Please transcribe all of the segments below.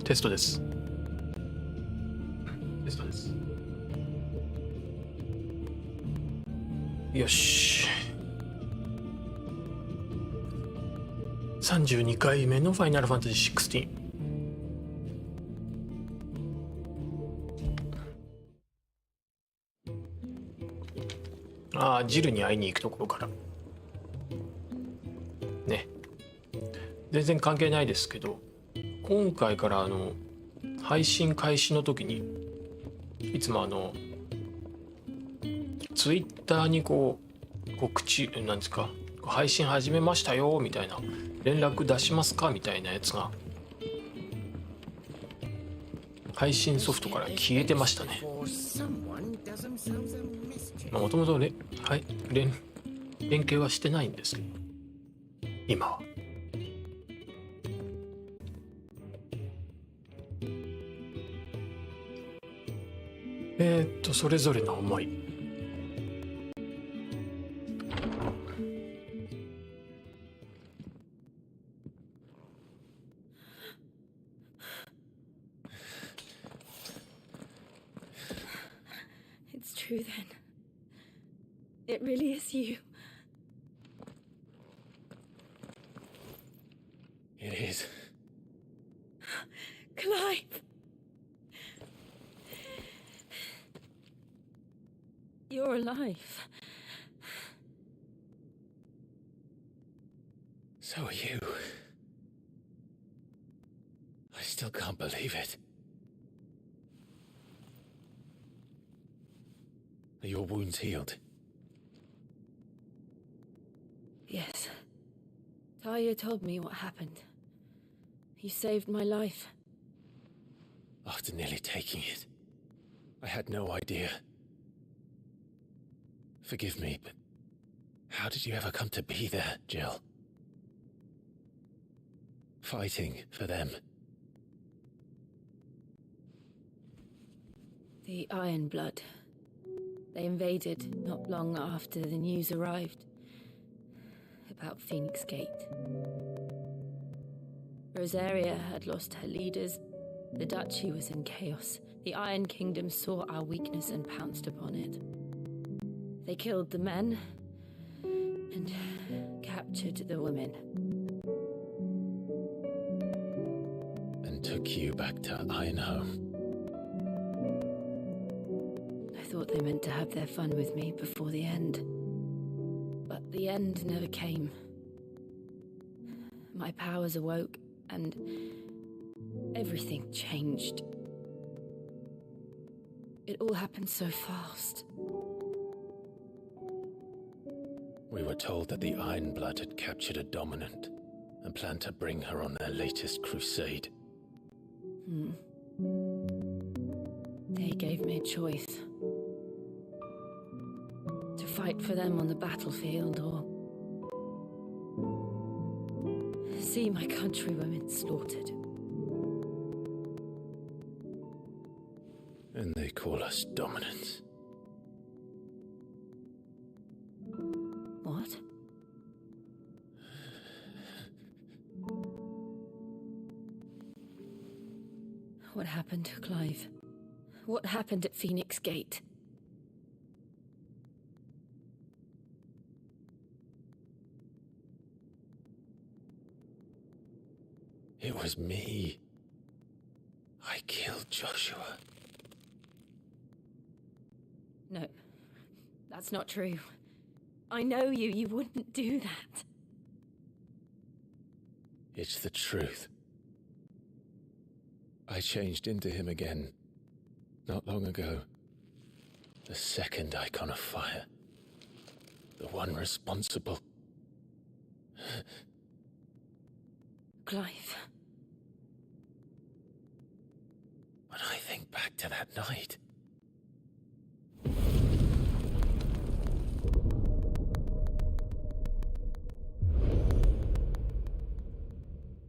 テストです。テストです。よし。32回目のファイナルファンタジー16。ジルに会いに行くところからね。全然関係ないですけど、今回から配信開始の時にいつもツイッターにこう告知なんですか、配信始めましたよみたいな連絡出しますかみたいなやつが配信ソフトから消えてましたね。もともと連携はしてないんですけど、今は。それぞれの思い。It's true then. It really is you. It is. Clive! You're alive. So are you. I still can't believe it. Are your wounds healed? Yes. Talia told me what happened. You saved my life. After nearly taking it, I had no idea. Forgive me, but how did you ever come to be there, Jill? Fighting for them. The Iron Blood. They invaded not long after the news arrived about Phoenix Gate. Rosaria had lost her leaders. The Duchy was in chaos. The Iron Kingdom saw our weakness and pounced upon it. They killed the men and captured the women. And took you back to Ironhome. I thought they meant to have their fun with me before the end. But the end never came. My powers awoke and everything changed. It all happened so fast. We were told that the Iron Blood had captured a dominant and planned to bring her on their latest crusade. They gave me a choice. To fight for them on the battlefield or see my countrywomen slaughtered. And they call us dominants. What? What happened, Clive? What happened at Phoenix Gate? It was me. I killed Joshua. No, that's not true. I know you. You wouldn't do that. It's the truth. I changed into him again, not long ago. The second icon of fire. The one responsible. Clive. When I think back to that night...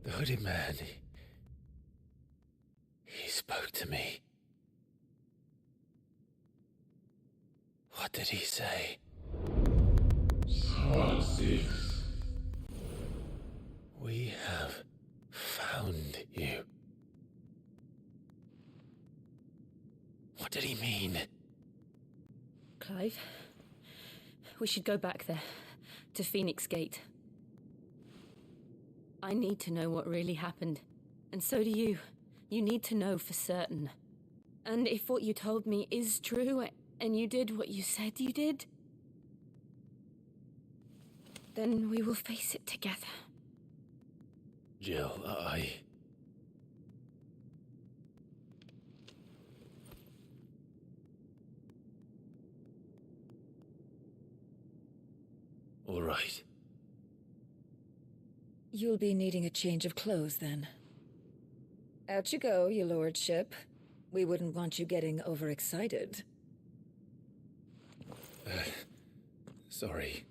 The hooded man, he spoke to me. What did he say? Six. We have found you. What did he mean? Clive, we should go back there, to Phoenix Gate. I need to know what really happened, and so do you. You need to know for certain. And if what you told me is true, and you did what you said you did, then we will face it together. Jill, All right. You'll be needing a change of clothes, then. Out you go, your lordship. We wouldn't want you getting overexcited. Sorry.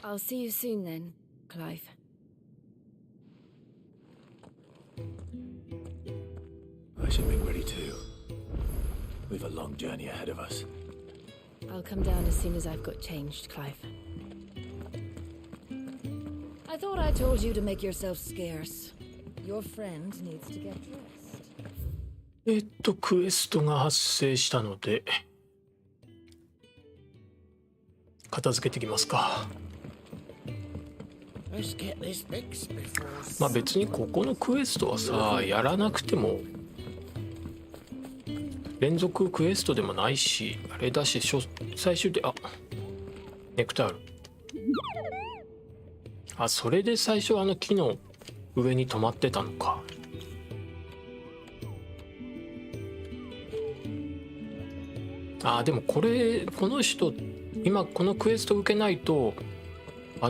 I'll see you soon then, Clive. I should be ready too. We've a long journey ahead of us. I'll come down as soon as I've got changed, Clive. I thought I told you to make yourself scarce. Your friend needs to get dressed. クエストが発生したので、片付けてきますか。まあ別にここのクエストはさ、やらなくても連続クエストでもないし、あれだし、最終で、ネクタール。それで最初木の上に止まってたのか。でもこの人、今このクエスト受けないと、な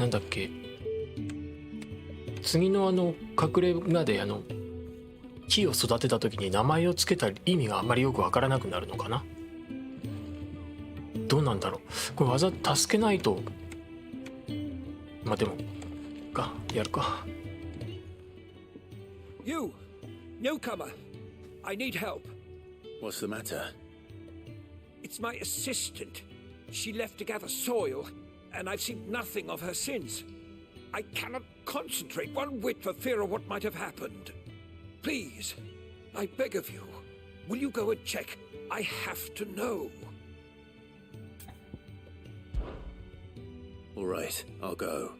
んだっけ、次の隠れ家で木を育てた時に名前を付けた意味があんまりよくわからなくなるのかな。どうなんだろう。これ技助けないと、まあでもやるか。 You, newcomer, I need help. What's the matter? It's my assistant. She left to gather soil, and I've seen nothing of her since. I cannot concentrate one whit for fear of what might have happened. Please, I beg of you, will you go and check? I have to know. All right, I'll go.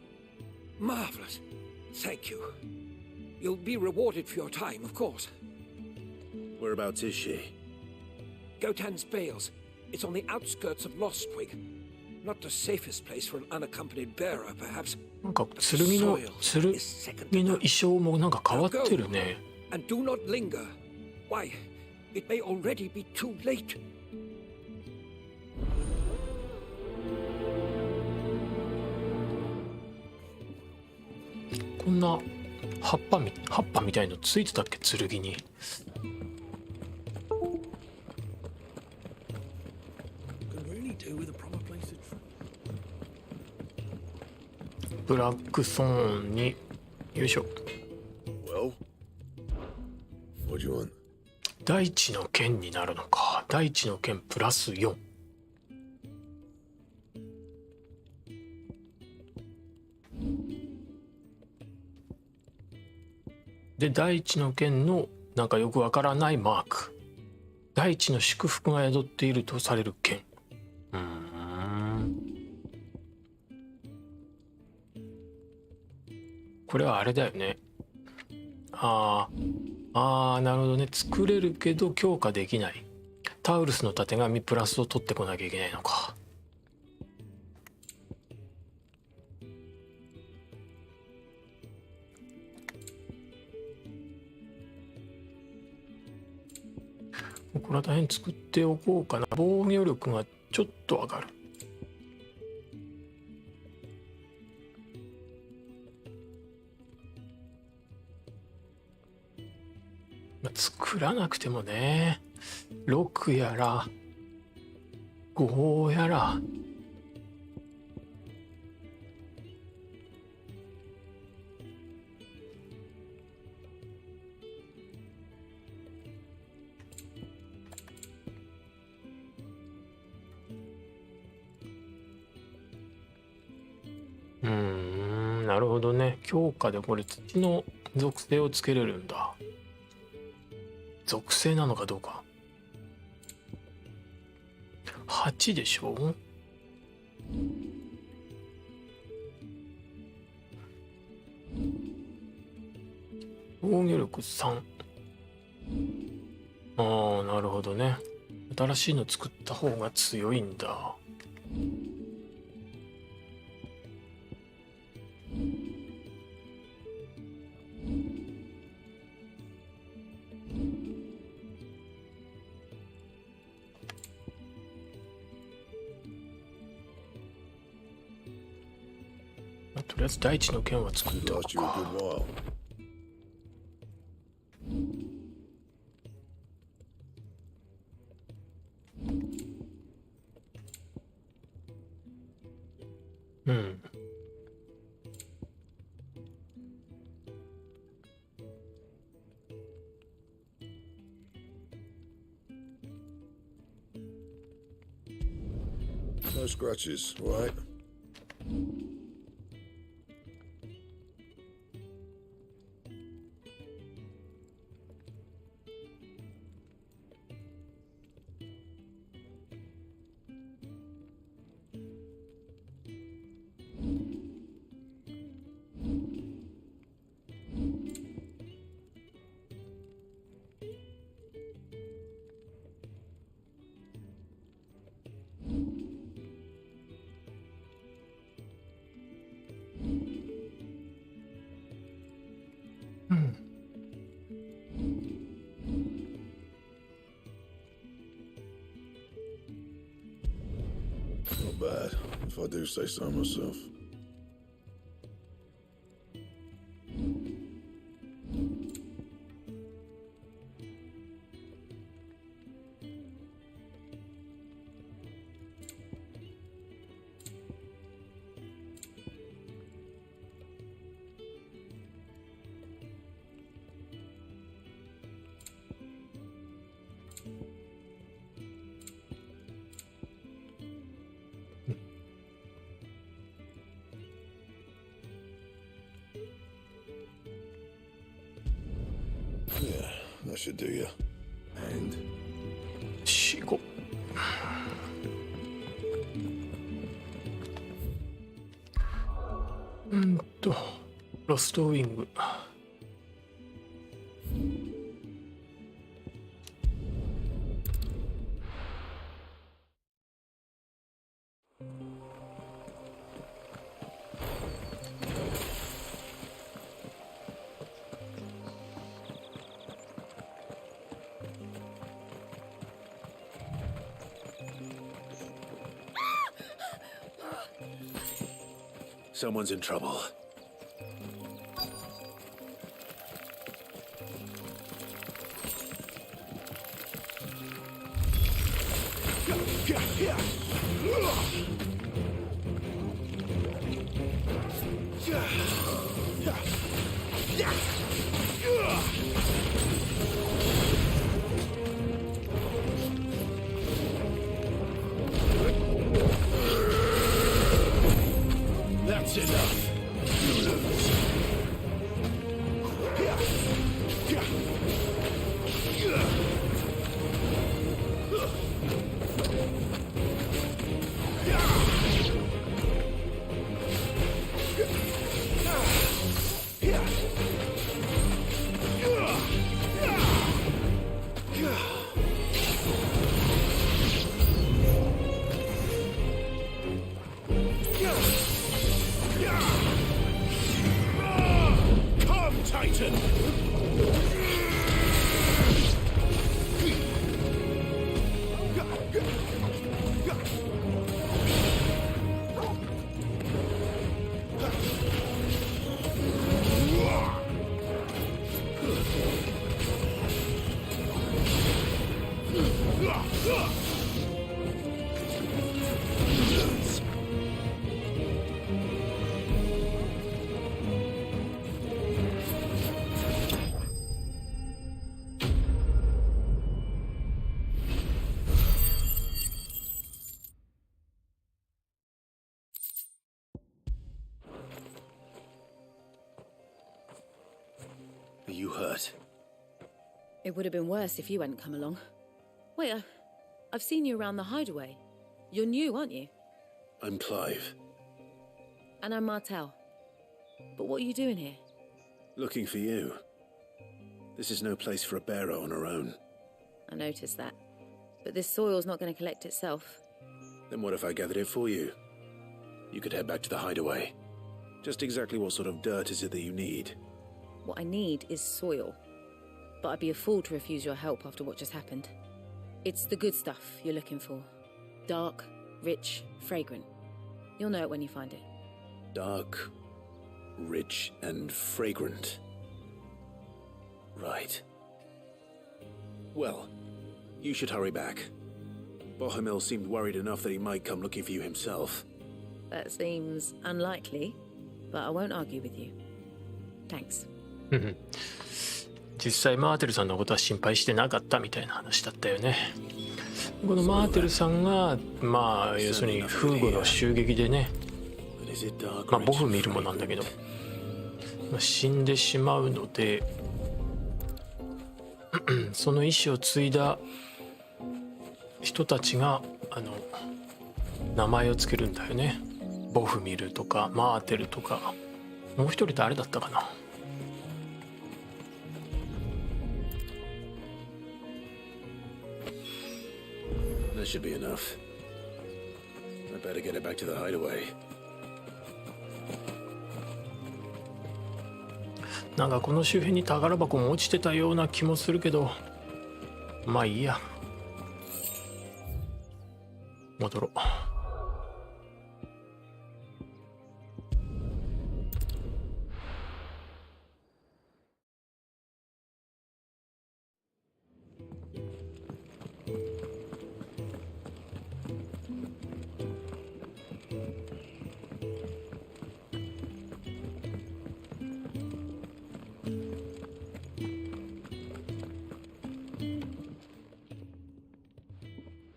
Marvelous. Thank you. You'll be rewarded for your time, of course. Whereabouts is she? Gotan's Bales. It's on the outskirts of Lostwig. Not the safest place for an unaccompanied bearer, perhaps. なんか剣の衣装もなんか変わってるね。And do not linger. Why? It may already be too late. こんな葉っぱみたいのついてたっけ、剣に。ブラックソーンによいしょ。 Well, what do you want? 大地の剣になるのか。大地の剣プラス4。で大地の剣のなんかよくわからないマーク。大地の祝福が宿っているとされる剣。これはあれだよね。なるほどね。作れるけど強化できない。タウルスのたてがみプラスを取ってこなきゃいけないのか。これは大変作っておこうかな。防御力がちょっと上がる。作らなくてもね。6やら5やら。なるほどね。強化でこれ土の属性をつけれるんだ。属性なのかどうか。8でしょ。防御力3。ああ、なるほどね。新しいの作った方が強いんだ。とりあえず第一の剣は作っておく Lost you a か。 good while. うん。No scratches, right? Not bad, if I do say so myself. Yeah, that should do you. And 4、5。ロストウィング。Someone's in trouble. That's enough. You lose. Come, Titan! Are you hurt? It would have been worse if you hadn't come along. Wait, I've seen you around the hideaway. You're new, aren't you? I'm Clive. And I'm Martel. But what are you doing here? Looking for you. This is no place for a bearer on her own. I noticed that. But this soil's not going to collect itself. Then what if I gathered it for you? You could head back to the hideaway. Just exactly what sort of dirt is it that you need? What I need is soil. But I'd be a fool to refuse your help after what just happened. It's the good stuff you're looking for. Dark, rich, fragrant. You'll know it when you find it. Dark, rich, and fragrant. Right. Well, you should hurry back. Bohemil seemed worried enough that he might come looking for you himself. That seems unlikely, but I won't argue with you. Thanks. 実際マーテルさんのことは心配してなかったみたいな話だったよね。このマーテルさんがまあ要するにフーゴの襲撃でね、まあボフミルもなんだけど、まあ、死んでしまうのでその意志を継いだ人たちが名前をつけるんだよね。ボフミルとかマーテルとか、もう一人誰だったかな。That should be enough. I better get it back to the hideaway. なんかこの周辺に宝箱も落ちてたような気もするけど、まあいいや。戻ろう。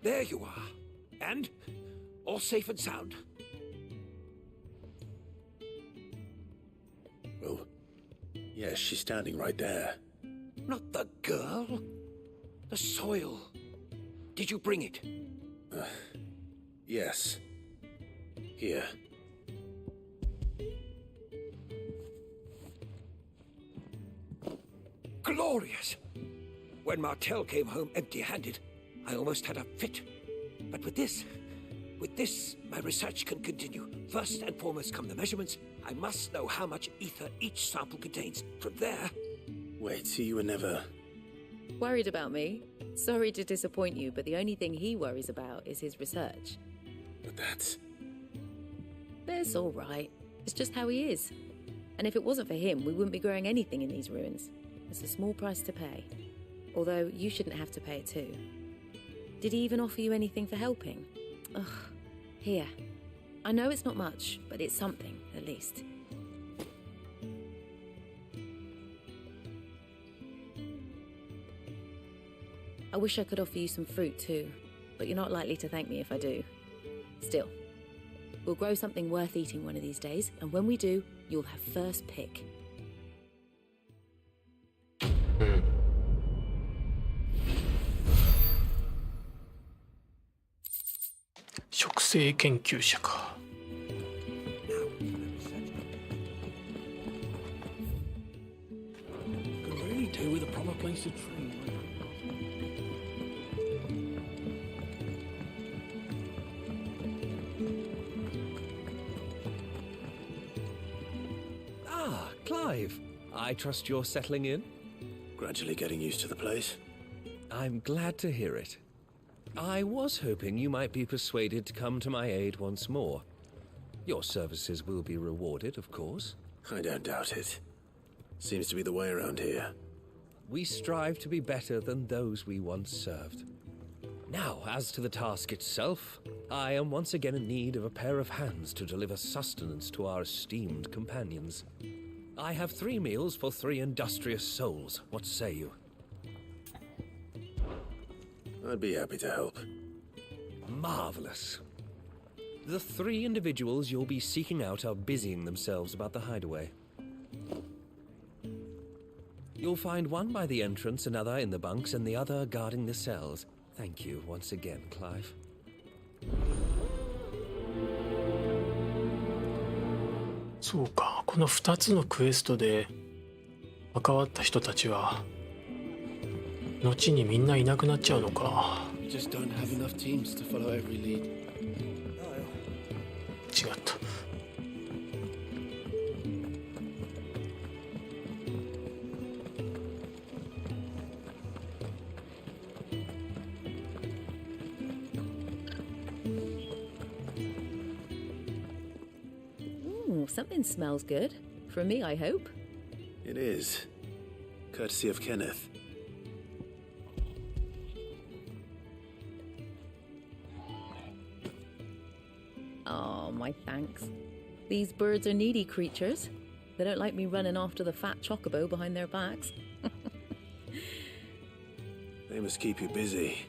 There you are. And all safe and sound. Well, yes, she's standing right there. Not the girl. The soil. Did you bring it? Yes. Here. Glorious! When Martel came home empty-handed, I almost had a fit. But with this, my research can continue. First and foremost come the measurements. I must know how much ether each sample contains. From there... Wait, so you were never... Worried about me? Sorry to disappoint you, but the only thing he worries about is his research. But that's... That's all right. It's just how he is. And if it wasn't for him, we wouldn't be growing anything in these ruins. It's a small price to pay. Although you shouldn't have to pay it too. Did he even offer you anything for helping? Ugh. Here. I know it's not much, but it's something, at least. I wish I could offer you some fruit too, but you're not likely to thank me if I do. Still, we'll grow something worth eating one of these days, and when we do, you'll have first pick. 植生研究者か。Could really do with a proper place to train. Ah, Clive. I trust you're settling in? Gradually getting used to the place. I'm glad to hear it. I was hoping you might be persuaded to come to my aid once more. Your services will be rewarded, of course. I don't doubt it. Seems to be the way around here. We strive to be better than those we once served. Now, as to the task itself, I am once again in need of a pair of hands to deliver sustenance to our esteemed companions. I have 3 meals for 3 industrious souls. What say you? I'd be happy to help. Marvelous. The 3 individuals you'll be seeking out are busying themselves about the hideaway. You'll find one by the entrance, another in the bunks, and the other guarding the cells. Thank you once again, Clive. そうか、この2つのクエストで関わった人たちは後にみんないなくなっちゃうのか。 We just don't have enough teams to follow every lead. 違った。Ooh, something smells good. For me, I hope. It is. Courtesy of Kenneth. Oh, my thanks. These birds are needy creatures. They don't like me running after the fat chocobo behind their backs. They must keep you busy.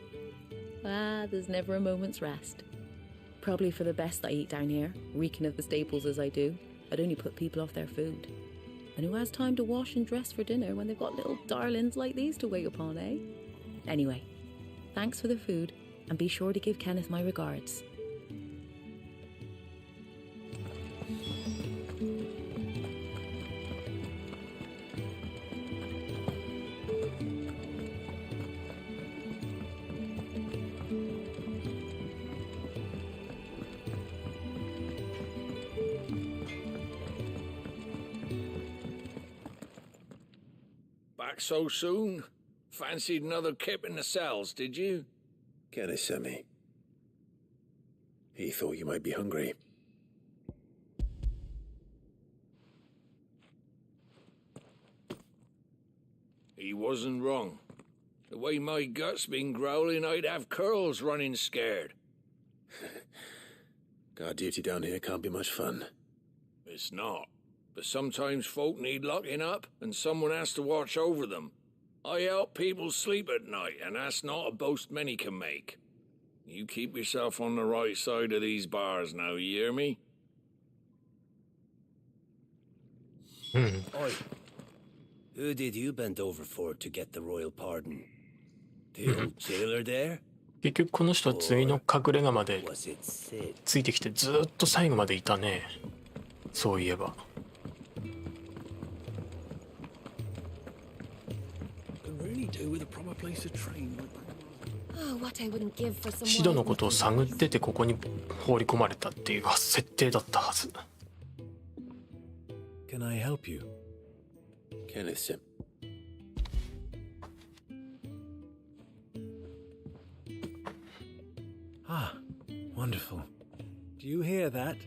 Ah, there's never a moment's rest. Probably for the best I eat down here, reeking of the staples as I do. I'd only put people off their food. And who has time to wash and dress for dinner when they've got little darlings like these to wait upon, eh? Anyway, thanks for the food, and be sure to give Kenneth my regards. Back so soon? Fancied another kip in the cells, did you? Kenneth sent me. He thought you might be hungry. He wasn't wrong. The way my gut's been growling, I'd have curls running scared. Guard duty down here can't be much fun. It's not. But sometimes folk need locking up, and someone has to watch over them. I help people sleep at night, and that's not a boast many can make. You keep yourself on the right side of these bars now, you hear me? Oi. Who did you bend over for to get the royal pardon? The old jailer there? 結局この人は次の隠れ家まで Was it Sid? ついてきてずっと最後までいたね。そういえば。 Oh, what I wouldn't give for some シドのことを探っててここに放り込まれたっていう設定だったはず。 Can I help you? Kenneth sent. Ah, wonderful. Do you hear that?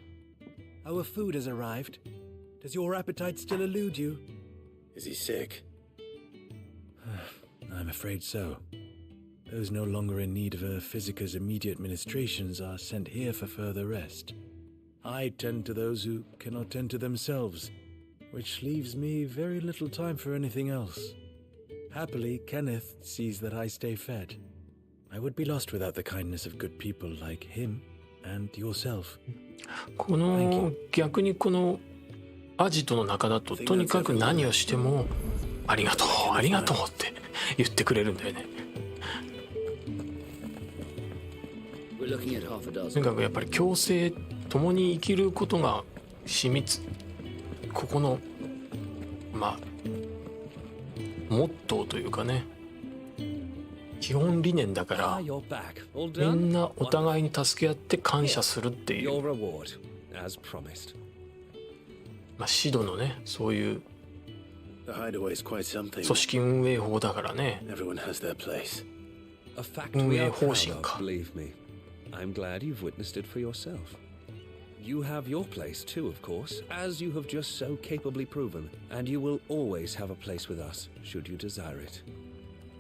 Our food has arrived. Does your appetite still elude you? Is he sick? I'm afraid so. Those no longer in need of a physicker's immediate ministrations are sent here for further rest. I tend to those who cannot tend to themselves, which leaves me very little time for anything else. Happily, Kenneth sees that I stay fed. I would be lost without the kindness of good people like him and yourself. この逆にこのアジトの中だととにかく何をしてもありがとうありがとうって言ってくれるんだよね。とにかくやっぱり共生共に生きることが染みつここのまあモットーというかね基本理念だからみんなお互いに助け合って感謝するっていうまあシドのねそういう組織運営法だからね運営方針か。I'm glad you've witnessed it for yourself. You have your place too, of course, as you have just so capably proven, and you will always have a place with us, should you desire it.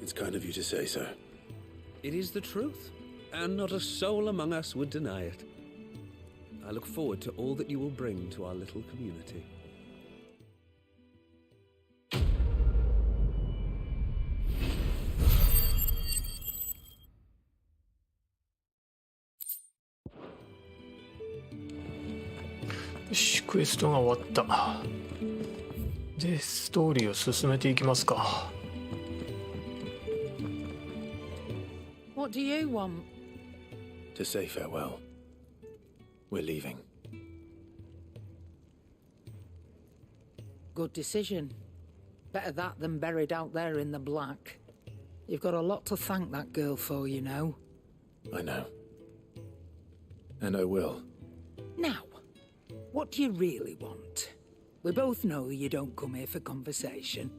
It's kind of you to say so. It is the truth, and not a soul among us would deny it. I look forward to all that you will bring to our little community. Yes, クエストが終わった。でストーリーを進めていきますか。 What do you want? To say farewell. We're leaving. Good decision. Better that than buried out there in the black. You've got a lot to thank that girl for, you know. I know. And I will. Now, what do you really want? We both know you don't come here for conversation.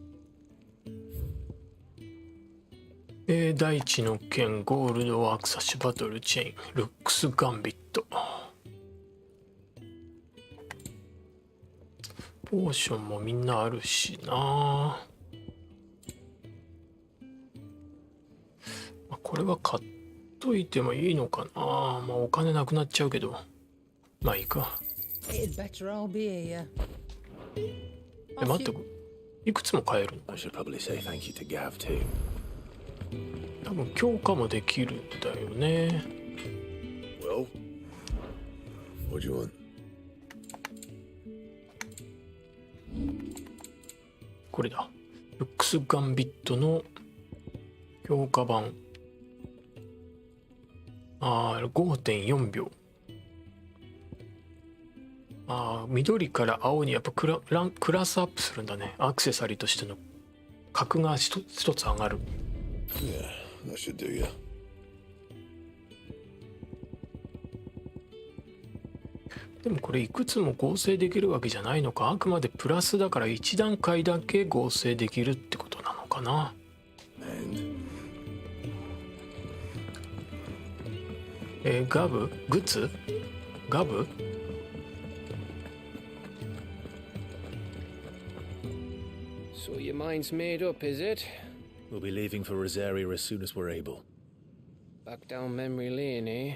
第一の剣ゴールドワークサッシュバトルチェインルックスガンビット。ポーションもみんなあるしな。これは買っといてもいいのかな。まあお金なくなっちゃうけど、まあいいか。It'd better all be here. 待って、いくつも買えるの？ I should probably say thank you to Gav too. 多分強化もできるんだよね。 Well, what do you want? これだ。ルックスガンビットの強化版。5.4 秒。緑から青にやっぱクラスアップするんだね。アクセサリーとしての格が一つ上がる。Yeah, that should do you. でもこれいくつも合成できるわけじゃないのか。あくまでプラスだから1段階だけ合成できるってことなのかな。ガブグツガブSo your mind's made up, is it? We'll be leaving for Rosaria as soon as we're able. Back down memory lane, eh?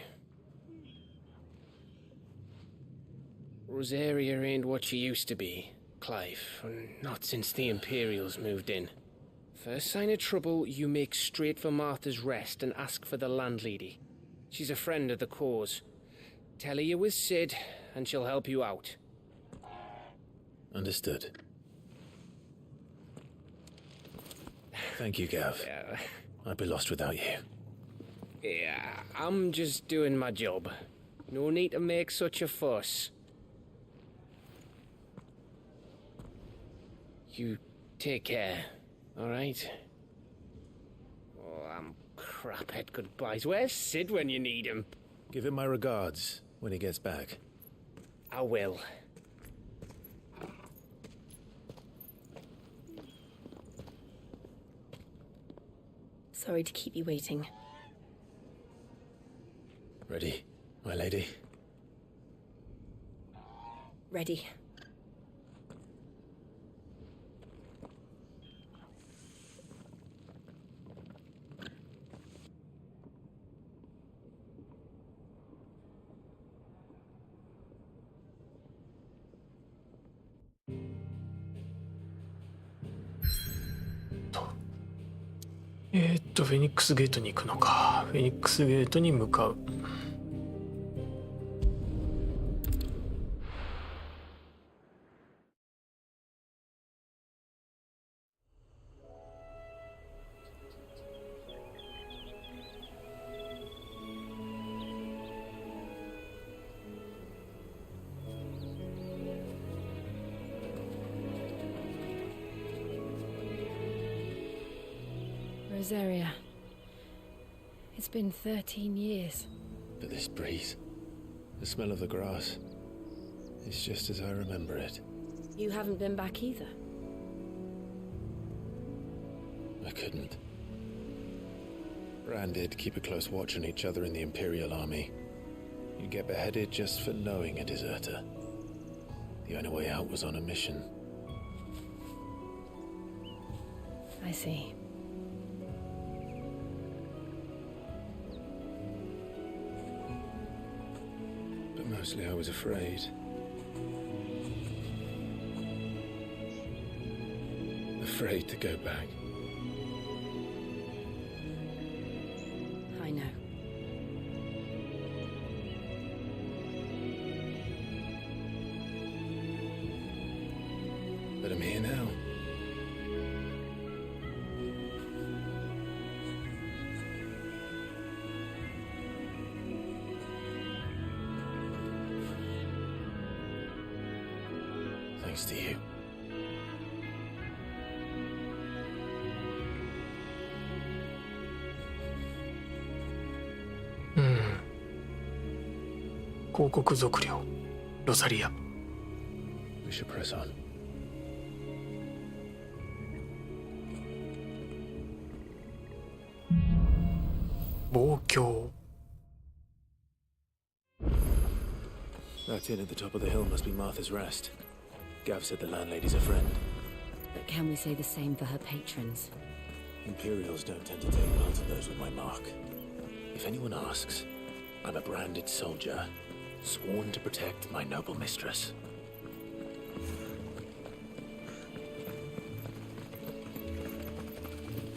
Rosaria ain't what she used to be, Clive. Not since the Imperials moved in. First sign of trouble, you make straight for Martha's Rest and ask for the landlady. She's a friend of the cause. Tell her you're with Sid, and she'll help you out. Understood. Thank you, Gav. Yeah. I'd be lost without you. Yeah, I'm just doing my job. No need to make such a fuss. You take care, alright? Oh, I'm crap at goodbyes. Where's Sid when you need him? Give him my regards when he gets back. I will. Sorry to keep you waiting. Ready, my lady? Ready. To フェニックスゲートに行くのか。フェニックスゲートに向かう。Rosaria. It's been 13 years. But this breeze, the smell of the grass, it's just as I remember it. You haven't been back either. I couldn't. Bran did keep a close watch on each other in the Imperial Army. You'd get beheaded just for knowing a deserter. The only way out was on a mission. I see. But mostly I was afraid. Afraid to go back. I know. But I'm here now. thanks to you. Rosaria. We should press on. That inn at the top of the hill must be Martha's Rest. Gav said the landlady's a friend. But can we say the same for her patrons? Imperials don't tend to take well to those with my mark. If anyone asks, I'm a branded soldier, sworn to protect my noble mistress.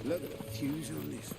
Look at the fuse on this.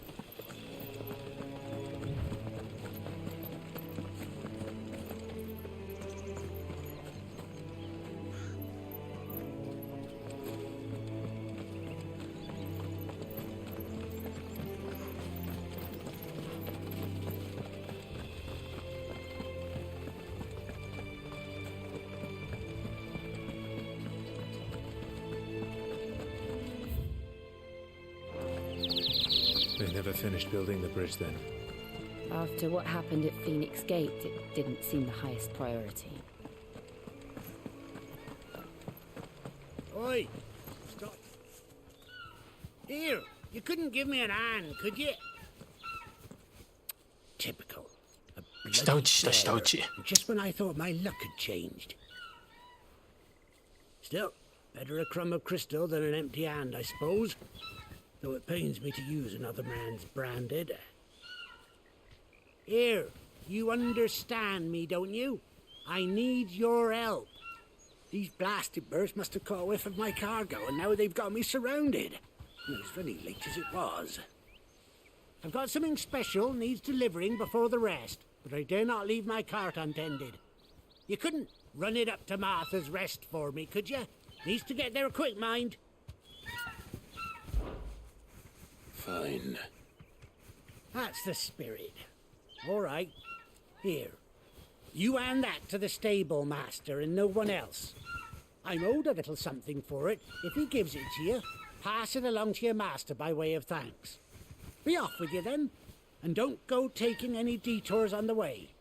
They never finished building the bridge then. After what happened at Phoenix Gate, it didn't seem the highest priority. Oi! Stop. Here, you couldn't give me an hand, could you? Typical. Just when I thought my luck had changed. Still, better a crumb of crystal than an empty hand, I suppose. Though it pains me to use another man's branded. Here, you understand me, don't you? I need your help. These blasted birds must have caught a whiff of my cargo, and now they've got me surrounded. And it was very late as it was. I've got something special needs delivering before the rest, but I dare not leave my cart untended. You couldn't run it up to Martha's Rest for me, could you? Needs to get there quick, mind. Fine. That's the spirit. All right. Here. You hand that to the stable master and no one else. I'm owed a little something for it. If he gives it to you, pass it along to your master by way of thanks. Be off with you then, and don't go taking any detours on the way.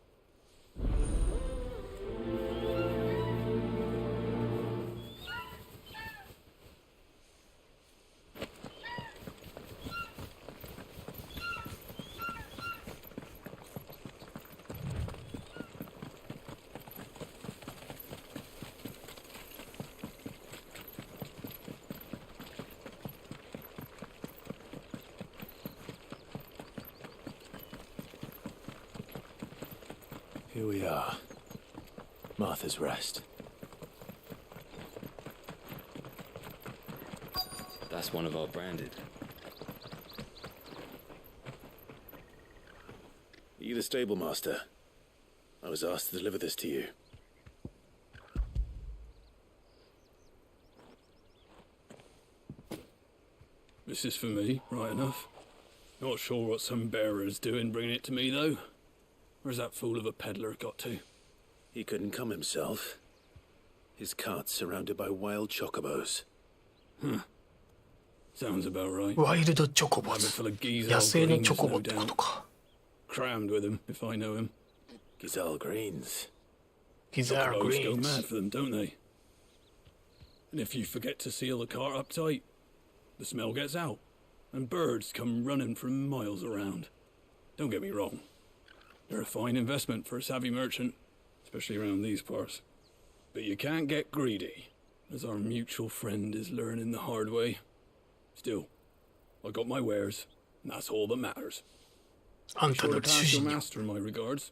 Here we are. Martha's Rest. That's one of our branded. Are you the stable master? I was asked to deliver this to you. This is for me, right enough. Not sure what some bearer's doing bringing it to me, though. Where's that fool of a peddler got to? He couldn't come himself. His cart's surrounded by wild chocobos. Huh. Sounds about right. Wild chocobos. I'm full of geese, 野生のチョコボってことか。 Crammed with him, if I know him. Gazelle greens. Gazelle Chocobos go greens. mad for them, don't they? And if you forget to seal the cart up tight, the smell gets out, and birds come running from miles around. Don't get me wrong. They're a fine investment for a savvy merchant, especially around these parts. But you can't get greedy, as our mutual friend is learning the hard way. Still, I got my wares, and that's all that matters. Be sure to pass your master my regards.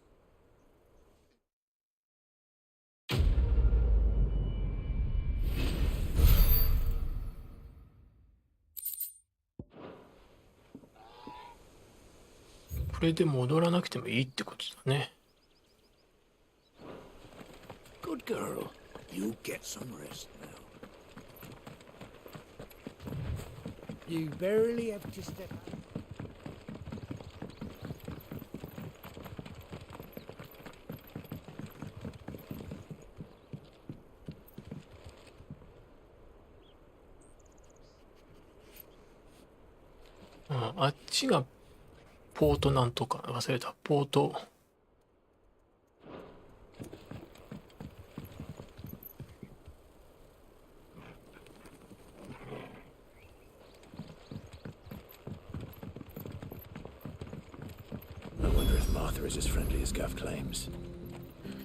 これで戻らなくてもいいってことだね。Good girl. You get some rest now. You barely have to step out. あっちがポートなんとか忘れた。ポートI wonder if Martha is as friendly as Gav claims.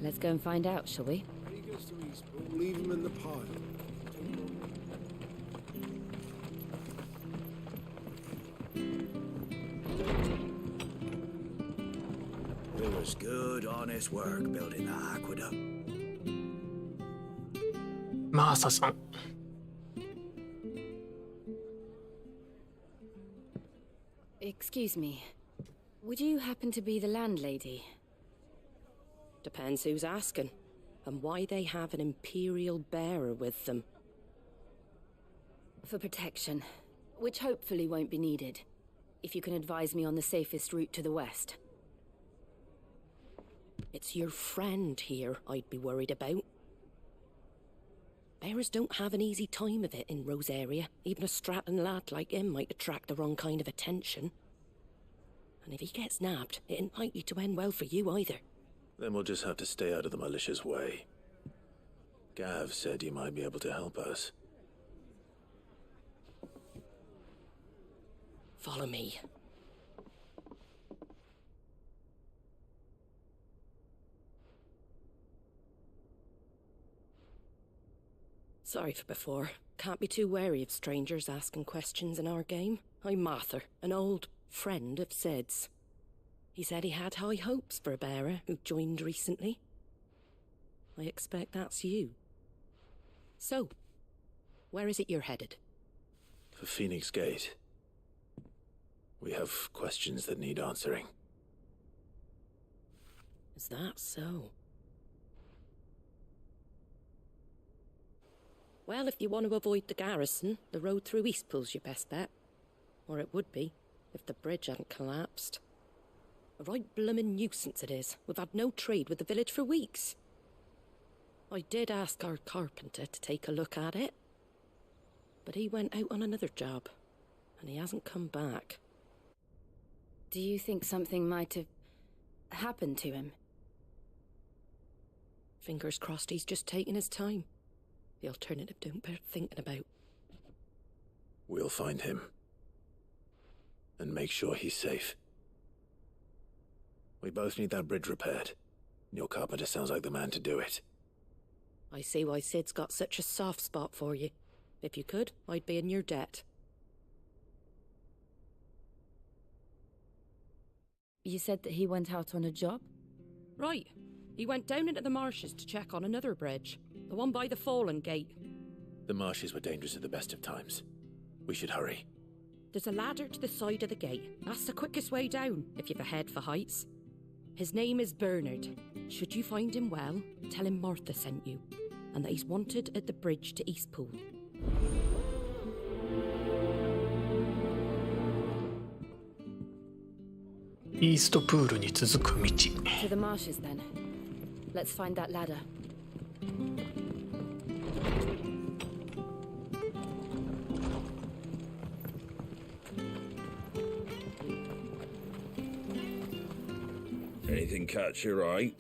Let's go and find out, shall we? Leave him in the pile. It was good, honest work building that aqueduct. マーサさん。Excuse me. Would you happen to be the landlady? Depends who's asking, and why they have an Imperial bearer with them. For protection, which hopefully won't be needed. If you can advise me on the safest route to the west. It's your friend here I'd be worried about. Bearers don't have an easy time of it in Rosaria. Even a Stratton lad like him might attract the wrong kind of attention. And if he gets nabbed, it ain't likely to end well for you either. Then we'll just have to stay out of the militia's way. Gav said you might be able to help us. Follow me. Sorry for before. Can't be too wary of strangers asking questions in our game. I'm Martha, an old friend of Sid's. He said he had high hopes for a bearer who joined recently. I expect that's you. So, where is it you're headed? For Phoenix Gate. We have questions that need answering. Is that so? Well, if you want to avoid the garrison, the road through Eastpool's your best bet. Or it would be, if the bridge hadn't collapsed. A right bloomin' nuisance it is. We've had no trade with the village for weeks. I did ask our carpenter to take a look at it. But he went out on another job, and he hasn't come back. Do you think something might have happened to him? Fingers crossed he's just taking his time. The alternative don't bear thinking about. We'll find him. And make sure he's safe. We both need that bridge repaired. Your carpenter sounds like the man to do it. I see why Sid's got such a soft spot for you. If you could, I'd be in your debt. You said that he went out on a job? Right. He went down into the marshes to check on another bridge. The one by the Fallen Gate. The marshes were dangerous at the best of times. We should hurry. There's a ladder to the side of the gate. That's the quickest way down, if you've a head for heights. His name is Bernard. Should you find him well, tell him Martha sent you, and that he's wanted at the bridge to Eastpool. East Pool に続く道。 To the marshes then. Let's find that ladder. Anything catch your eye?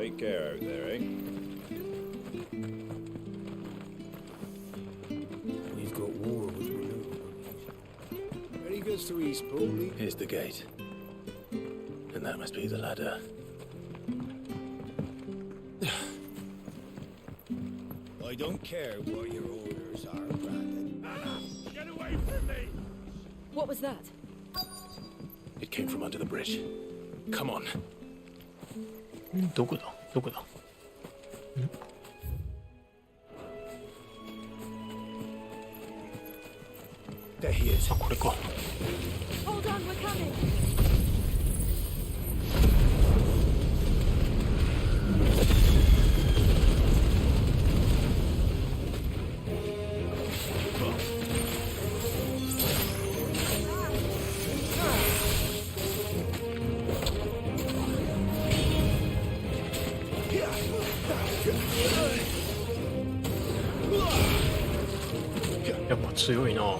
Take care out there, eh? We've got war with renewal. Ready goes to Eastpool. Here's the gate. And that must be the ladder. I don't care what your orders are, Brandon. Anna, get away from me! What was that? It came from under the bridge. Come on. どこだどこだ There he is. あ、これか。 Hold on, we're coming. 強いな。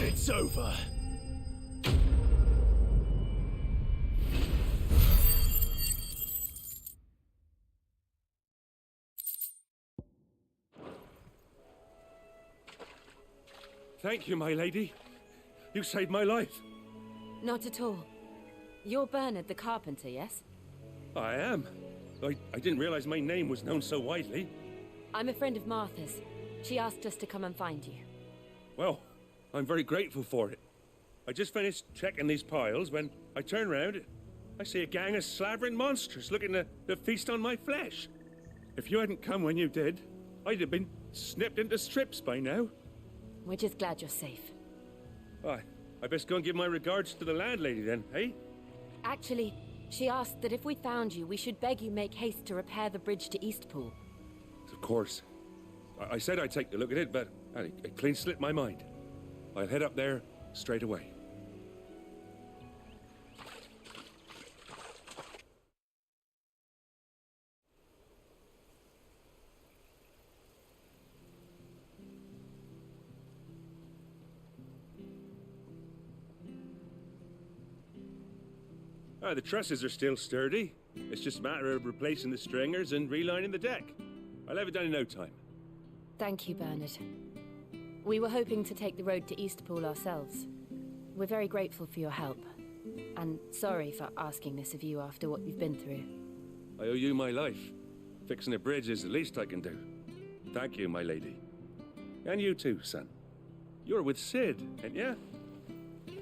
It's over. Thank you, my lady. You saved my life. Not at all. You're Bernard the carpenter, yes? I am. I didn't realize my name was known so widely. I'm a friend of Martha's. She asked us to come and find you. Well, I'm very grateful for it. I just finished checking these piles when I turn around. I see a gang of slavering monsters looking to feast on my flesh. If you hadn't come when you did, I'd have been snipped into strips by now. We're just glad you're safe. I best go and give my regards to the landlady then, eh? Actually, she asked that if we found you, we should beg you make haste to repair the bridge to Eastpool. Of course. I said I'd take a look at it, but it clean slipped my mind. I'll head up there straight away. The trusses are still sturdy. It's just a matter of replacing the stringers and relining the deck. I'll have it done in no time. Thank you, Bernard. We were hoping to take the road to Eastpool ourselves. We're very grateful for your help. And sorry for asking this of you after what you've been through. I owe you my life. Fixing a bridge is the least I can do. Thank you, my lady. And you too, son. You're with Sid, ain't ya?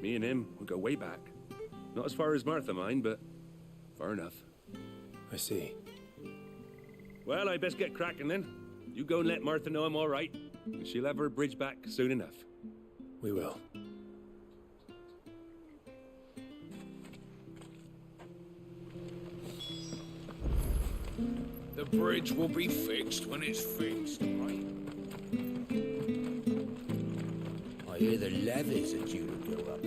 Me and him, we go way back. Not as far as Martha, mind, but far enough. I see. Well, I best get cracking then. You go and let Martha know I'm all right, and she'll have her bridge back soon enough. We will. The bridge will be fixed when it's fixed, right? I hear the levies are due to go up.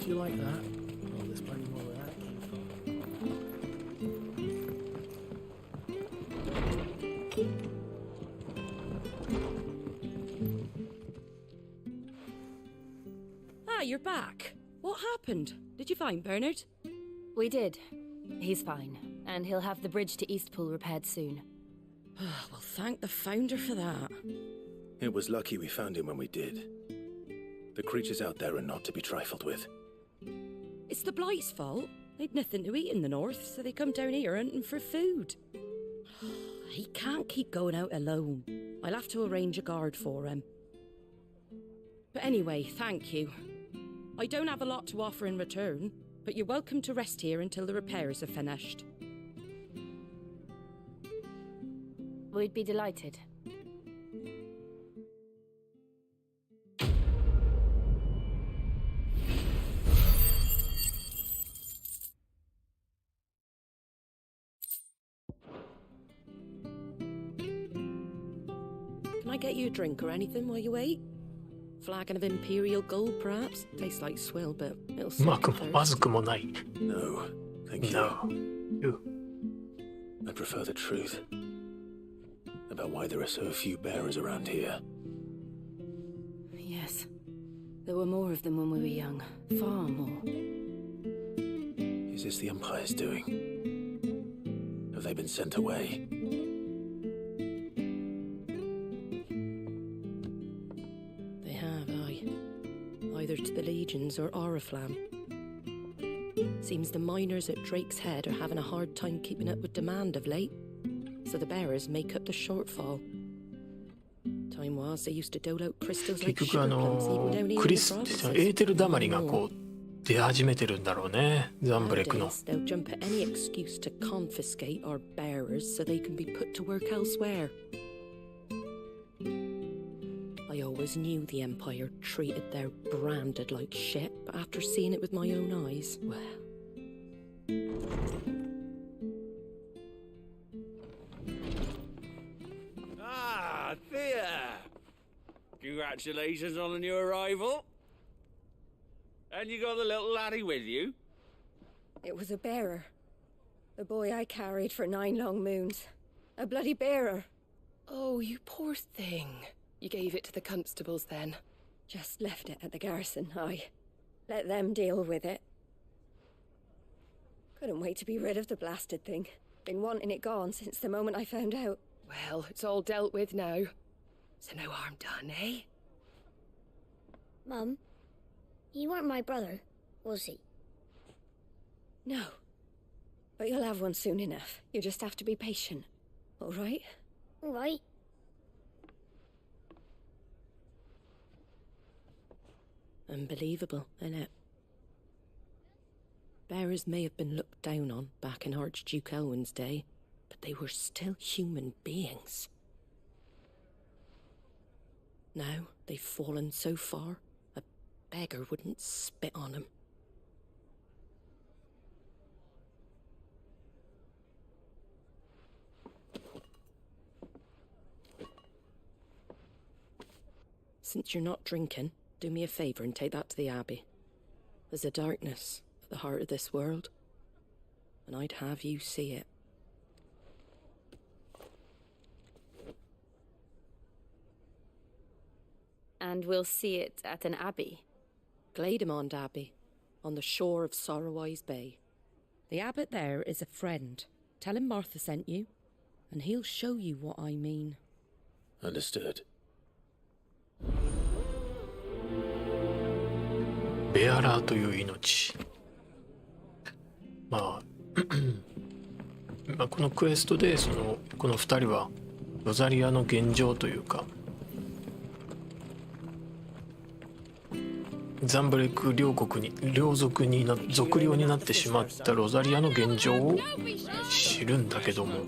Do you like that? Oh, there's plenty more where that came from. Ah, you're back. What happened? Did you find Bernard? We did. He's fine, and he'll have the bridge to Eastpool repaired soon. Well, thank the Founder for that. It was lucky we found him when we did. The creatures out there are not to be trifled with. It's the Blight's fault. They'd nothing to eat in the north, so they come down here hunting for food. He can't keep going out alone. I'll have to arrange a guard for him. But anyway, thank you. I don't have a lot to offer in return, but you're welcome to rest here until the repairs are finished. We'd be delighted. Can I get you a drink or anything while you wait? Flagon of Imperial Gold, perhaps? Tastes like swill, but it'll suit your thirst. まずくもない. No, thank you. No. I prefer the truth about why there are so few bearers around here. Yes. There were more of them when we were young. Far more. Is this the Empire's doing? Have they been sent away? They have, aye. Either to the Legions or Oriflamme. Seems the miners at Drake's Head are having a hard time keeping up with demand of late, so the bearers make up the shortfall. Time was they used to dole out crystals like sugar plums even down here in the provinces. エーテル溜まりがこう出始めてるんだろうね、ザンブレックの。 Nowadays, they'll jump at any excuse to confiscate our bearers so they can be put to work elsewhere. I always knew the Empire treated their branded like shit, but after seeing it with my own eyes, well... Ah, Thea! Congratulations on the new arrival. And you got the little laddie with you? It was a bearer. The boy I carried for 9 long moons. A bloody bearer. Oh, you poor thing. You gave it to the constables then? Just left it at the garrison, aye. Let them deal with it. Couldn't wait to be rid of the blasted thing. Been wanting it gone since the moment I found out. Well, it's all dealt with now. So no harm done, eh? Mum, he weren't my brother, was he? No. But you'll have one soon enough. You just have to be patient. All right? All right. Unbelievable, innit? Bearers may have been looked down on back in Archduke Elwin's day, but they were still human beings. Now they've fallen so far, a beggar wouldn't spit on them. Since you're not drinking, do me a favour and take that to the Abbey. There's a darkness at the heart of this world, and I'd have you see it. And we'll see it at an abbey? Glademond Abbey, on the shore of Sorrowise Bay. The abbot there is a friend. Tell him Martha sent you, and he'll show you what I mean. Understood. ベアラーという命。まあこのクエストでこの2人はロザリアの現状というか、ザンブレック両族に属領になってしまったロザリアの現状を知るんだけども、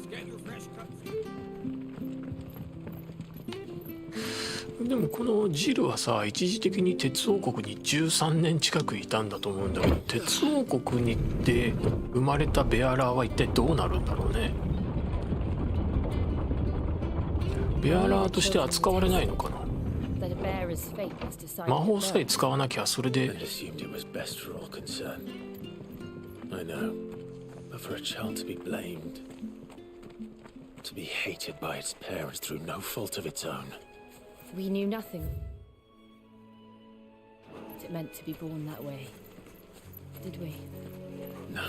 でもこのジルはさ、一時的に鉄王国に13年近くいたんだと思うんだけど、鉄王国にで生まれたベアラーは一体どうなるんだろうね。ベアラーとして扱われないのかな。魔法さえ使わなきゃそれで。I know, but for a child to be blamed, to be hated by its parents through no fault of its own. We knew nothing. It meant to be born that way, did we? No.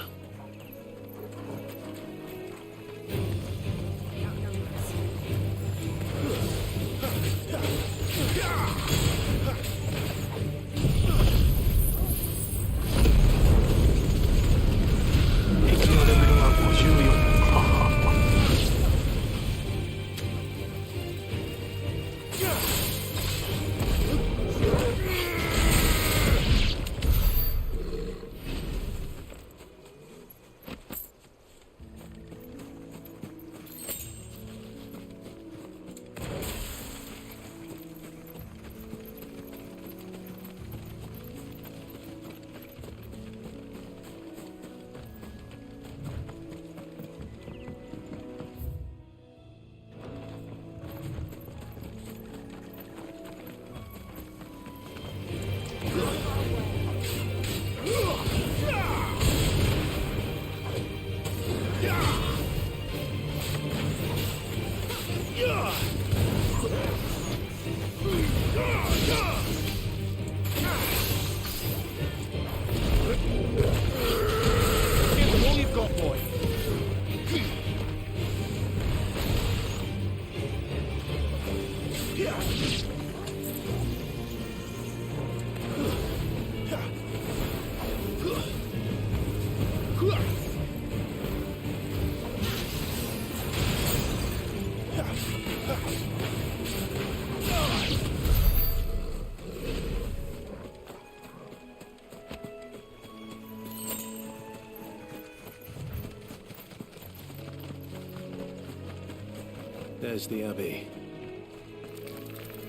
There's the Abbey.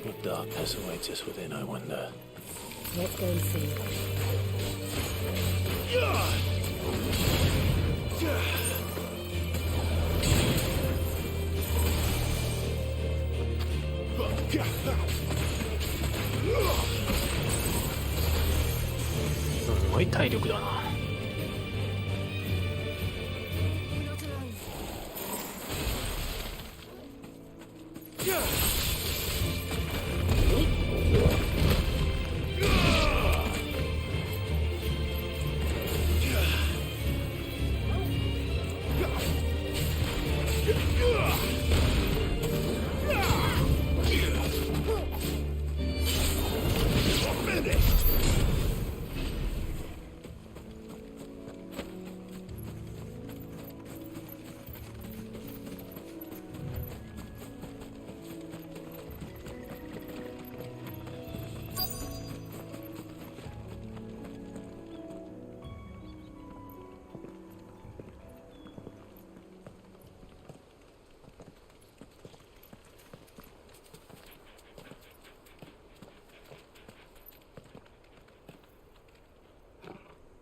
What darkness awaits us within, I wonder. Let's go and see. ごい体力だな。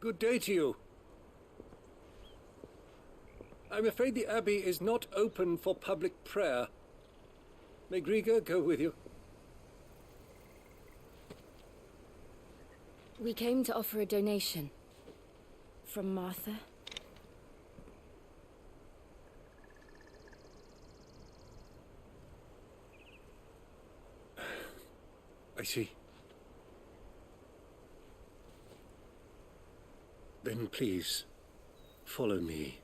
Good day to you. I'm afraid the Abbey is not open for public prayer. May Grieger go with you? We came to offer a donation. From Martha. I see. Then please, follow me.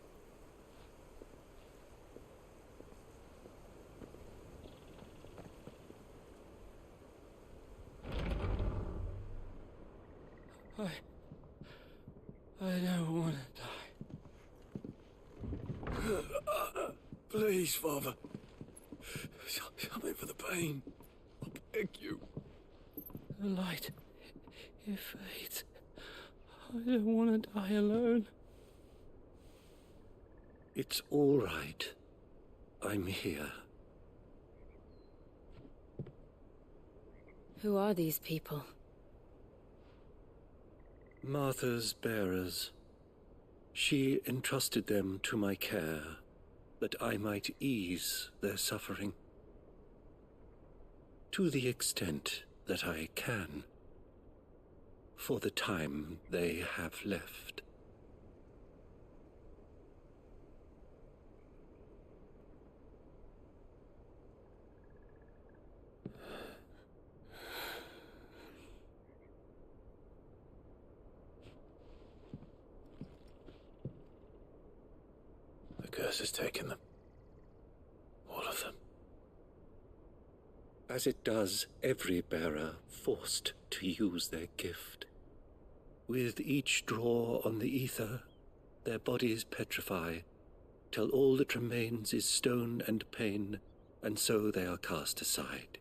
I don't want to die. Please, Father. Something for the pain. I beg you. The light, it fades. I don't want to die alone. It's all right. I'm here. Who are these people? Martha's bearers. She entrusted them to my care, that I might ease their suffering. To the extent that I can. For the time they have left. The curse has taken them. All of them. As it does every bearer forced to use their gift. With each draw on the ether, their bodies petrify, till all that remains is stone and pain, and so they are cast aside.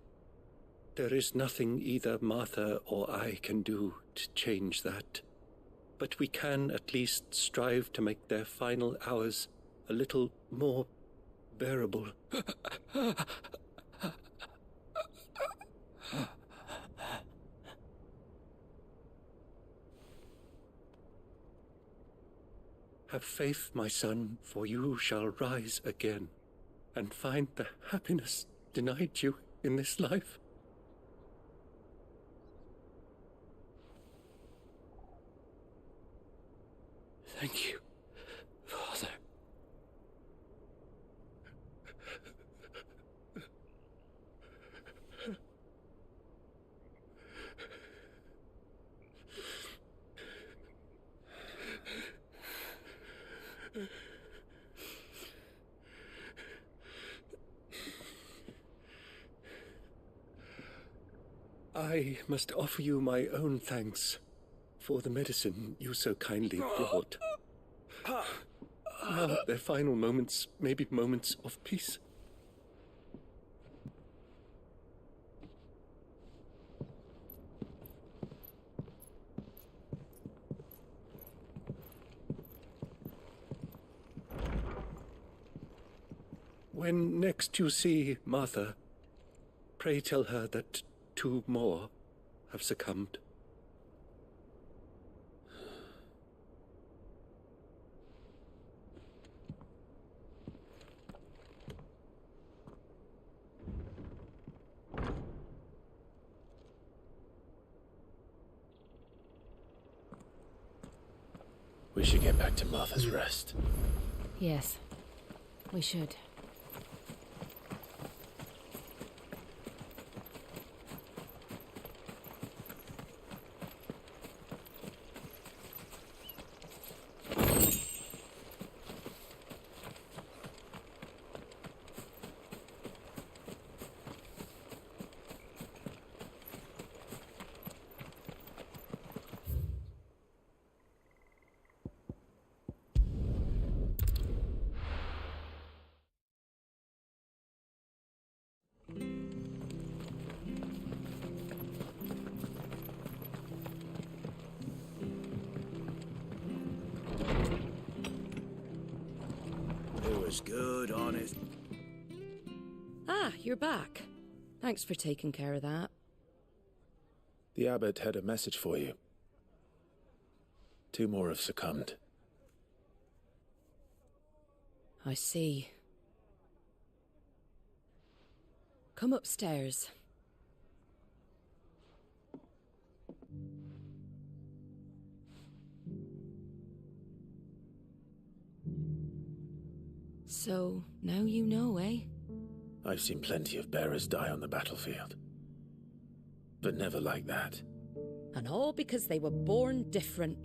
There is nothing either Martha or I can do to change that, but we can at least strive to make their final hours a little more bearable. Have faith, my son, for you shall rise again, and find the happiness denied you in this life. Thank you, Father. I must offer you my own thanks for the medicine you so kindly brought. Now their final moments may be moments of peace. When next you see Martha, pray tell her that 2 more have succumbed. We should get back to Martha's Rest. Yes, we should. It was good, honest. Ah, you're back. Thanks for taking care of that. The abbot had a message for you. 2 more have succumbed. I see. Come upstairs. So, now you know, eh? I've seen plenty of bearers die on the battlefield. But never like that. And all because they were born different.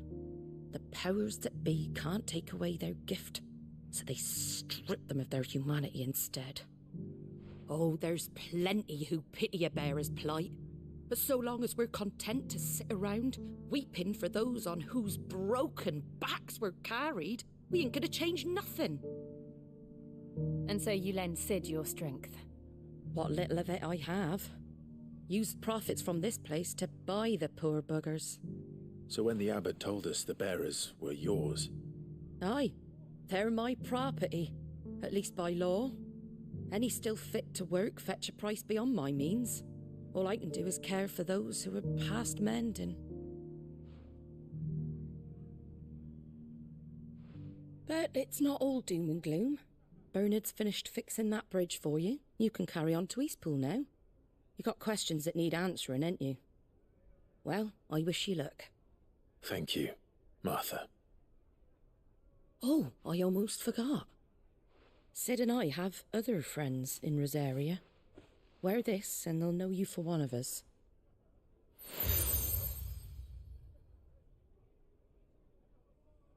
The powers that be can't take away their gift, so they strip them of their humanity instead. Oh, there's plenty who pity a bearer's plight. But so long as we're content to sit around, weeping for those on whose broken backs we're carried, we ain't gonna change nothing. And so you lend Sid your strength? What little of it I have. Used profits from this place to buy the poor buggers. So when the abbot told us the bearers were yours... Aye, they're my property, at least by law. Any still fit to work fetch a price beyond my means. All I can do is care for those who are past mending. But it's not all doom and gloom. Bernard's finished fixing that bridge for you. You can carry on to Eastpool now. You got questions that need answering, ain't you? Well, I wish you luck. Thank you, Martha. Oh, I almost forgot. Sid and I have other friends in Rosaria. Wear this and they'll know you for one of us.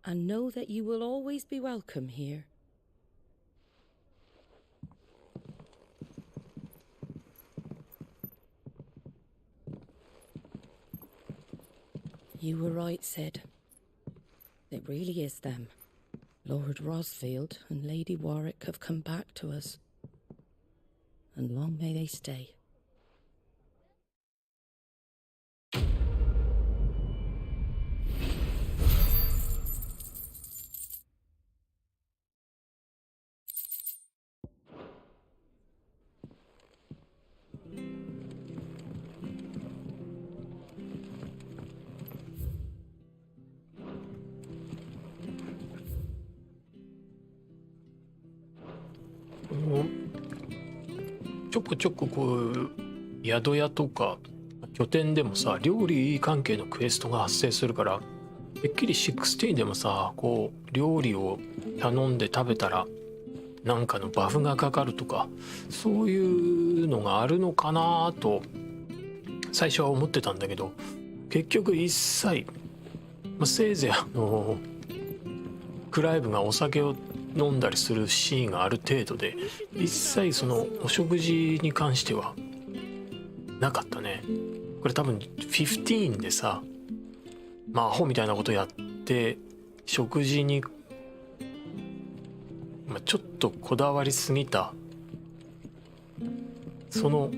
And know that you will always be welcome here. You were right, Sid. It really is them. Lord Rosfield and Lady Warwick have come back to us. And long may they stay.ちょくちょくこう宿屋とか拠点でもさ料理関係のクエストが発生するからてっきり16でもさこう料理を頼んで食べたらなんかのバフがかかるとかそういうのがあるのかなと最初は思ってたんだけど結局一切、せいぜいクライブがお酒を飲んだりするシーンがある程度で一切そのお食事に関してはなかったね。これ多分15でさアホみたいなことやって食事に、ちょっとこだわりすぎたその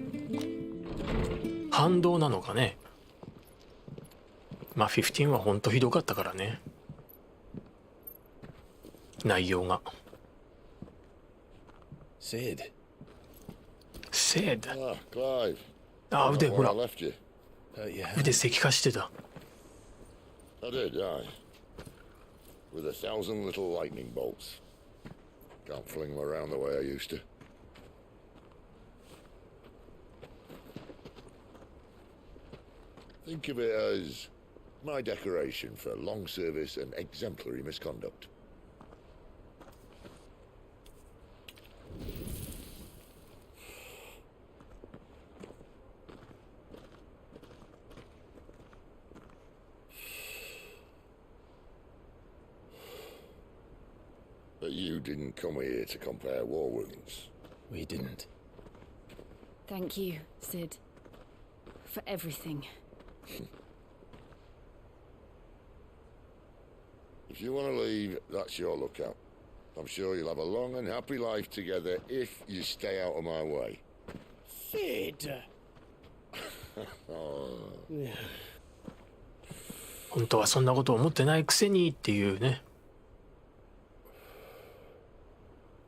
反動なのかね。15はほんとひどかったからね内容が。Sid. Sid. Clive. 腕ほら I left you. 腕石化してた。I did, aye. With 1,000 little lightning bolts. Can't fling them around the way I used to. Think of it as My decoration for long service and exemplary misconduct. But you didn't come here to compare war wounds. We didn't. Thank you, Sid. For everything. If you want to leave, that's your lookout. I'm sure you'll have a long and happy life together if you stay out of my way. Sid! Oh. 本当はそんなことを思ってないくせにっていうね。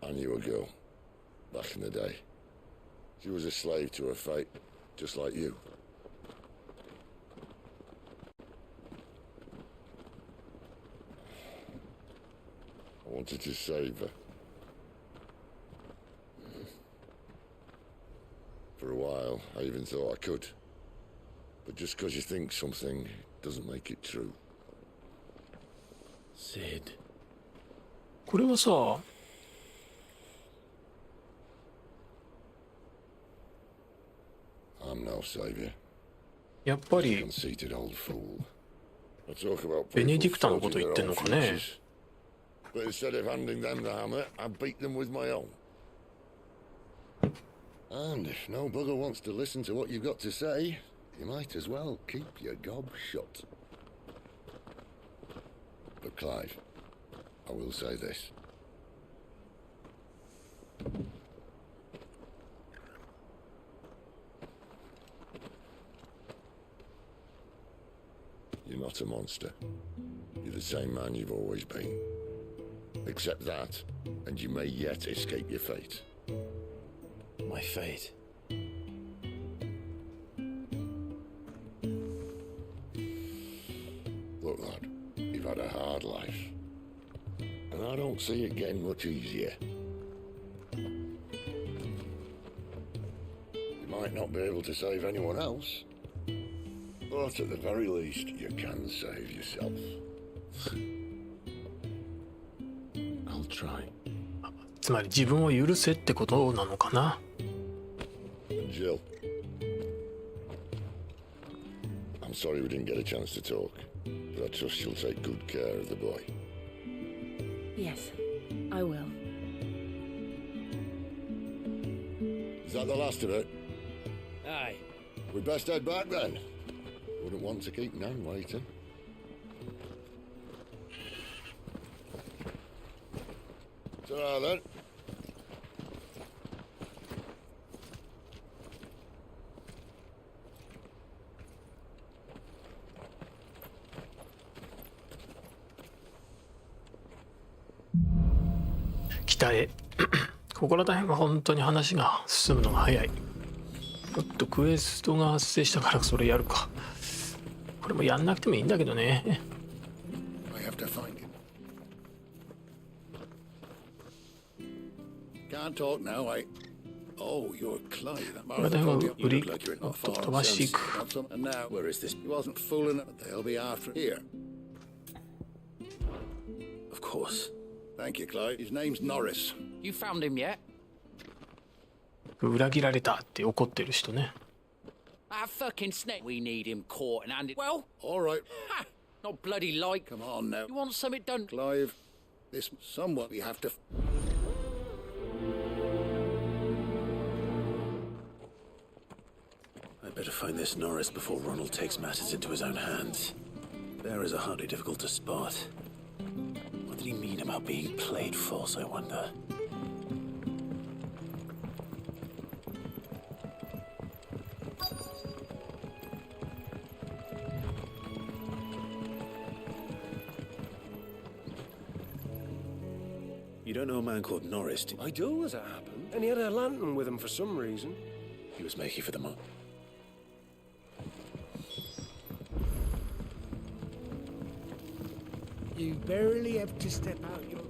I knew a girl back in the day. She was a slave to her fate, just like you. I wanted to save her. For a while, I even thought I could. But just because you think something doesn't make it true. Sid. これはさ、I'm no savior. やっぱり Conceited old fool. I talk about ベネディ people クタのこと forging 言ってん their の own かね。 futures. But instead of handing them the hammer, I beat them with my own. And if no bugger wants to listen to what you've got to say, you might as well keep your gob shut. But Clive, I will say this. You're not a monster. You're the same man you've always been. Accept that, and you may yet escape your fate. My fate. Look, lad, you've had a hard life. And I don't see it getting much easier. You might not be able to save anyone else, but at the very least, you can save yourself. I'll try. つまり自分を許せってことなのかな。Jill. I'm sorry we didn't get a chance to talk, but I trust you'll take good care of the boy. Yes, I will. Is that the last of it? Aye. We best head back then. Wouldn't want to keep Nan waiting. Ta-ra then.北へ。ここら辺は本当に話が進むのが早い。ちょっとクエストが発生したからそれやるか。これもやんなくてもいいんだけどね。I have to find him. Can't talk now, Oh, you're Clive. これでも売り、飛ばしていく。 And now, where is this? He wasn't fooling, but they'll be after here. Of course. Thank you, Clive. His name's Norris. You found him yet? 裏切られたって怒ってる人ね。That fucking snake. We need him caught and handed. Well, all right. Ha! Not bloody like. Come on now. You want something done? Clive, this someone we have to... I better find this Norris before Ronald takes matters into his own hands. Bearers are hardly difficult to spot. What did he mean about being played false, I wonder? You don't know a man called Norris, do you? I do, as it happened. And he had a lantern with him for some reason. He was making for the moon. You barely have to step out your...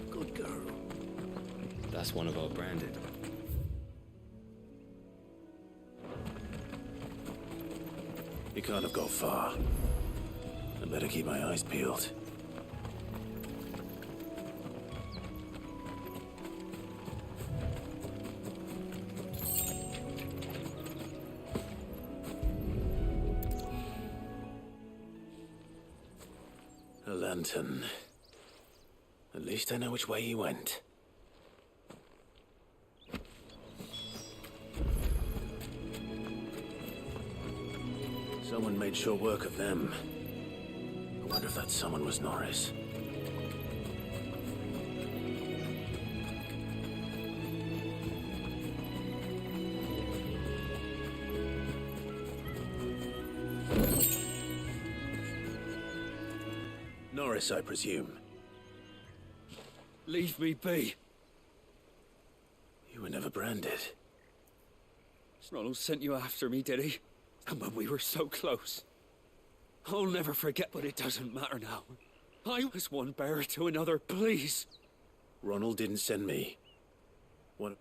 Good girl. That's one of our branded. You can't have got far. I better keep my eyes peeled. A lantern. At least I know which way he went. Someone made short work of them. I wonder if that someone was Norris. Norris, I presume. Leave me be. You were never branded. Snarl sent you after me, did he? And when we were so close. I'll never forget, but it doesn't matter now. I was one bearer to another, please. Ronald didn't send me. What?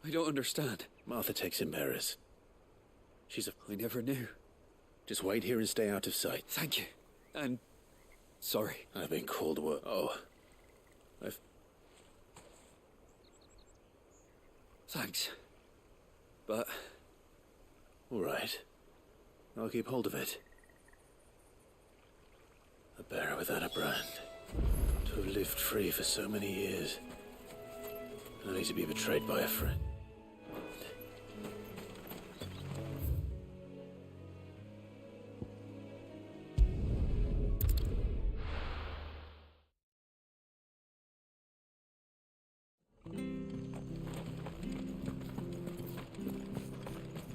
I don't understand. Martha takes in bearers. She's a... I never knew. Just wait here and stay out of sight. Thank you. And... sorry. I've been called away. Oh. Thanks. But... all right. I'll keep hold of it. A bearer without a brand. To have lived free for so many years. Only to be betrayed by a friend.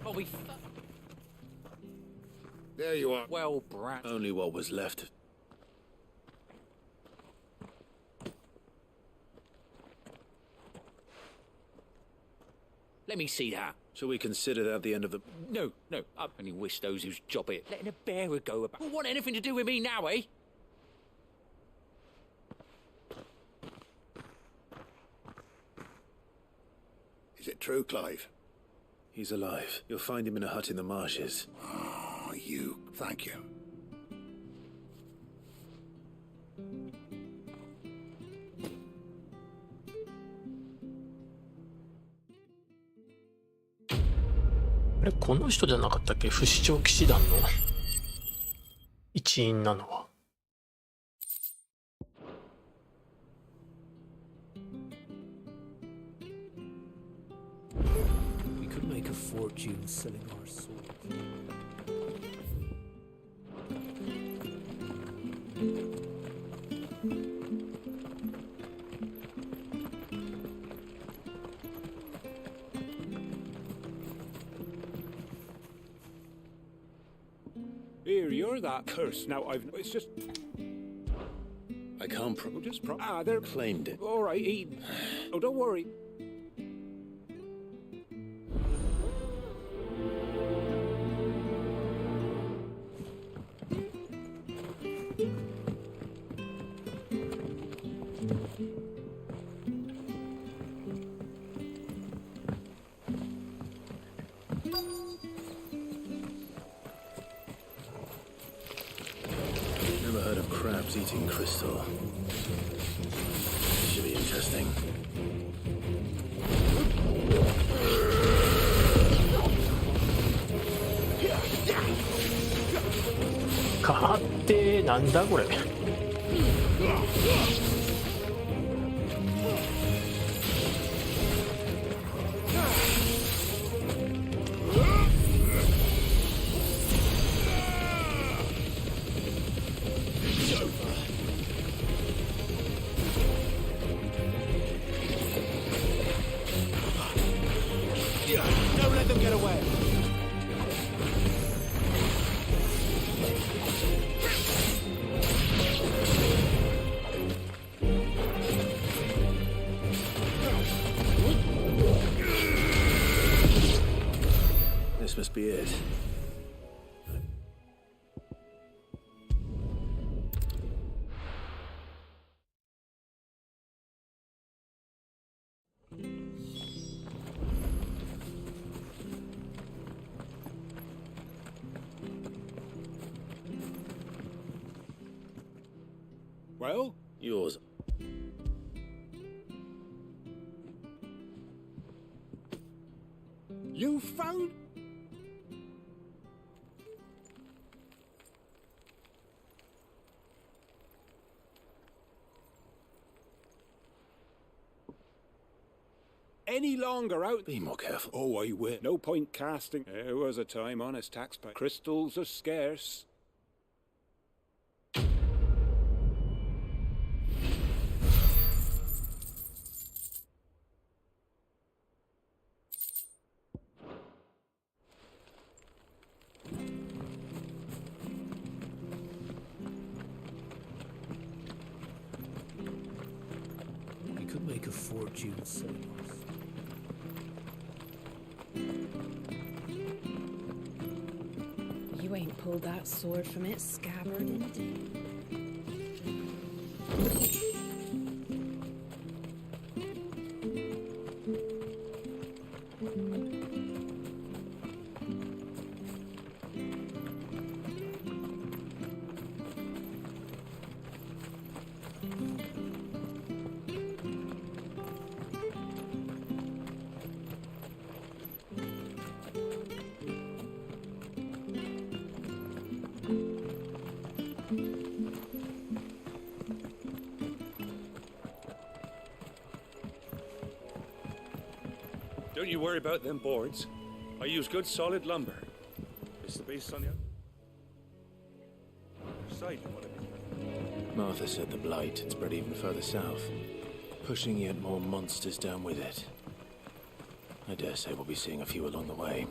Holy There you are. well, brat. Only what was left. Let me see that. Shall we consider that the end of the... No. I only wish those whose job it letting a bearer go about. Want anything to do with me now, eh? Is it true, Clive? He's alive. You'll find him in a hut in the marshes. Oh, thank you.あれ、この人じゃなかったっけ？不死鳥騎士団の一員なのは。We could make a fortune selling our souls. Here, you're that curse. Now, it's just... I can't they're... claimed it. All right, Oh, don't worry. Never heard of crabs eating crystal. Should be interesting.かってなんだこれ。Don't let them get away. This must be it. Well? Yours. You found... Any longer out... Be more careful. Oh, I will. No point casting. There was a time, honest taxpayer. Crystals are scarce. We could make a fortune selling us. You ain't pulled that sword from its scabbard in a day. Don't you worry about them boards. I use good solid lumber. Is the base on you? Side, Martha said the blight had spread even further south, pushing yet more monsters down with it. I dare say we'll be seeing a few along the way.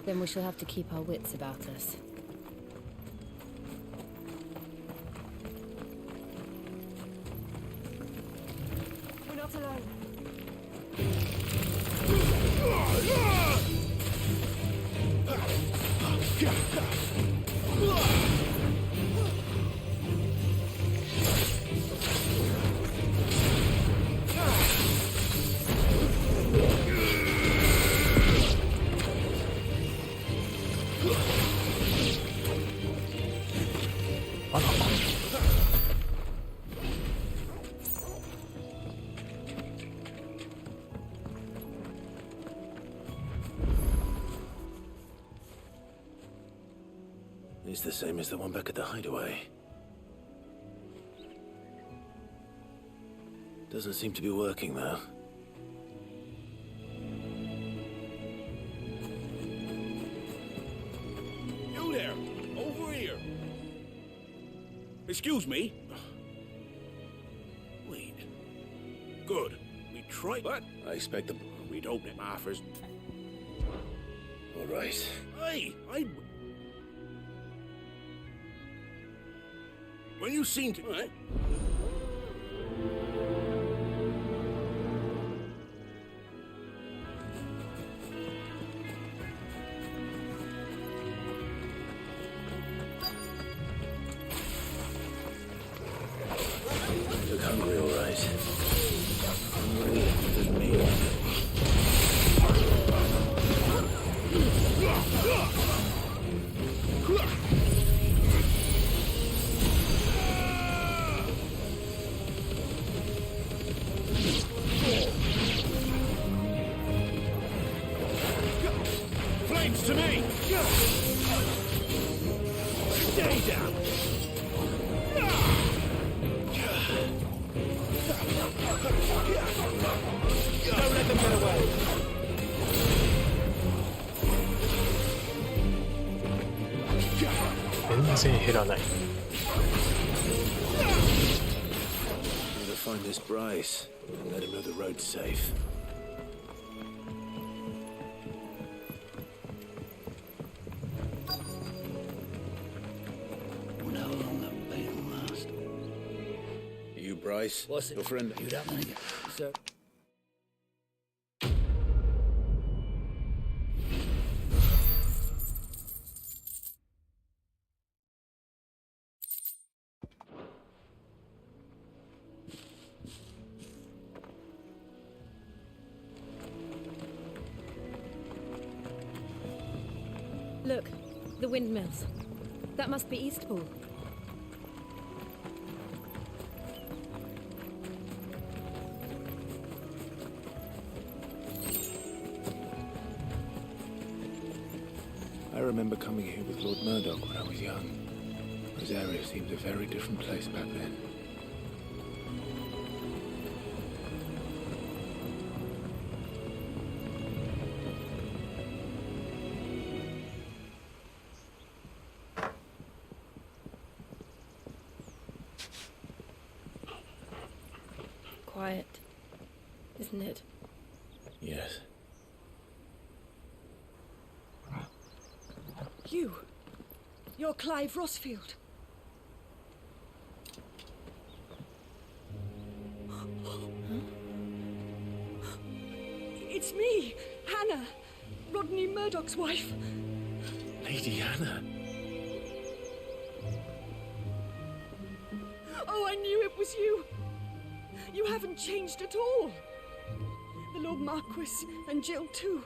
Then we shall have to keep our wits about us. We're not alone. It's the same as the one back at the hideaway. Doesn't seem to be working, though. You there! Over here! Excuse me? Wait. Good. We tried... What? I expect them... We'd open it, Marthas. All right. Hey! When you seen to... Right. Look hungry, all right. Flames to me! Stay down! Don't let them get away! Gotta find this Bryce and let him know the road's safe. Wonder how long that bait will last. You, Bryce? What's it? Your friend? You don't think it, sir? Look, the windmills. That must be Eastpool. remember coming here with Lord Murdoch when I was young. Rosaria seemed a very different place back then. Quiet, isn't it? Yes. You're Clive Rossfield. It's me, Hannah, Rodney Murdoch's wife. Lady Hannah. Oh, I knew it was you. You haven't changed at all. The Lord Marquis and Jill too.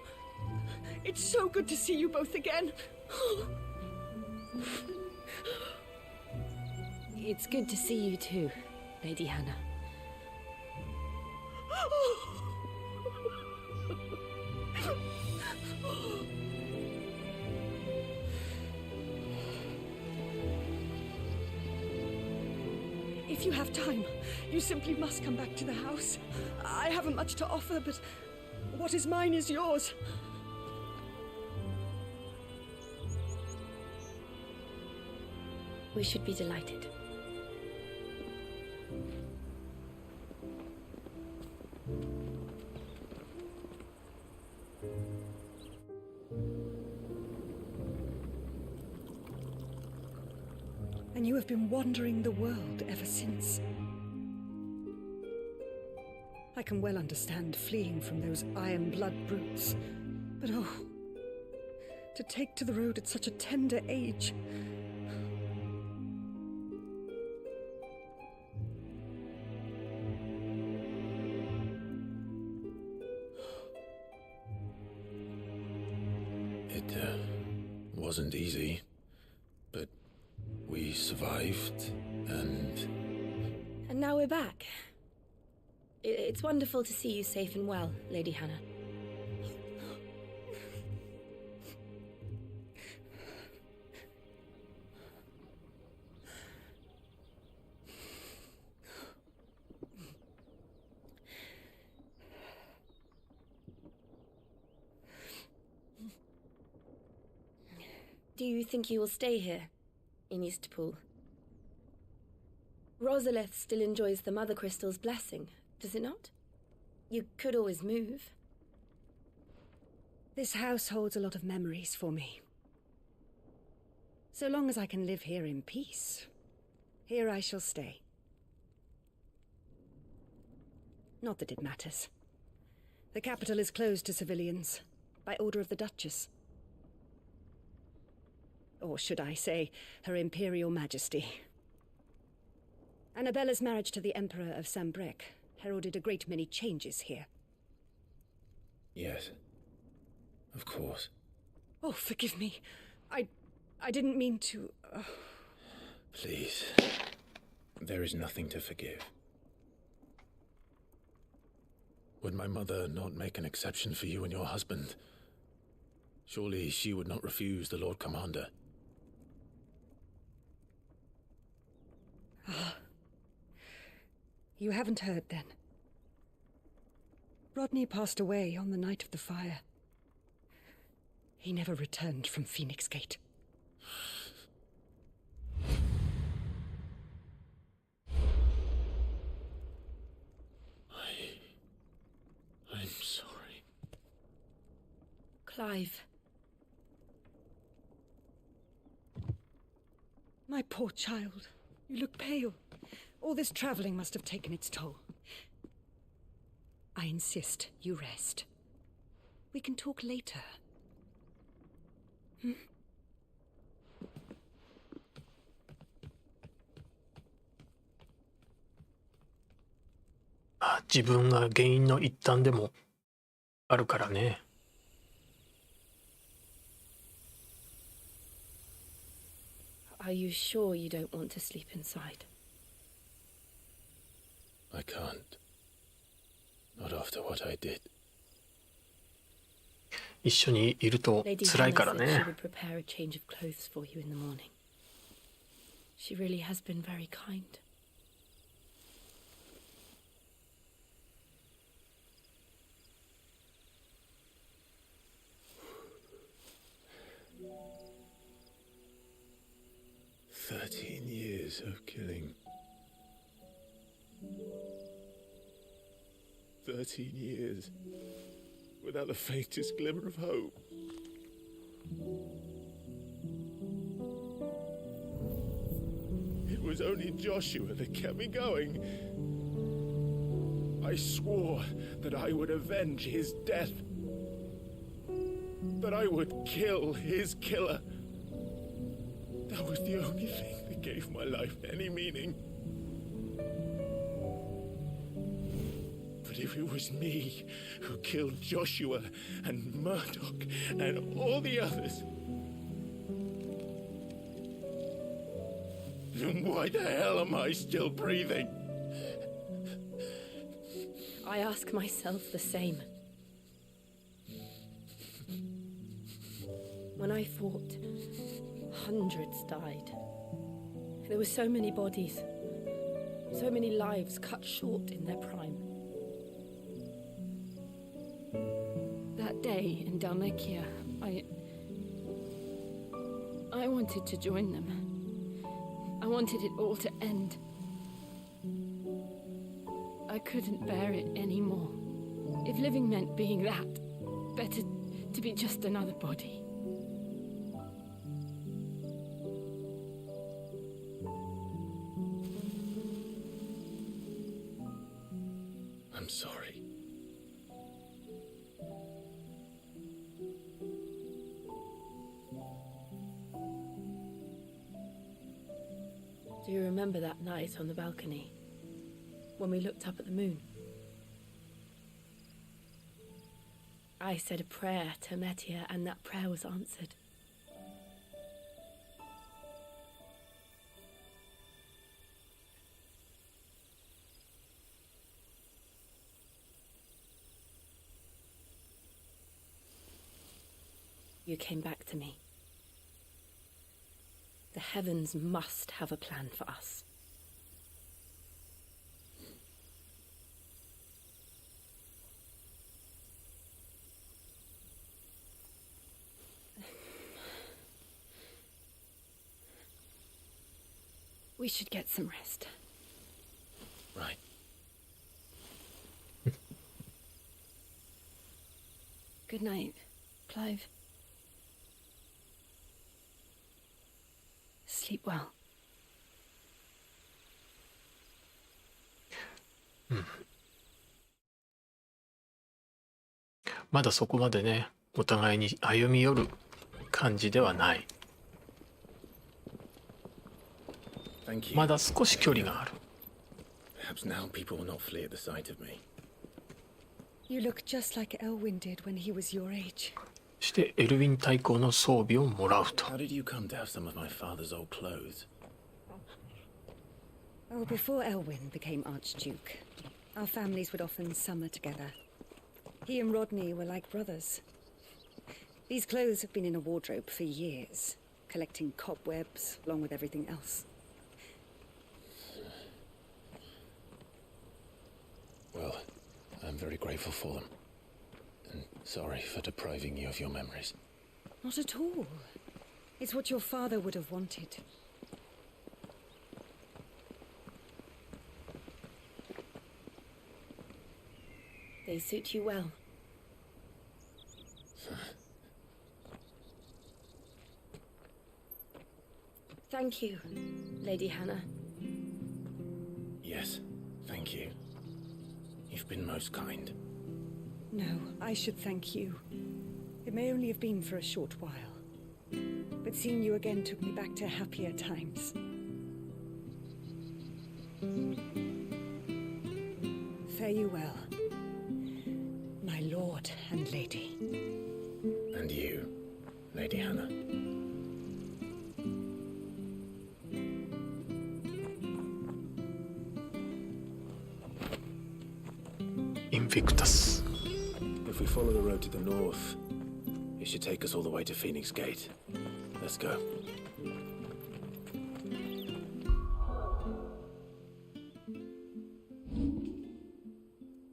It's so good to see you both again. It's good to see you too, Lady Hannah. If you have time, you simply must come back to the house. I haven't much to offer, but what is mine is yours. We should be delighted. And you have been wandering the world ever since. I can well understand fleeing from those iron blood brutes, but oh, to take to the road at such a tender age. It wasn't easy, but we survived, and now we're back. It's wonderful to see you safe and well, Lady Hannah. Do you think you will stay here, in Eastpool? Rosalith still enjoys the Mother Crystal's blessing, does it not? You could always move. This house holds a lot of memories for me. So long as I can live here in peace, here I shall stay. Not that it matters. The capital is closed to civilians, by order of the Duchess. Or should I say, Her Imperial Majesty. Annabella's marriage to the Emperor of Sambrec heralded a great many changes here. yes, of course. Oh, forgive me. I didn't mean to... Please, there is nothing to forgive. Would my mother not make an exception for you and your husband? Surely she would not refuse the Lord Commander. You haven't heard, then. Rodney passed away on the night of the fire. He never returned from Phoenix Gate. I'm sorry. Clive. My poor child. You look pale. All this traveling must have taken its toll. I insist you rest. We can talk later. Hmm? Ah, 自分が原因の一端でもあるからね。Are you sure you don't want to sleep inside? I can't. Not after what I did. 一緒にいると辛いから Lady ね。 Hannah said she would prepare a change of clothes for you in the morning. She really has been very kind. Years of killing. 13 years without the faintest glimmer of hope. It was only Joshua that kept me going. I swore that I would avenge his death, that I would kill his killer. That was the only thing that gave my life any meaning. But if it was me who killed Joshua and Murdoch and all the others, then why the hell am I still breathing? I ask myself the same. When I fought, hundreds died. There were so many bodies, so many lives cut short in their prime. That day in Dalmekia, I wanted to join them. I wanted it all to end. I couldn't bear it anymore. If living meant being that, better to be just another body. I'm sorry. Do you remember that night on the balcony, when we looked up at the moon? I said a prayer to Metia, and that prayer was answered. You came back to me. The heavens must have a plan for us. We should get some rest. Right. Good night, Clive. Sleep well. まだそこまでね、お互いに歩み寄る感じではない。まだ少し距離がある。Perhaps now people will not flee at the sight of me. You look just like Elwyn did when he was your age. そしてエルウィン大公の装備をもらうと。 How did you come to have some of my father's old clothes? Oh, before Elwyn became Archduke, our families would often summer together. He and Rodney were like brothers. These clothes have been in a wardrobe for years, collecting cobwebs along with everything else. Well, I'm very grateful for them. And sorry for depriving you of your memories. Not at all. It's what your father would have wanted. They suit you well. Thank you, Lady Hannah. Yes, thank you. You've been most kind. No, I should thank you. It may only have been for a short while, but seeing you again took me back to happier times. Fare you well, my lord and lady. And you, Lady Hannah. Invictus. If we follow the road to the north, It should take us all the way to Phoenix Gate. Let's go.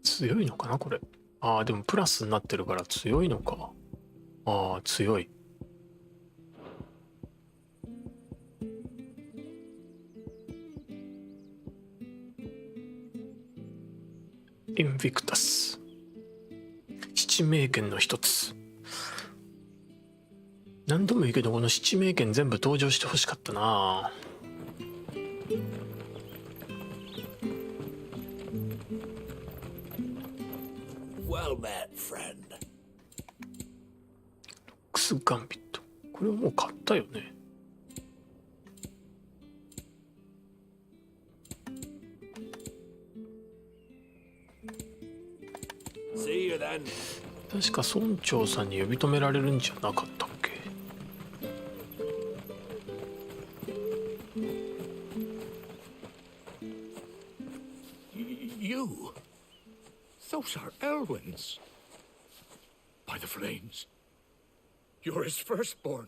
強いのかなこれ。ああ、でもプラスになってるから強いのか。ああ、強い。インビクタス。七名剣の一つ。何度も言うけどこの七名剣全部登場してほしかったな。Well met, friend. クスガンビット。これはもう買ったよね。See you then. 確か村長さんに呼び止められるんじゃなかったっけ。You? Those are Elwyn's. By the flames. You're his firstborn.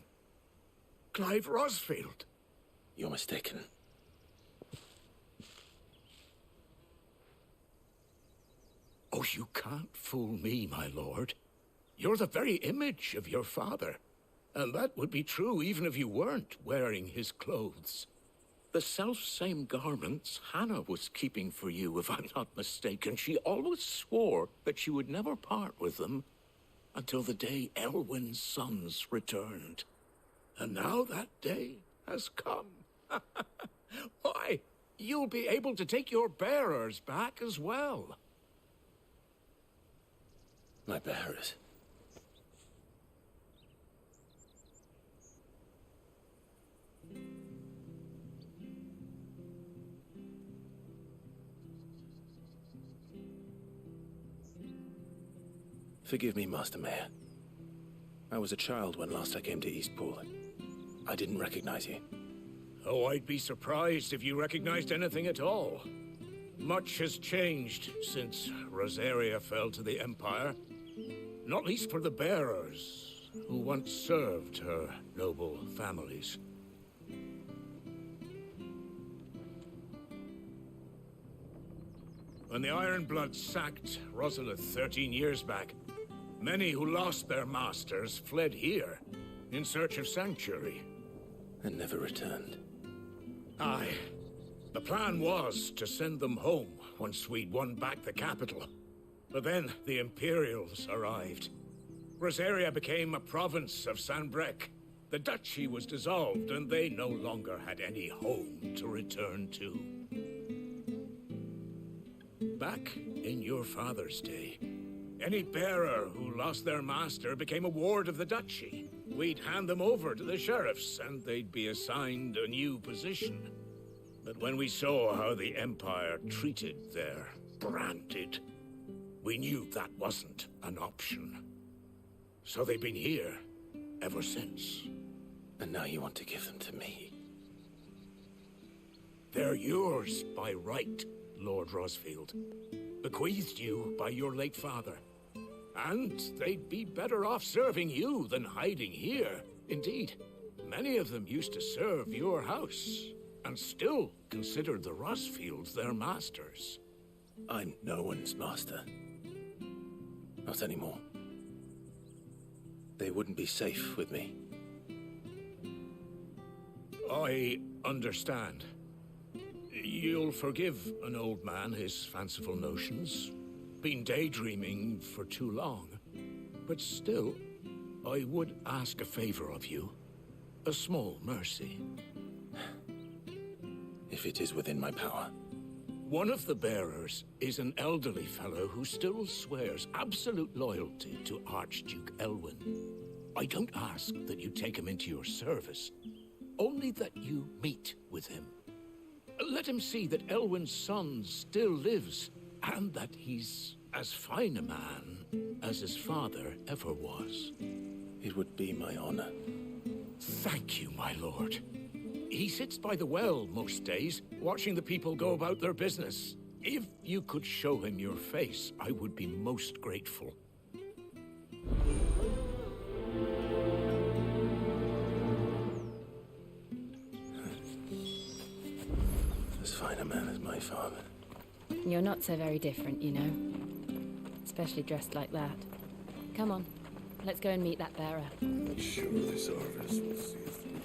Clive Rosfield. You're mistaken. Oh, you can't fool me, my lord. You're the very image of your father. And that would be true even if you weren't wearing his clothes. The self-same garments Hannah was keeping for you, if I'm not mistaken. She always swore that she would never part with them until the day Elwyn's sons returned. And now that day has come. Why, you'll be able to take your bearers back as well. My bearers. Forgive me, Master Mayor. I was a child when last I came to Eastpool. I didn't recognize you. Oh, I'd be surprised if you recognized anything at all. Much has changed since Rosaria fell to the Empire. Not least for the bearers, who once served her noble families. When the Ironbloods sacked Rosalith 13 years back, many who lost their masters fled here in search of sanctuary. And never returned. Aye. The plan was to send them home once we'd won back the capital. But then the Imperials arrived. Rosaria became a province of Sanbreque. The duchy was dissolved, and they no longer had any home to return to. Back in your father's day, any bearer who lost their master became a ward of the duchy. We'd hand them over to the sheriffs, and they'd be assigned a new position. But when we saw how the Empire treated their branded, we knew that wasn't an option. So they've been here ever since. And now you want to give them to me? They're yours by right, Lord Rosfield. Bequeathed you by your late father. And they'd be better off serving you than hiding here. Indeed, many of them used to serve your house, and still considered the Rosfields their masters. I'm no one's master. Not anymore. They wouldn't be safe with me. I understand. You'll forgive an old man his fanciful notions. Been daydreaming for too long. But still, I would ask a favor of you. A small mercy. If it is within my power. One of the bearers is an elderly fellow who still swears absolute loyalty to Archduke Elwyn. I don't ask that you take him into your service, only that you meet with him. Let him see that Elwyn's son still lives, and that he's as fine a man as his father ever was. It would be my honor. Thank you, my lord. He sits by the well most days, watching the people go about their business. If you could show him your face, I would be most grateful. fine a man as my father. You're not so very different, you know. Especially dressed like that. Come on, let's go and meet that bearer. I'm sure this harvest will see us through.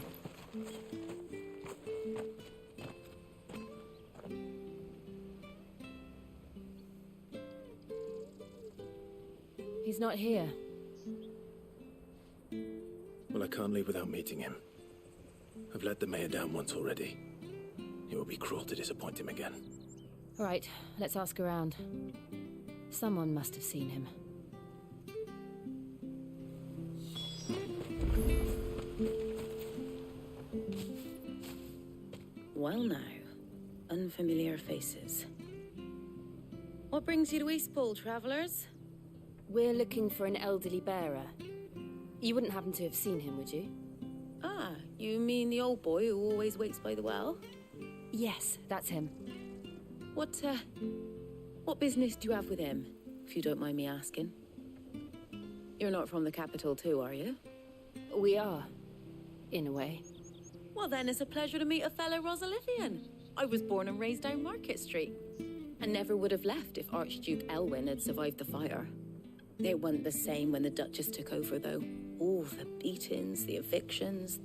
He's not here. Well, I can't leave without meeting him. I've let the mayor down once already. It would be cruel to disappoint him again. All right, let's ask around. Someone must have seen him. Well now, unfamiliar faces. What brings you to Eastpool, travellers? We're looking for an elderly bearer. You wouldn't happen to have seen him, would you? Ah, you mean the old boy who always waits by the well? Yes, that's him. What business do you have with him, if you don't mind me asking? You're not from the capital too, are you? We are, in a way. Well then, it's a pleasure to meet a fellow Rosalithian. I was born and raised down Market Street, and never would have left if Archduke Elwyn had survived the fire. It wasn't the same when the Duchess took over, though. All the beatings, the evictions,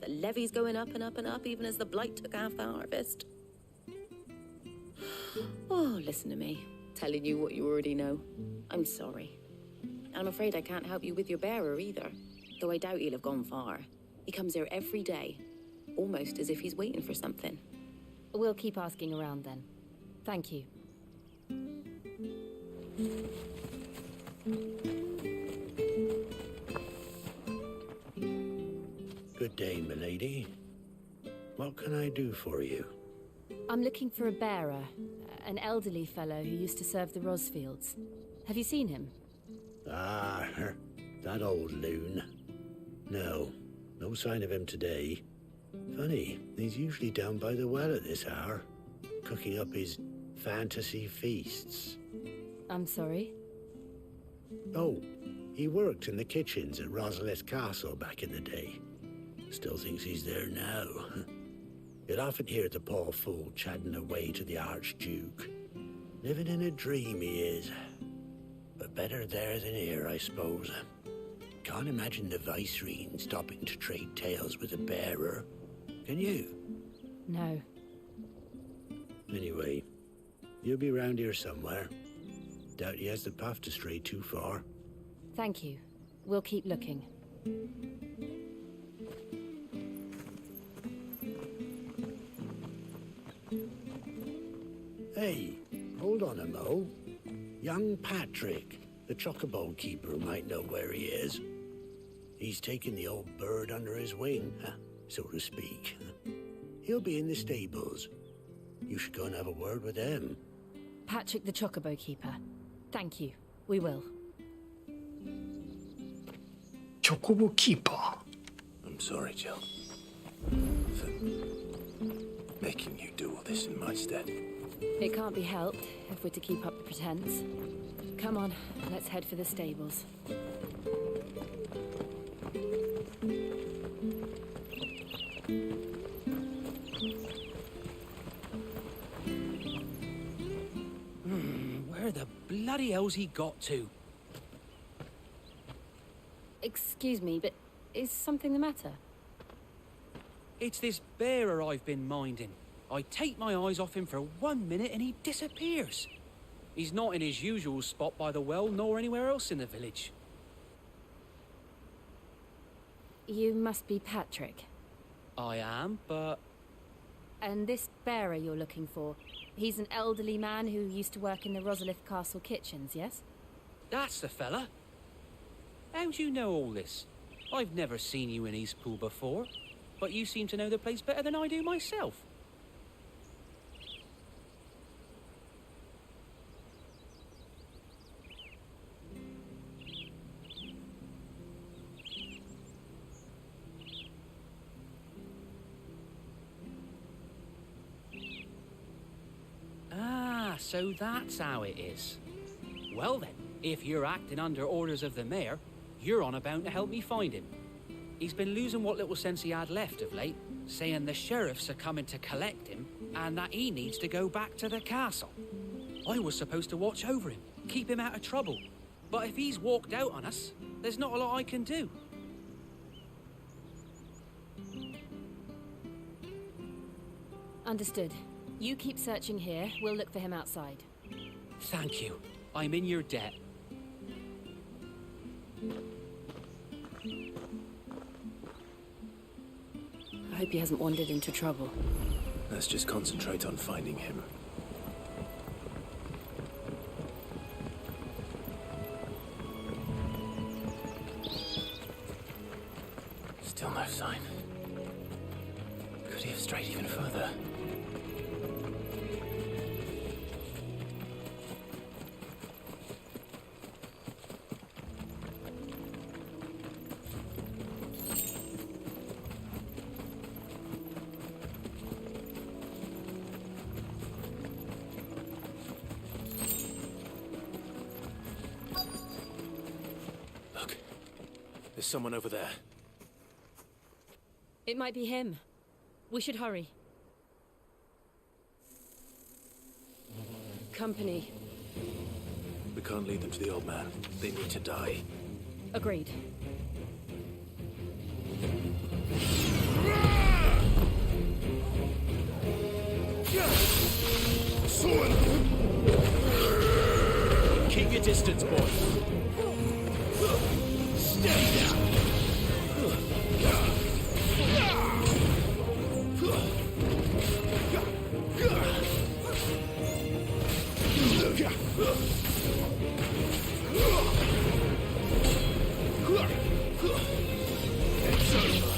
the levies going up and up and up, even as the blight took half the harvest. Oh, listen to me, telling you what you already know. I'm sorry. I'm afraid I can't help you with your bearer either, though I doubt he'll have gone far. He comes here every day, almost as if he's waiting for something. We'll keep asking around then. Thank you. Good day, milady. What can I do for you? I'm looking for a bearer, an elderly fellow who used to serve the Rosfields. Have you seen him? Ah, that old loon. No sign of him today. Funny, he's usually down by the well at this hour, cooking up his fantasy feasts. I'm sorry? Oh, he worked in the kitchens at Rosalith Castle back in the day. Still thinks he's there now. You'd often hear the poor fool chatting away to the Archduke. Living in a dream he is. But better there than here, I suppose. Can't imagine the Viceroy stopping to trade tales with a bearer. Can you? No. Anyway, you'll be round here somewhere. Doubt he has the path to stray too far. Thank you. We'll keep looking. Hey, hold on a mo. Young Patrick, the chocobo keeper, might know where he is. He's taken the old bird under his wing, so to speak. He'll be in the stables. You should go and have a word with him. Patrick the chocobo keeper. Thank you. We will. Chocobo keeper? I'm sorry, Jill. For making you do all this in my stead. It can't be helped if we're to keep up the pretense. Come on, let's head for the stables. Where the bloody hell's he got to? Excuse me, but is something the matter? It's this bearer I've been minding. I take my eyes off him for 1 minute and he disappears. He's not in his usual spot by the well, nor anywhere else in the village. You must be Patrick. I am, but... And this bearer you're looking for, he's an elderly man who used to work in the Rosalith Castle kitchens, yes? That's the fella. How do you know all this? I've never seen you in Eastpool before, but you seem to know the place better than I do myself. So that's how it is. Well then, if you're acting under orders of the mayor, you're on about to help me find him. He's been losing what little sense he had left of late, saying the sheriffs are coming to collect him, and that he needs to go back to the castle. I was supposed to watch over him, keep him out of trouble. But if he's walked out on us, there's not a lot I can do. Understood. You keep searching here. We'll look for him outside. Thank you. I'm in your debt. I hope he hasn't wandered into trouble. Let's just concentrate on finding him. Still no sign. Could he have strayed even further? Look, there's someone over there. It might be him. We should hurry. Company. We can't lead them to the old man. They need to die. Agreed. Keep your distance, boy. Steady now. It's over.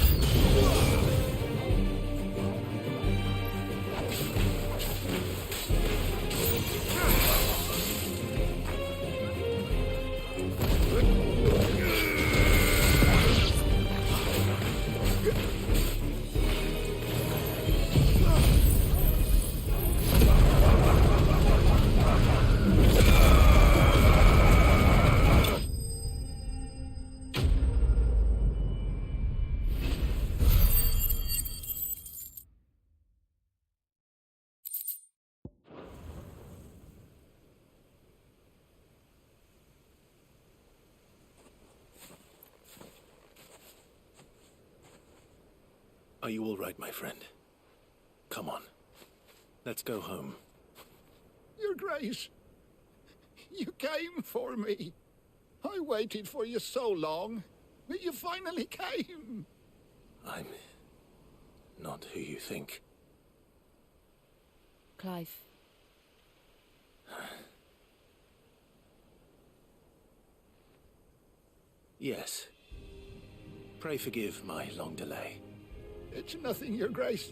Are you all right, my friend? Come on. Let's go home. Your Grace, you came for me. I waited for you so long, but you finally came. I'm not who you think. Clive. Yes. Pray forgive my long delay. It's nothing, Your Grace.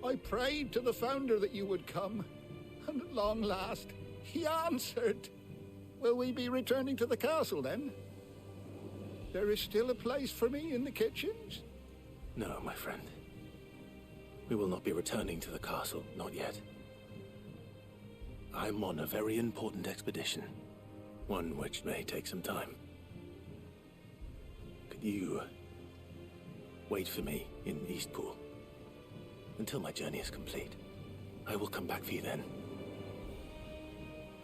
I prayed to the Founder that you would come, and at long last, he answered. Will we be returning to the castle, then? There is still a place for me in the kitchens? No, my friend. We will not be returning to the castle, not yet. I'm on a very important expedition, one which may take some time. Could you wait for me in Eastpool until my journey is complete? I will come back for you then.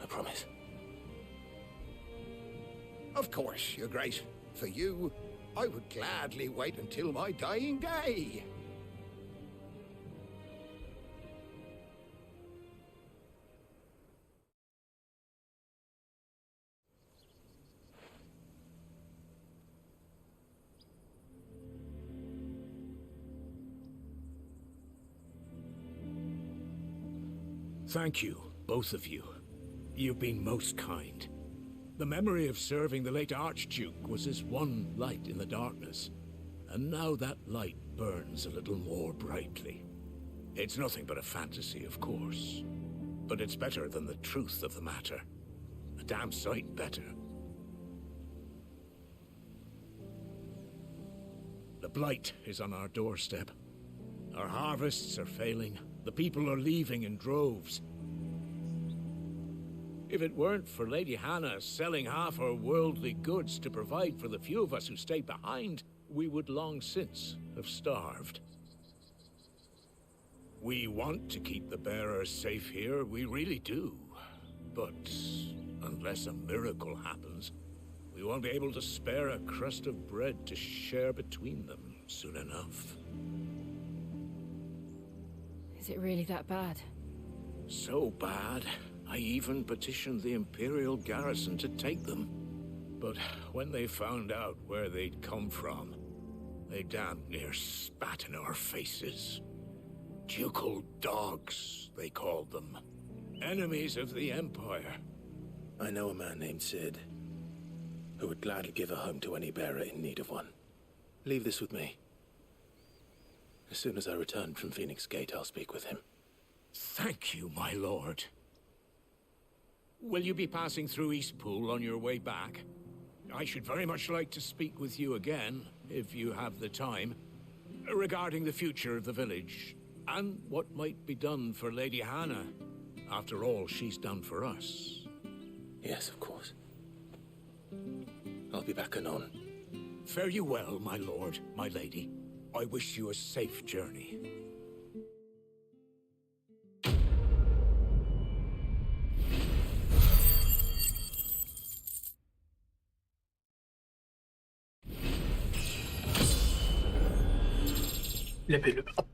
I promise. Of course, Your Grace. For you, I would gladly wait until my dying day. Thank you, both of you. You've been most kind. The memory of serving the late Archduke was as one light in the darkness, and now that light burns a little more brightly. It's nothing but a fantasy, of course, but it's better than the truth of the matter. A damn sight better. The blight is on our doorstep. Our harvests are failing. The people are leaving in droves. If it weren't for Lady Hannah selling half her worldly goods to provide for the few of us who stay behind, we would long since have starved. We want to keep the bearers safe here, we really do. But unless a miracle happens, we won't be able to spare a crust of bread to share between them soon enough. Is it really that bad? So bad, I even petitioned the Imperial garrison to take them. But when they found out where they'd come from, they damn near spat in our faces. Ducal dogs, they called them. Enemies of the Empire. I know a man named Sid, who would gladly give a home to any bearer in need of one. Leave this with me. As soon as I return from Phoenix Gate, I'll speak with him. Thank you, my lord. Will you be passing through Eastpool on your way back? I should very much like to speak with you again, if you have the time, regarding the future of the village, and what might be done for Lady Hannah, after all she's done for us. Yes, of course. I'll be back anon. Fare you well, my lord, my lady. I wish you a safe journey. Level up.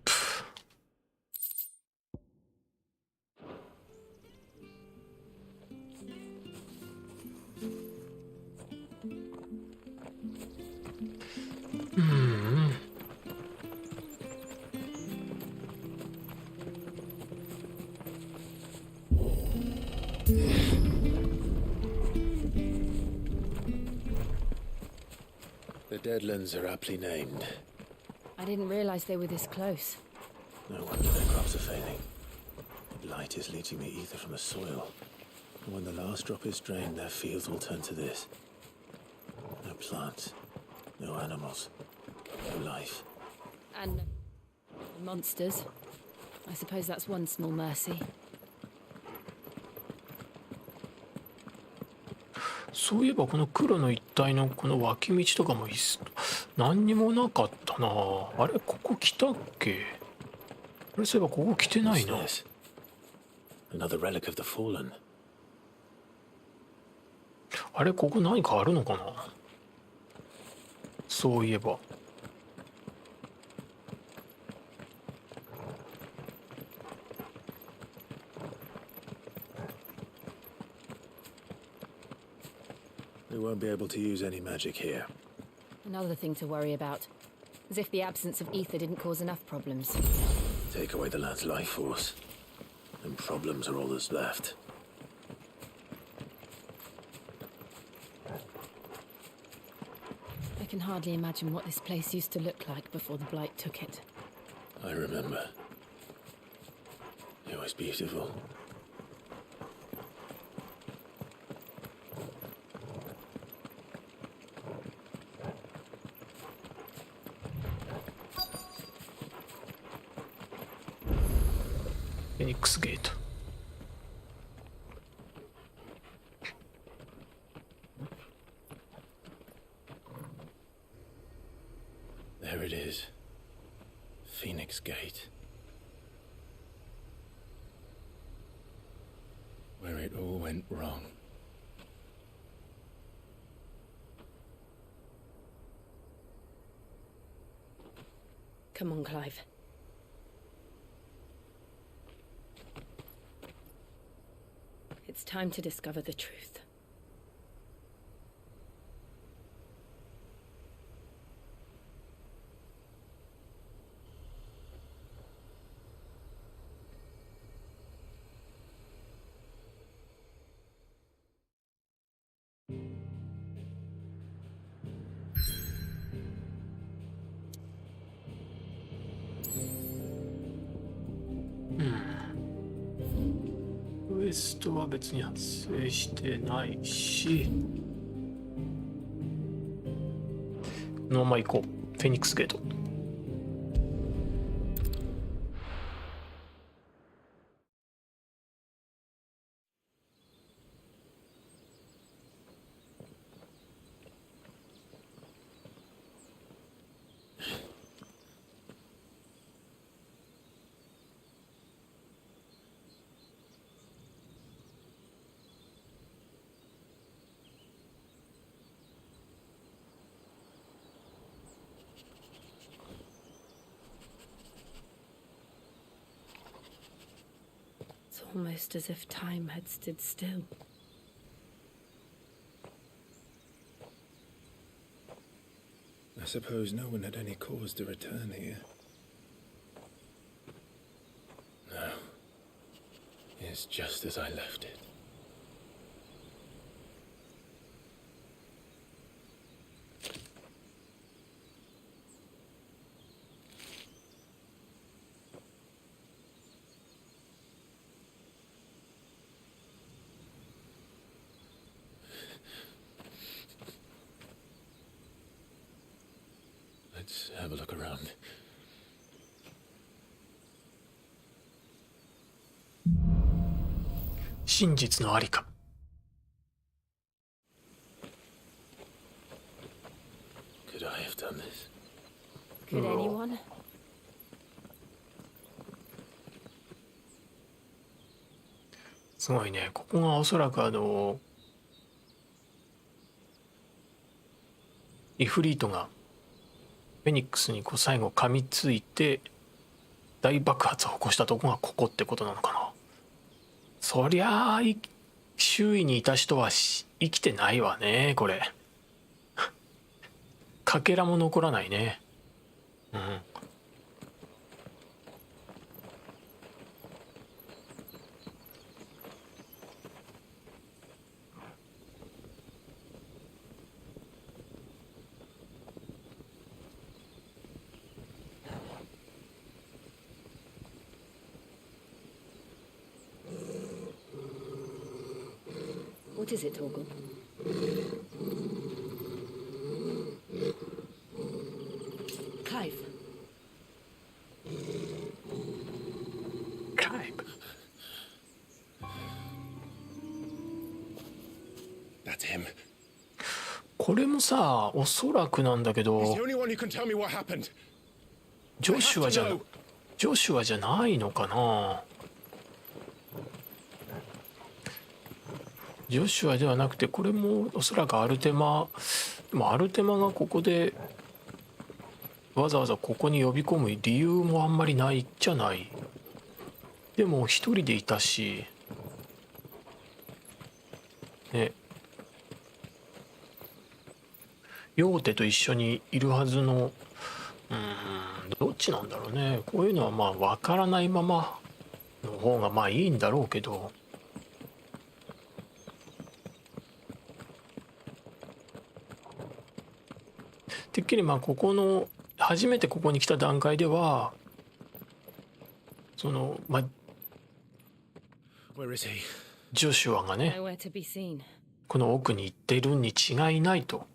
The Deadlands are aptly named. I didn't realize they were this close. No wonder their crops are failing. Light is leaching the ether from the soil. And when the last drop is drained, their fields will turn to this. No plants, no animals, no life. And monsters. I suppose that's one small mercy. そういえばこの黒の一帯のこの脇道とかも何にもなかったな。あれここ来たっけ？あれそういえばここ来てないな。Another relic of the fallen. あれここ何かあるのかな。そういえば。We won't be able to use any magic here. Another thing to worry about. As if the absence of ether didn't cause enough problems. Take away the lad's life force, and problems are all that's left. I can hardly imagine what this place used to look like before the Blight took it. I remember. It was beautiful. Phoenix Gate. There it is. Phoenix Gate. Where it all went wrong. Come on, Clive. It's time to discover the truth.ウエストは別に発生してないし、このまま行こう。フェニックスゲート。almost as if time had stood still. I suppose no one had any cause to return here. No. It's just as I left it. Let's have a look around.真実のありか。Could I have done this? Could anyone? すごいね。ここがおそらくイフリートがフェニックスにこう最後噛みついて大爆発を起こしたとこがここってことなのかな。そりゃあ周囲にいた人は生きてないわねこれ。かけらも残らないね。うん。What is it, Torgal? Clive. Clive. That's him. これもさ、おそらくなんだけど、 He's the only one who can tell me what happened. ジョシュアじゃないのかな。ジョシュアではなくて、これもおそらくアルテマ、でもアルテマがここでわざわざここに呼び込む理由もあんまりないじゃない。でも一人でいたしね、ヨーテと一緒にいるはずの、どっちなんだろうね。こういうのはまあ分からないままの方がまあいいんだろうけど、てっきりまあここの初めてここに来た段階ではそのまあジョシュアがね Nowhere to be seen. この奥に行っているに違いないと。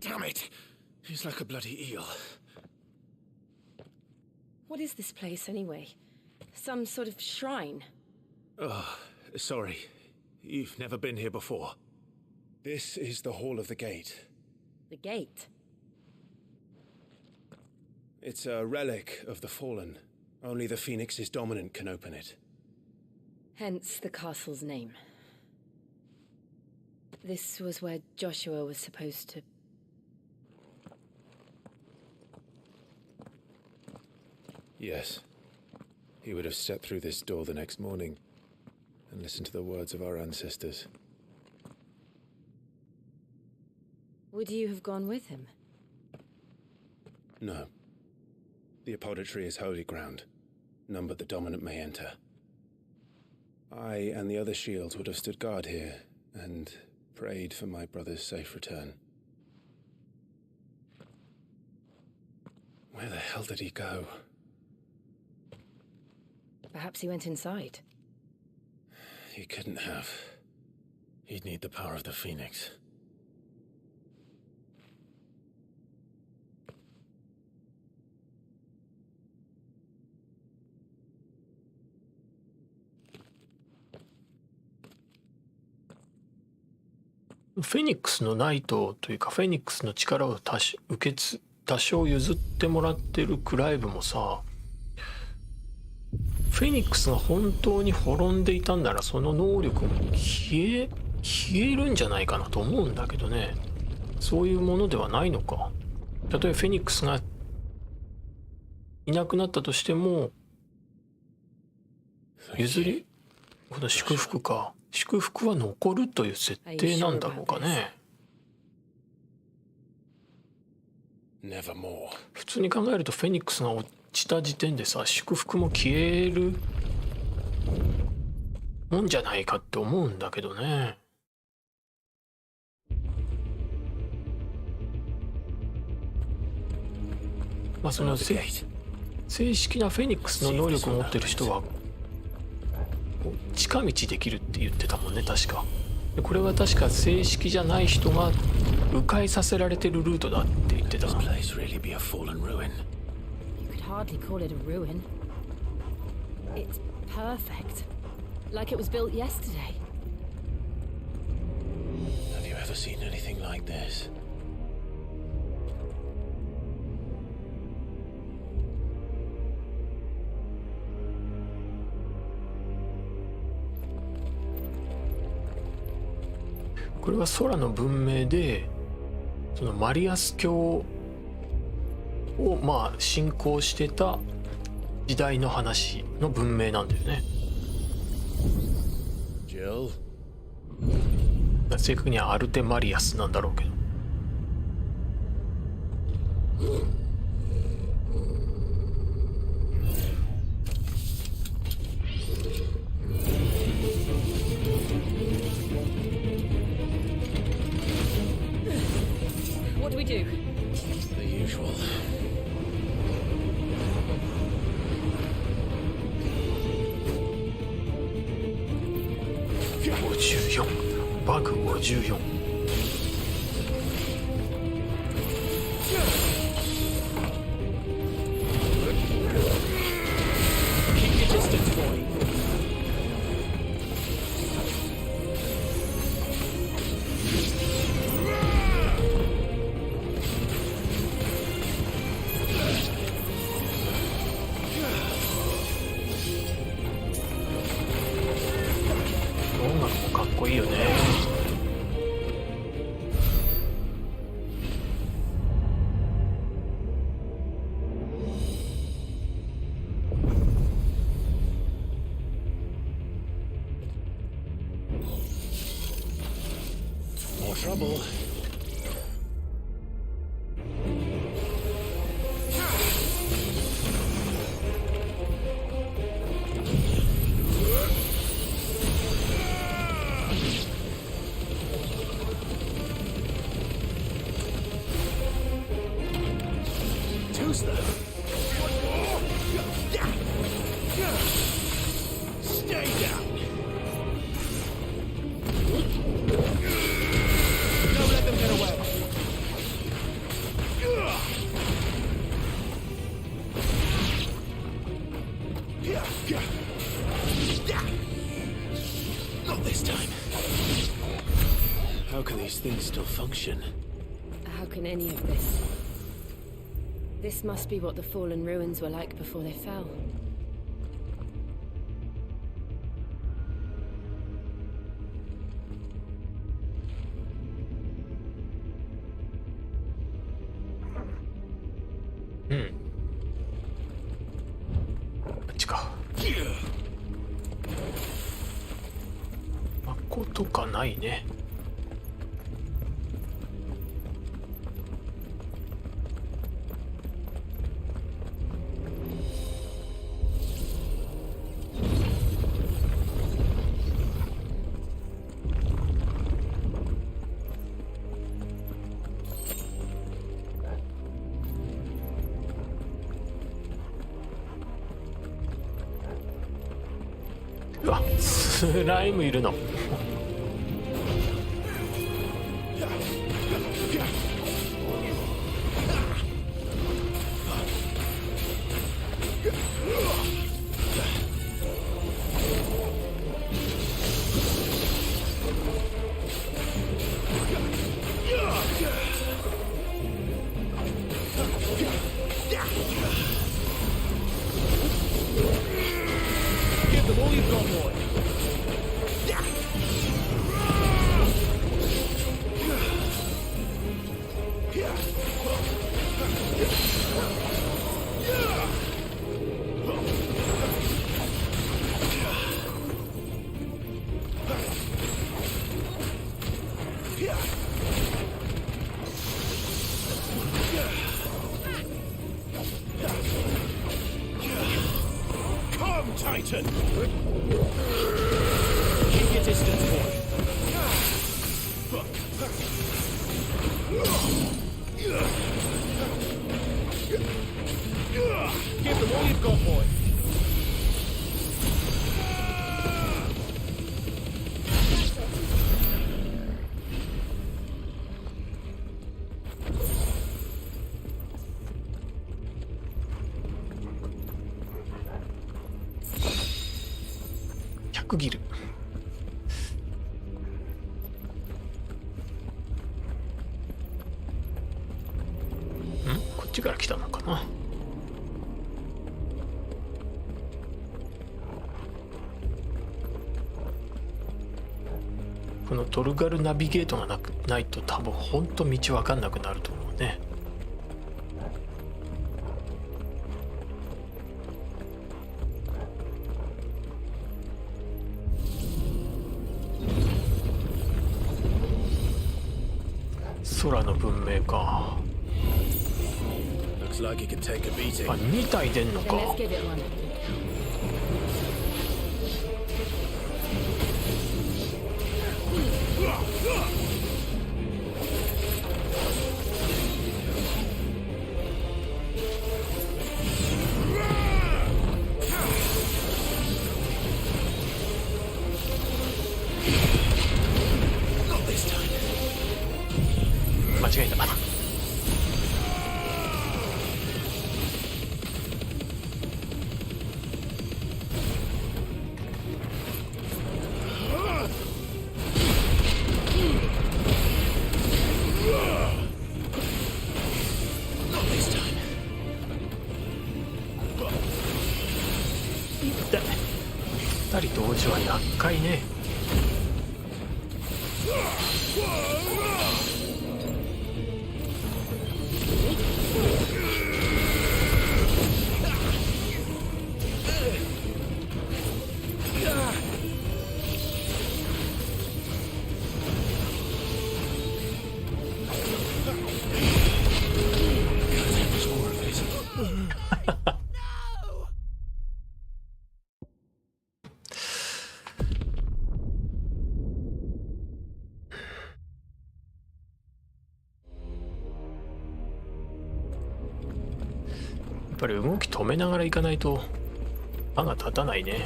Damn it! He's like a bloody eel. What is this place, anyway? Some sort of shrine? Oh, sorry. You've never been here before. This is the Hall of the Gate. The gate? It's a relic of the Fallen. Only the Phoenix's dominant can open it. Hence the castle's name. This was where Joshua was supposed to... Yes. He would have stepped through this door the next morning and listened to the words of our ancestors. Would you have gone with him? No. The apodatory is holy ground. None but the dominant may enter. I and the other shields would have stood guard here and prayed for my brother's safe return. Where the hell did he go? Perhaps he went inside. He couldn't have. He'd need the power of the Phoenix. フェニックスのナイトというかフェニックスの力を多少譲ってもらってるクライブもさ、フェニックスが本当に滅んでいたんならその能力も消えるんじゃないかなと思うんだけどね。そういうものではないのか。たとえフェニックスがいなくなったとしても、譲り、この祝福か、祝福は残るという設定なんだろうかね。普通に考えるとフェニックスが落ちた時点でさ、祝福も消えるもんじゃないかって思うんだけどね。まあその正式なフェニックスの能力を持ってる人は近道できるって言ってたもんね、確か。でこれは確か正式じゃない人が迂回させられてるルートだって言ってた。 You could hardly call it a ruin. It's perfect. Like it was built yesterday. Have you ever seen anything like this?これは空の文明でそのマリアス教をまあ信仰してた時代の話の文明なんだよね。正確にはアルテマリアスなんだろうけど。What do we do? The usual. 54バグ54。音楽もかっこいいよね。More trouble. Who's that? Stay down. Don't let them get away. Not this time. How can these things still function? How can any of this? This must be what the fallen ruins were like before they fell. Hmm. こっちか。箱とかないね。うわ、スライムいるの。Give them all you've got, boy. Come, Titan! Keep your distance, boy. Give them all you've got, boy.ギル。こっちから来たのかな。このトルガルナビゲートがないと多分ほんと道わかんなくなると思うね。空の文明か。あ、2体出んのか。間違えた。2人同時は厄介ね。やっぱり動き止めながら行かないと歯が立たないね。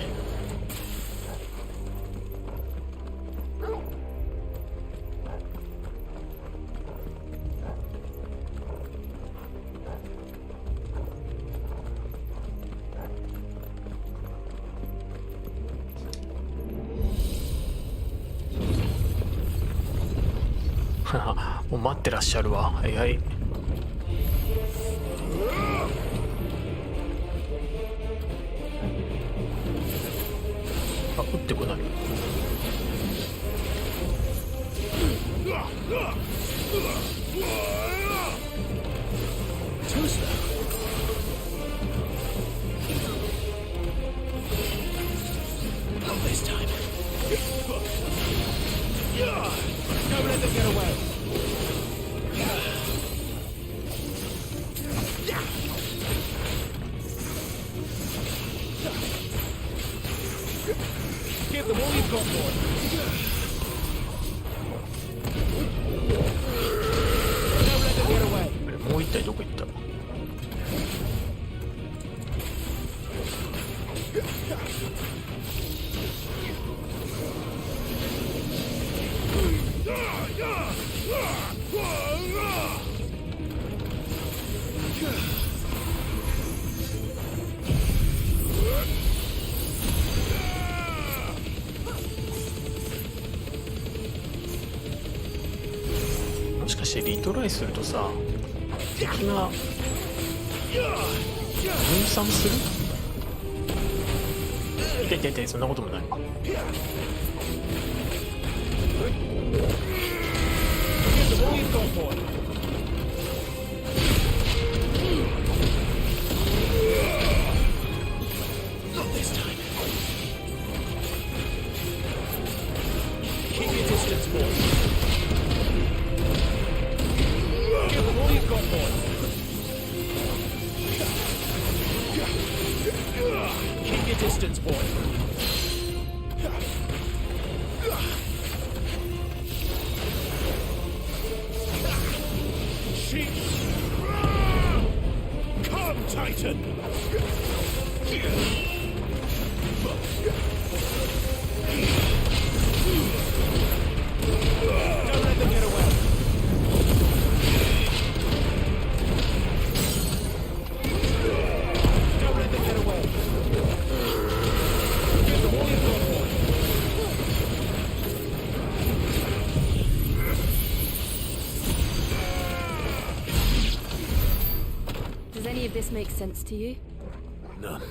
もう待ってらっしゃるわ。はいはい。あ、撃ってこない。Give them all you've got, boy. Don't let them get away. もう一体どこ行った？もしかしてリトライするとさ、敵が分散する？いていていて、そんなこともない。you've got, boy. Keep your distance, boy. Come, Titan! Don't let them get away. Don't let them get away. Give them all you've got, boy. Does any of this make sense to you? None.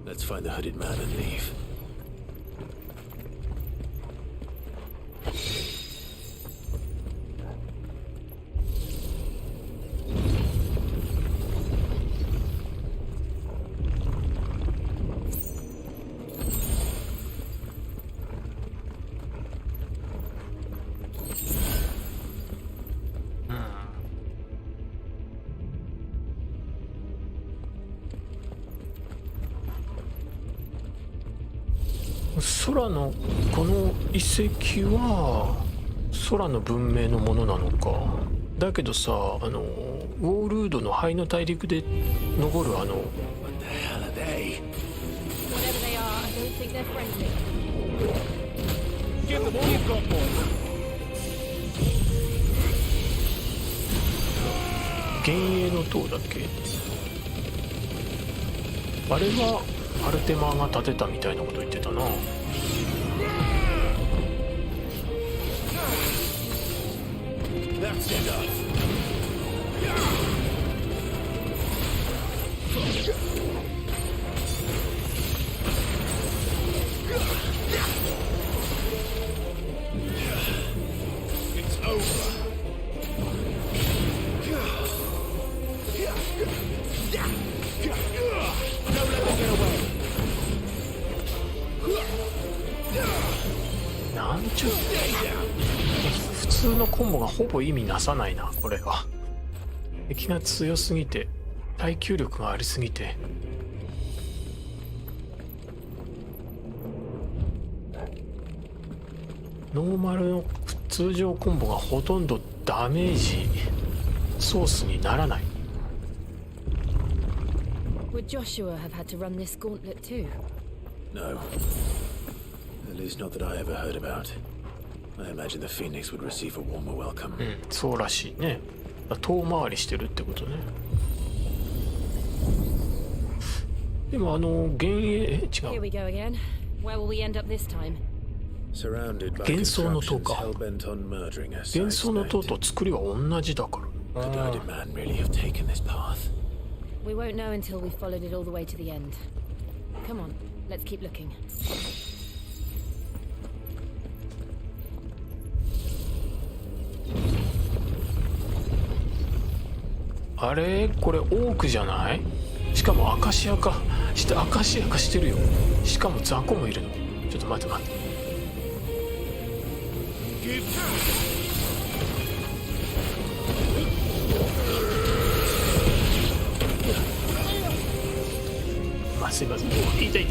Let's find the hooded man and leave. 空のこの遺跡は空の文明のものなのか。だけどさ、ウォールードの灰の大陸で登るWhatever they are, I don't think they're friendly. Give them all you've got, boy. 幻影の塔だっけ。あれはアルテマが建てたみたいなこと言ってたな。That's enough. It's over. Don't let them get away. なんちゅう普通のコンボがほぼ意味なさないな。これは敵が強すぎて耐久力がありすぎて。ノーマルの通常コンボがほとんどダメージソースにならない。 Would Joshua have had to run this gauntlet too? No. At least not that I ever heard about. I imagine the Phoenix would receive a warmer welcome. そうらしいね。遠回りしてるってことね。でも幻影違う。 Here we go again. Where will we end up this time? Surrounded by 幻想の塔 contraptions か。 hell-bent on murdering us. 幻想の塔と作りは同じだから。 Could hooded man really have taken this path? We won't know until we've followed it all the way to the end. Come on, let's keep looking. あれこれオークじゃない？しかもアカシア化してるよ。しかも雑魚もいるの。ちょっと待って待って。すいません。痛い。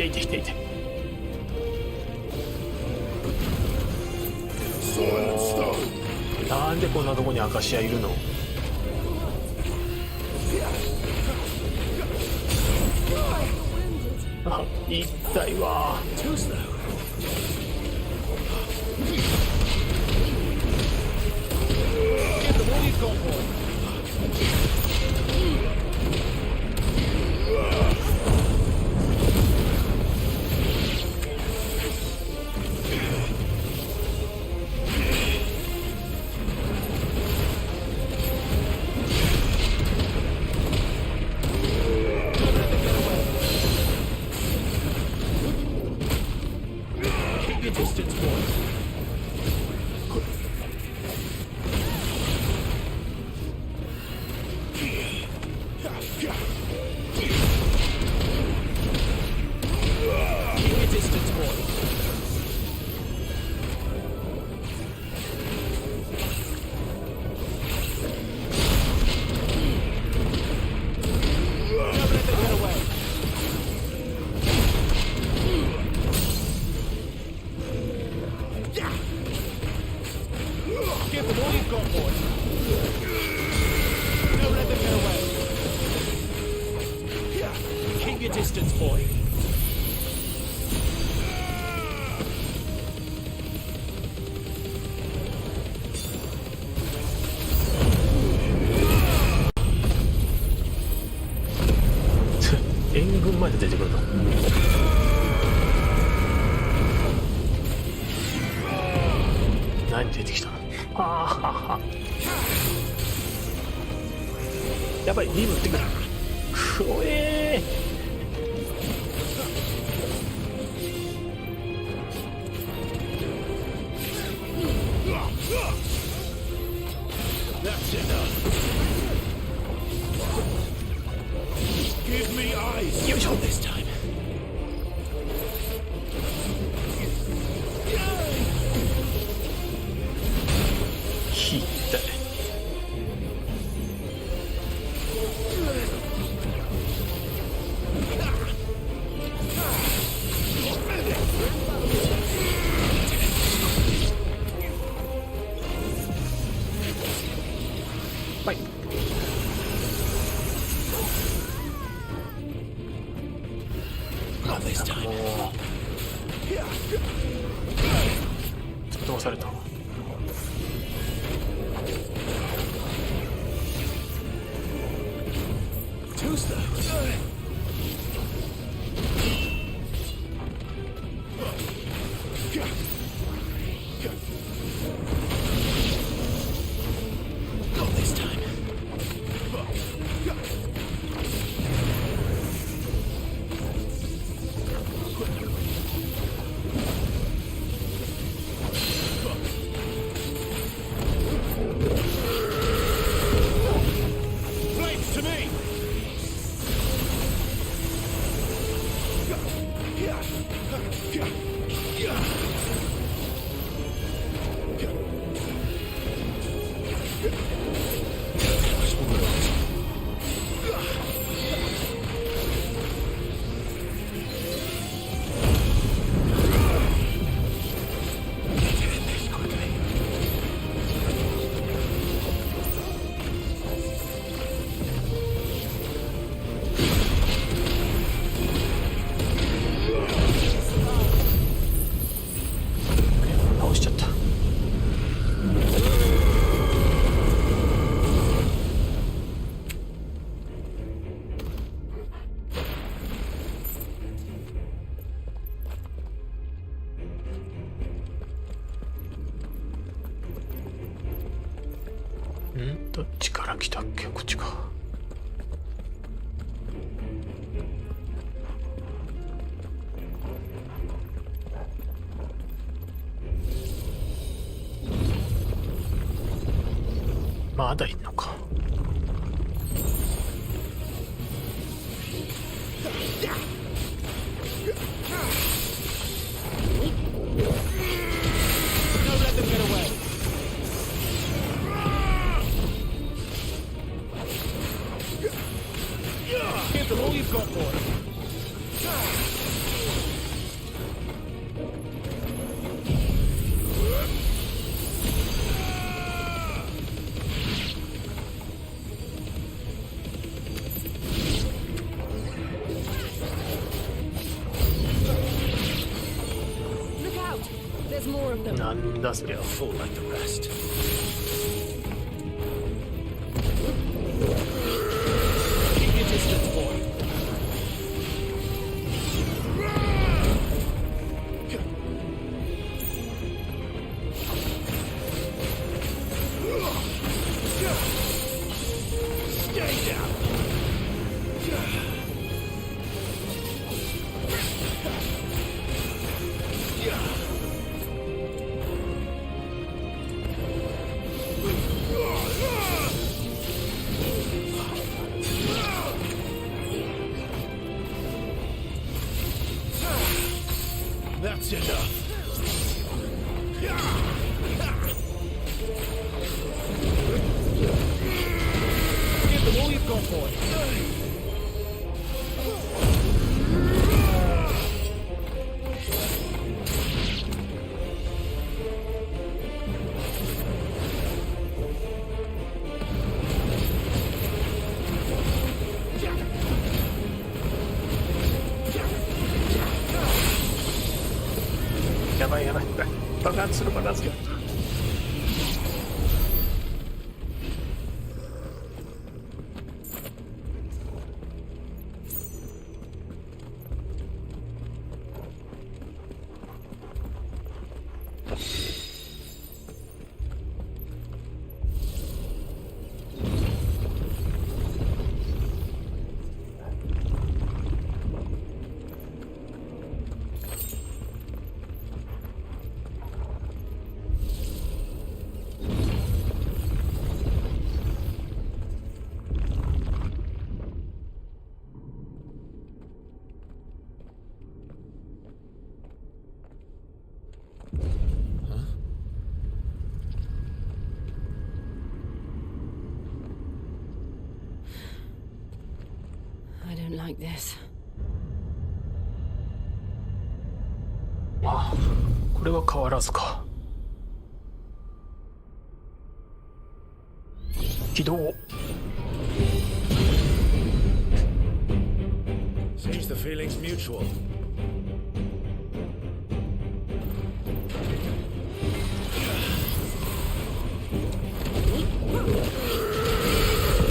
なんでこんなとこにアカシアいるの？あ、痛いわ。your distance, boy. "援軍まで出てくるの。何出てきたの？はあはは。やばい、リブってくる。くおえー。That's enough. Give me eyes. Use all this time. ひったい。はい。Not this time. もう突っ飛ばされた。Too slow. Not this time. Blades to me.どっちから来たっけ？こっちか。まだいんのか。Don't let them get away. Give them all you've got, boy. Look out! There's more of them. なんだそりゃ。 Fall like the rest. Keep your distance, boy. Stay down. That's enough. Give them all you've got, boy. 発する爆発する。I don't like this. あ、これは変わらずか。起動。Seems the feeling's mutual.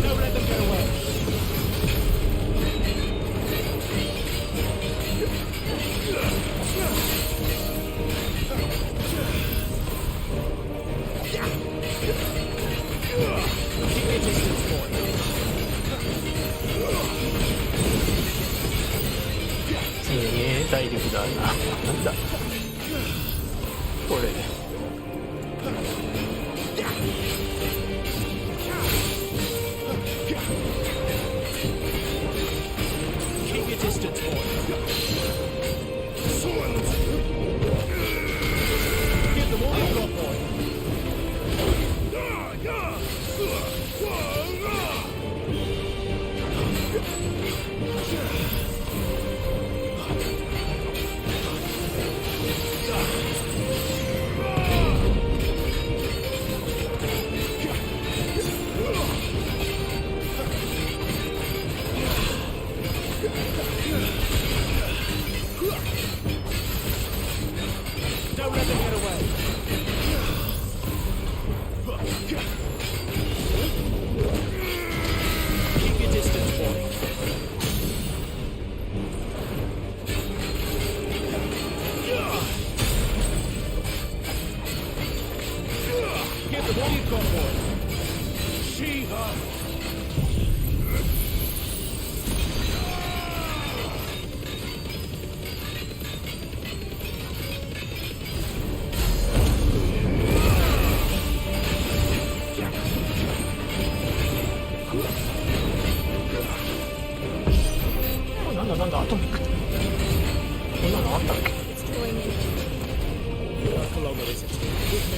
Don't let them get away. Keep your distance, boy. すげえ体力だな。なんだこれ。Keep your distance, boy. Give them all you've got, boy. Don't let them get away. Keep your distance, boy. Give them all you've got, boy. Shiva. Oh, なんだアトミックってこんなのあったっけ。 Work along with it. With me.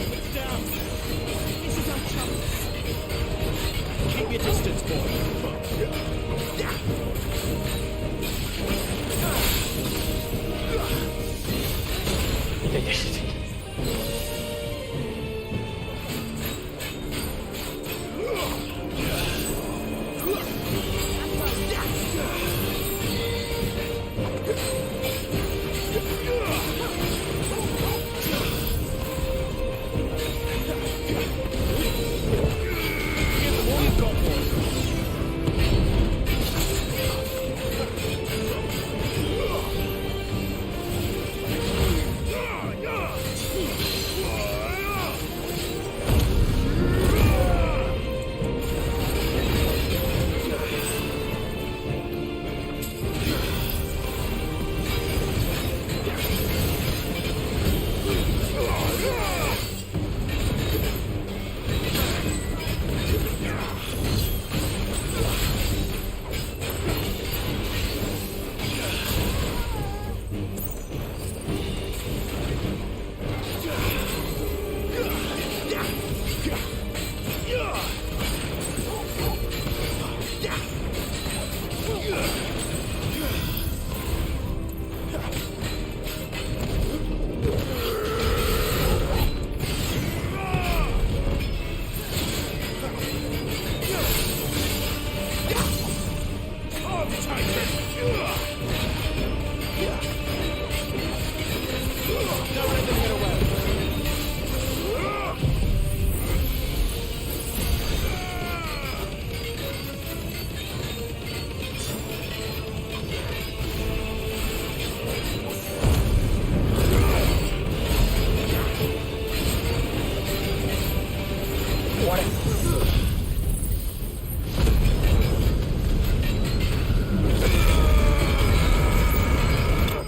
It's down. 終われ。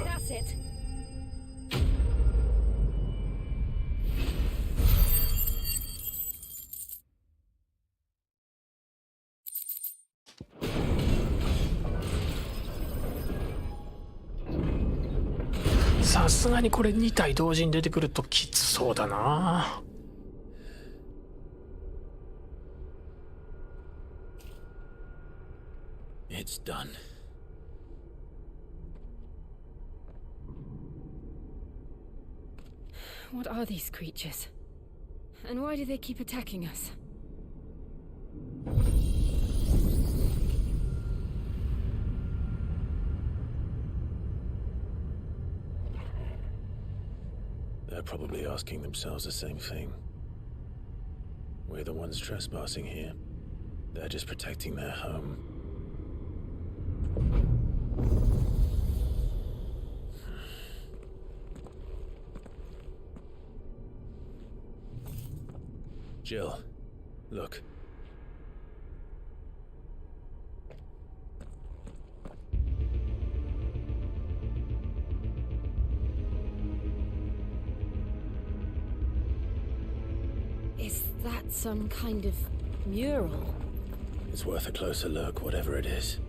That's it. さすがにこれ2体同時に出てくるときつそうだな。It's done. What are these creatures? And why do they keep attacking us? They're probably asking themselves the same thing. We're the ones trespassing here. They're just protecting their home. Jill, look. Is that some kind of mural? It's worth a closer look, whatever it is.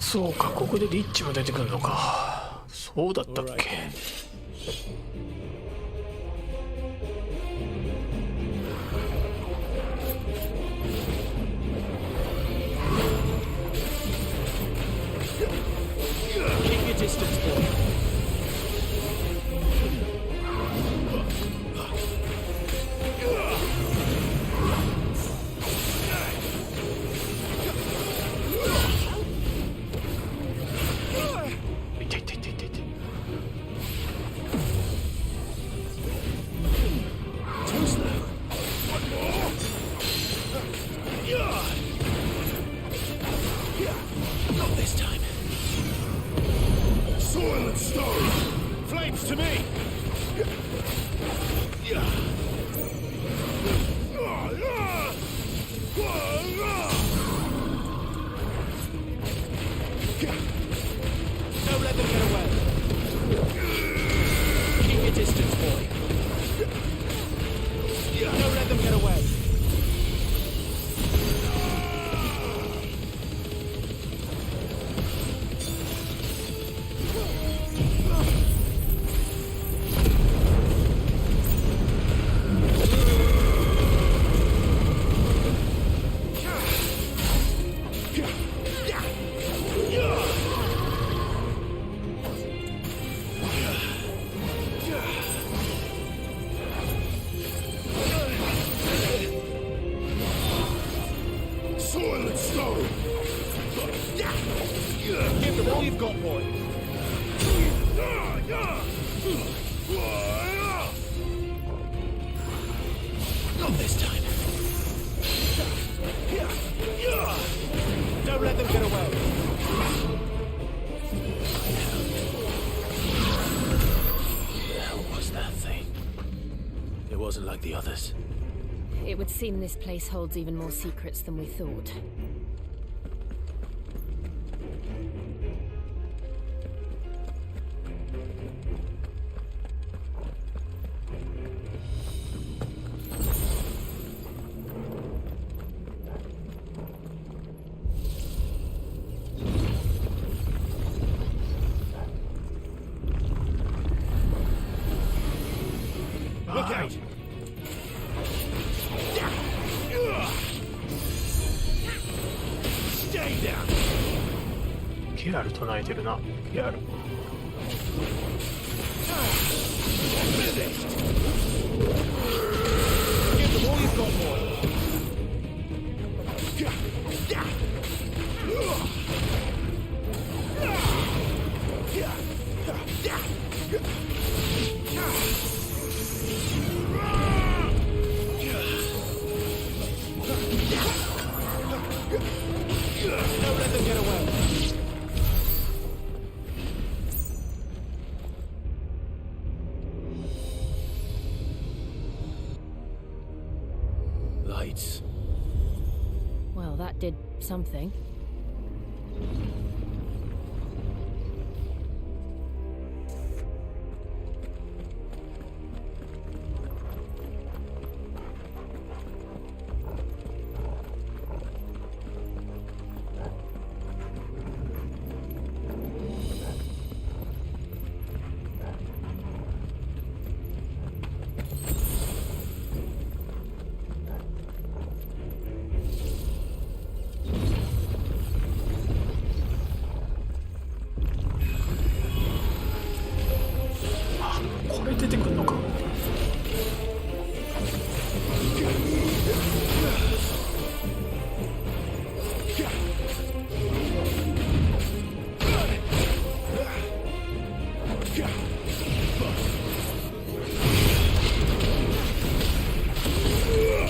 そうか、ここでリッチも出てくるのか。そうだったっけ。wasn't like the others. It would seem this place holds even more secrets than we thought. Look out! Stay down! ケアル唱えてるな。ケアル。Give them all you've got, boy! Don't let them get away! Lights. Well, that did something.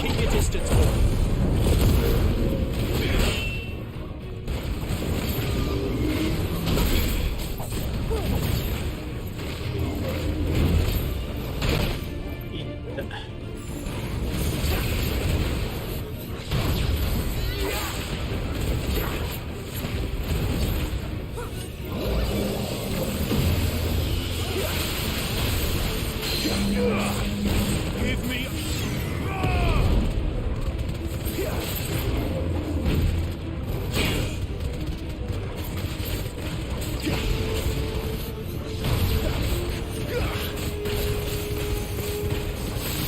Keep your distance, boy. Give me...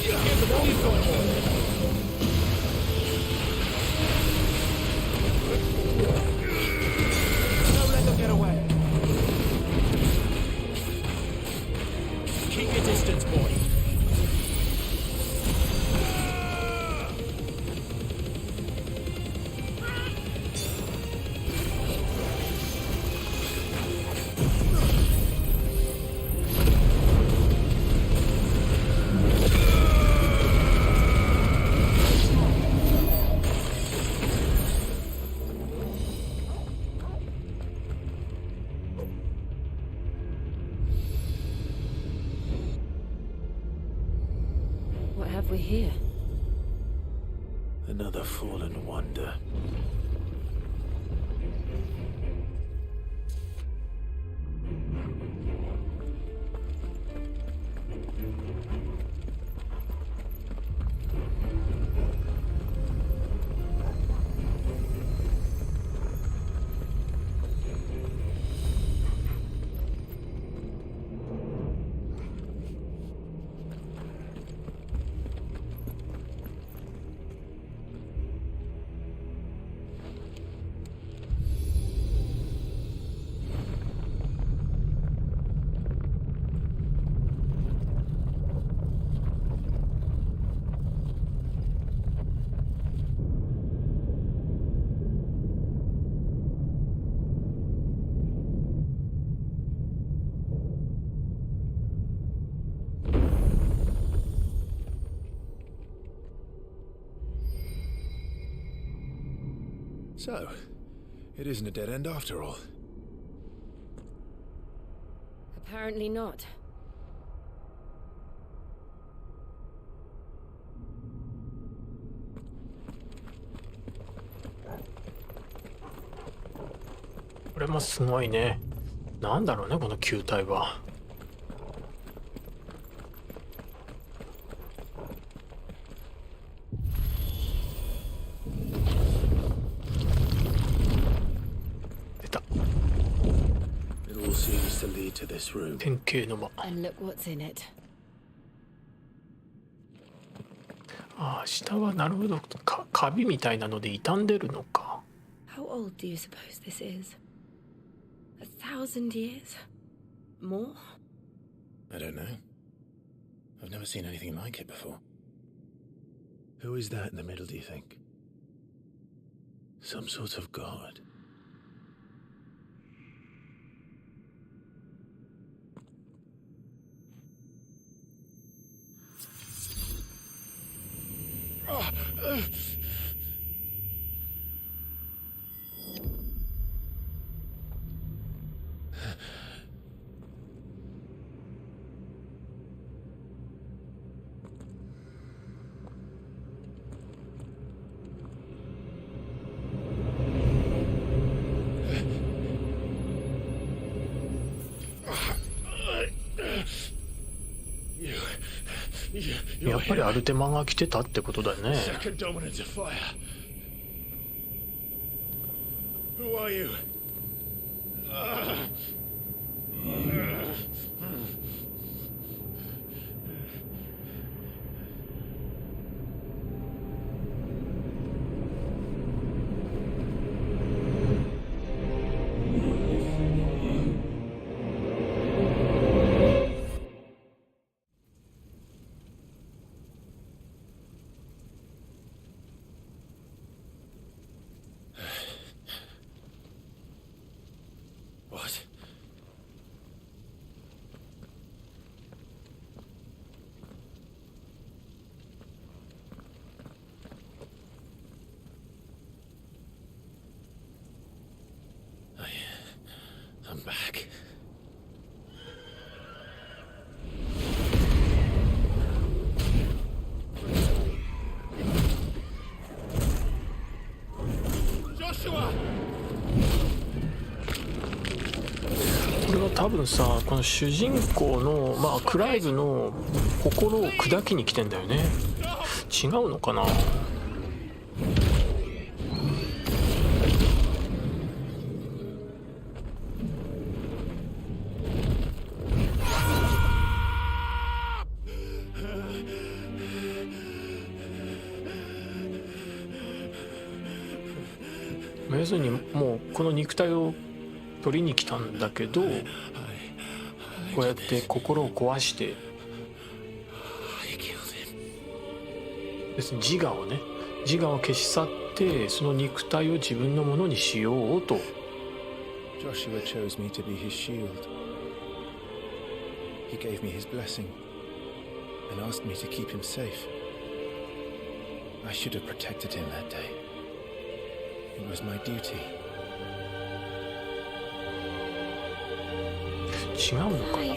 Give them all you've got, boy. Don't let them get away. Keep your distance, boy. What have we here? Another fallen wonder. So, it isn't a dead end after all. Apparently not. もすごいね。なんだろうねこの球体は。出た。典型の間。And look what's in it. ああ、下はなるほど、カビみたいなので傷んでるのか。How old do you suppose this is? 1,000 years? More? I don't know. I've never seen anything like it before. Who is that in the middle, do you think? Some sort of god? You やっぱりアルテマが来てたってことだよね。Second dominance of fire. Who are you? I'm back. Joshua! これは多分さ、この主人公のまあクライブの心を砕きに来てんだよね。違うのかな。要するにもうこの肉体を取りに来たんだけど、こうやって心を壊して別に自我を消し去って、その肉体を自分のものにしようと。 Joshua chose me to be his shield. He gave me his blessing and asked me to keep him safe. I should have protected him that day. It was my duty. 違うのかな。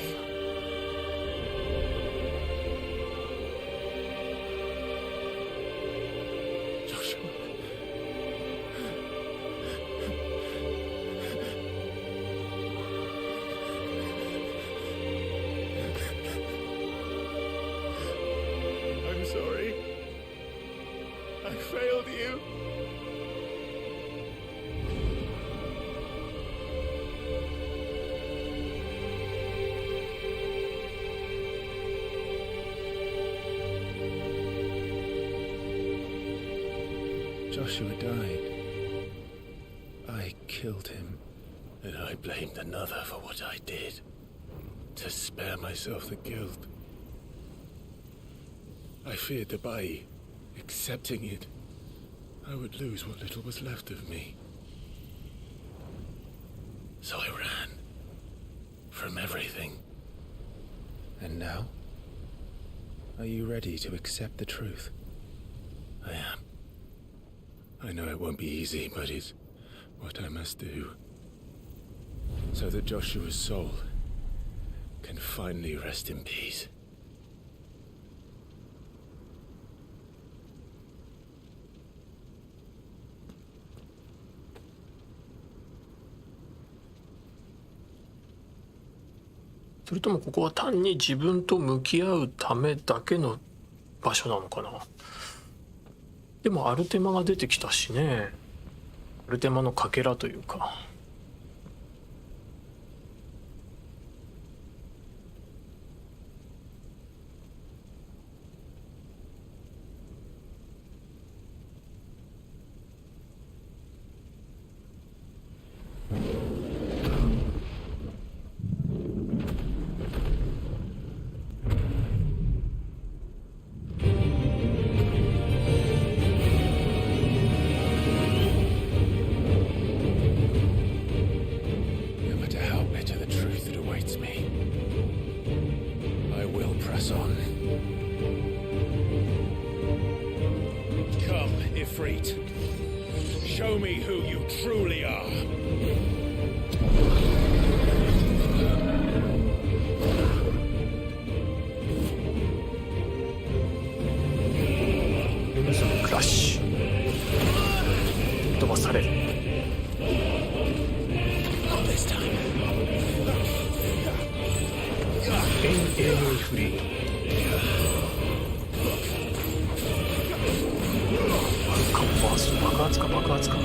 I'm sorry. I failed you. Joshua died. I killed him, and I blamed another for what I did, to spare myself the guilt. I feared that by accepting it, I would lose what little was left of me. So I ran from everything. And now? Are you ready to accept the truth? I am. I know it won't be easy, but it's what I must do, so that Joshua's soul can finally rest in peace. それともここは単に自分と向き合うためだけの場所なのかな。でもアルテマが出てきたしね。アルテマのかけらというか。Show me who you truly are. Crash. 飛ばされる。永遠にフリー。爆発か爆発か。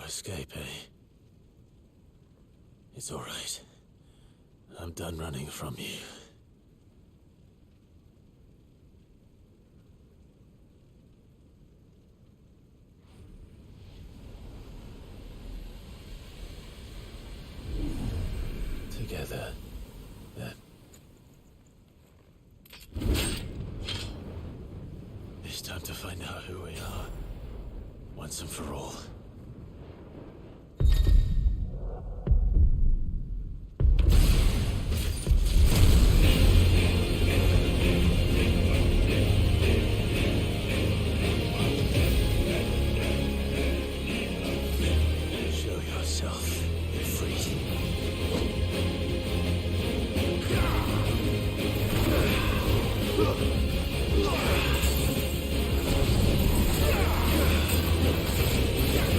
Escape, eh? It's all right. I'm done running from you. Together, then. It's time to find out who we are, once and for all. Yeah.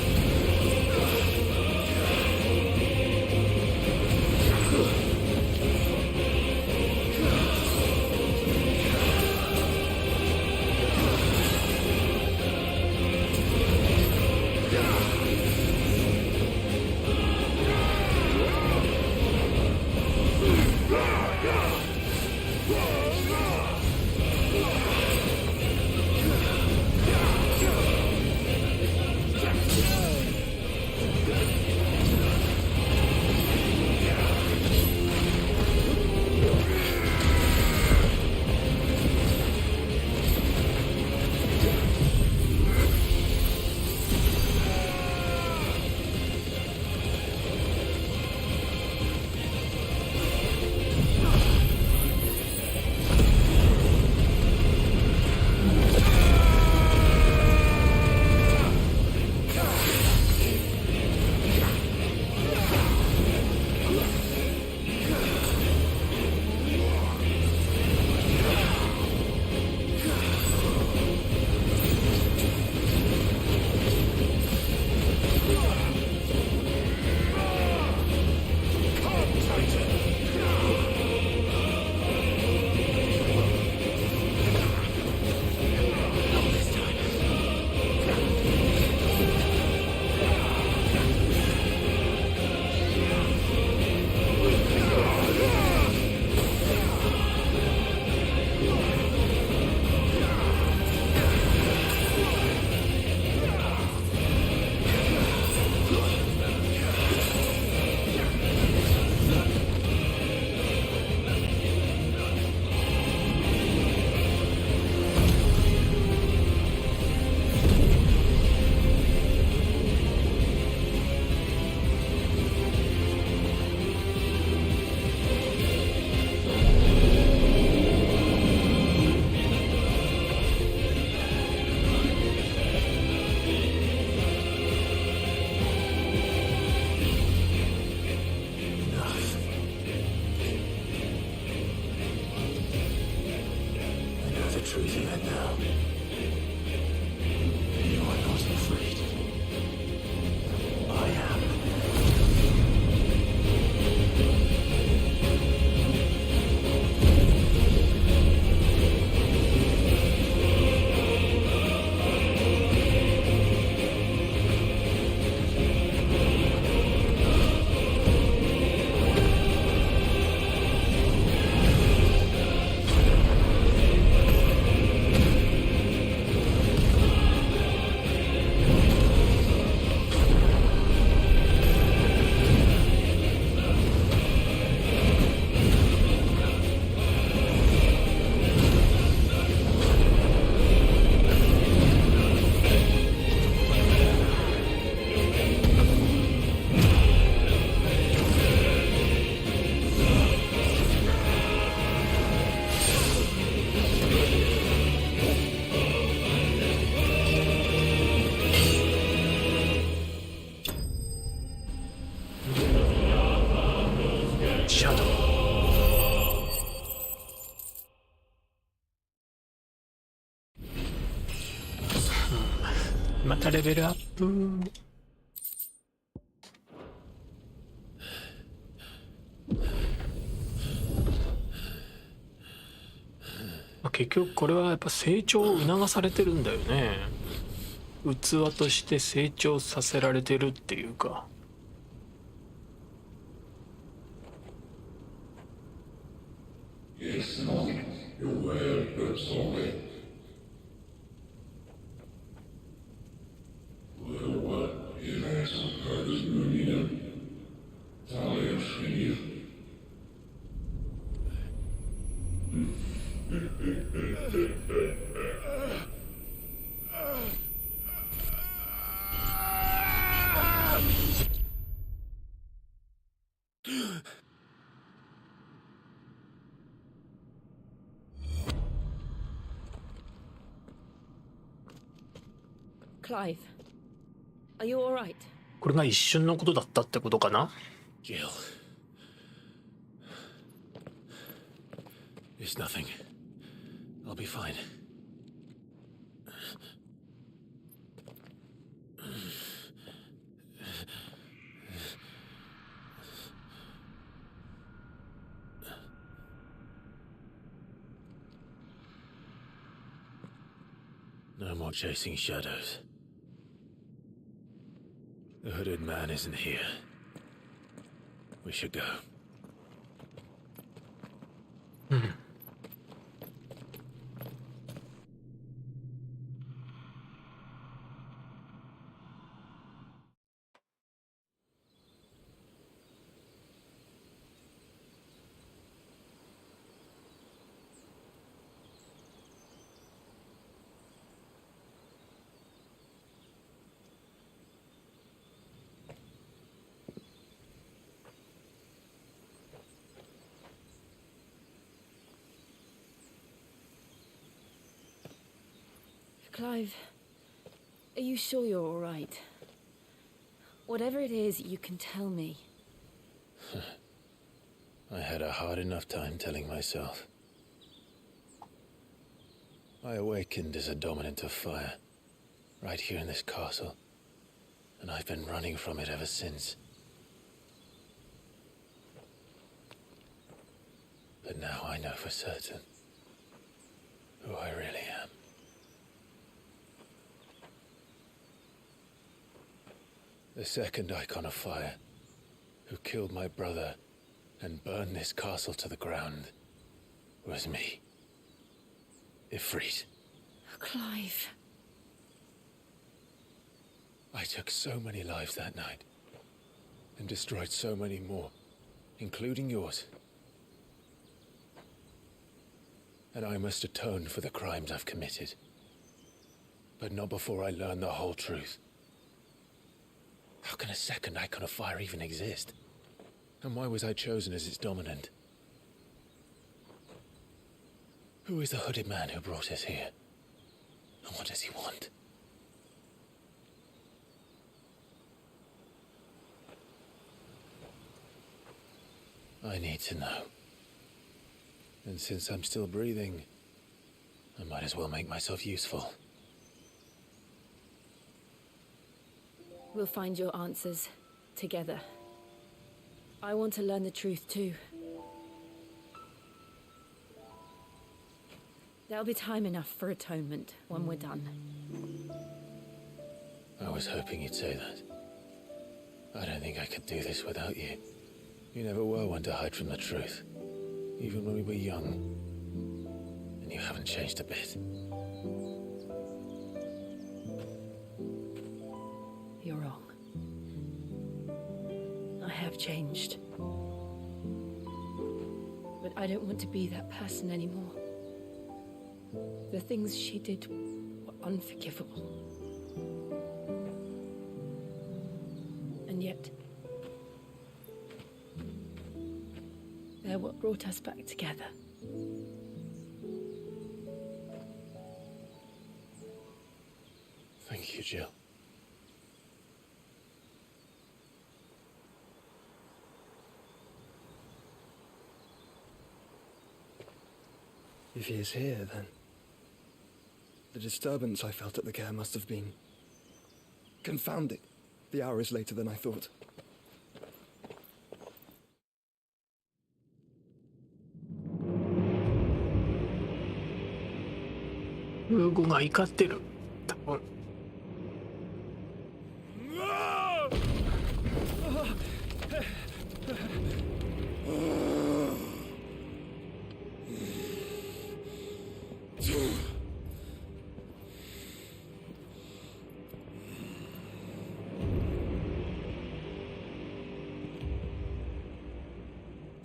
truth of it now. You are not afraid. I am. Shadow. またレベルアップ。結局これはやっぱ成長を促されてるんだよね。器として成長させられてるっていうか。Yes, no, you're well, but sorry. Well, what? Ihr seid so kaltes Mühe. Talia Schrier. Clive, are you all right? これが一瞬のことだったってことかな。 Jill. It's nothing. I'll be fine. No more chasing shadows. The hooded man isn't here. We should go. Clive, are you sure you're all right? Whatever it is, you can tell me. I had a hard enough time telling myself. I awakened as a dominant of fire, right here in this castle, and I've been running from it ever since. But now I know for certain who I really am. The second icon of fire, who killed my brother and burned this castle to the ground, was me. Ifrit. Clive. I took so many lives that night, and destroyed so many more, including yours. And I must atone for the crimes I've committed. But not before I learn the whole truth. How can a second icon of fire even exist? And why was I chosen as its dominant? Who is the hooded man who brought us here? And what does he want? I need to know. And since I'm still breathing, I might as well make myself useful. We'll find your answers together. I want to learn the truth too. There'll be time enough for atonement when we're done. I was hoping you'd say that. I don't think I could do this without you. You never were one to hide from the truth, even when we were young. And you haven't changed a bit. You're wrong. I have changed. But I don't want to be that person anymore. The things she did were unforgivable. And yet, they're what brought us back together. Thank you, Jill. If he is here, then the disturbance I felt at the care must have been confounding. The hour is later than I thought. ウーゴが怒ってる。多分。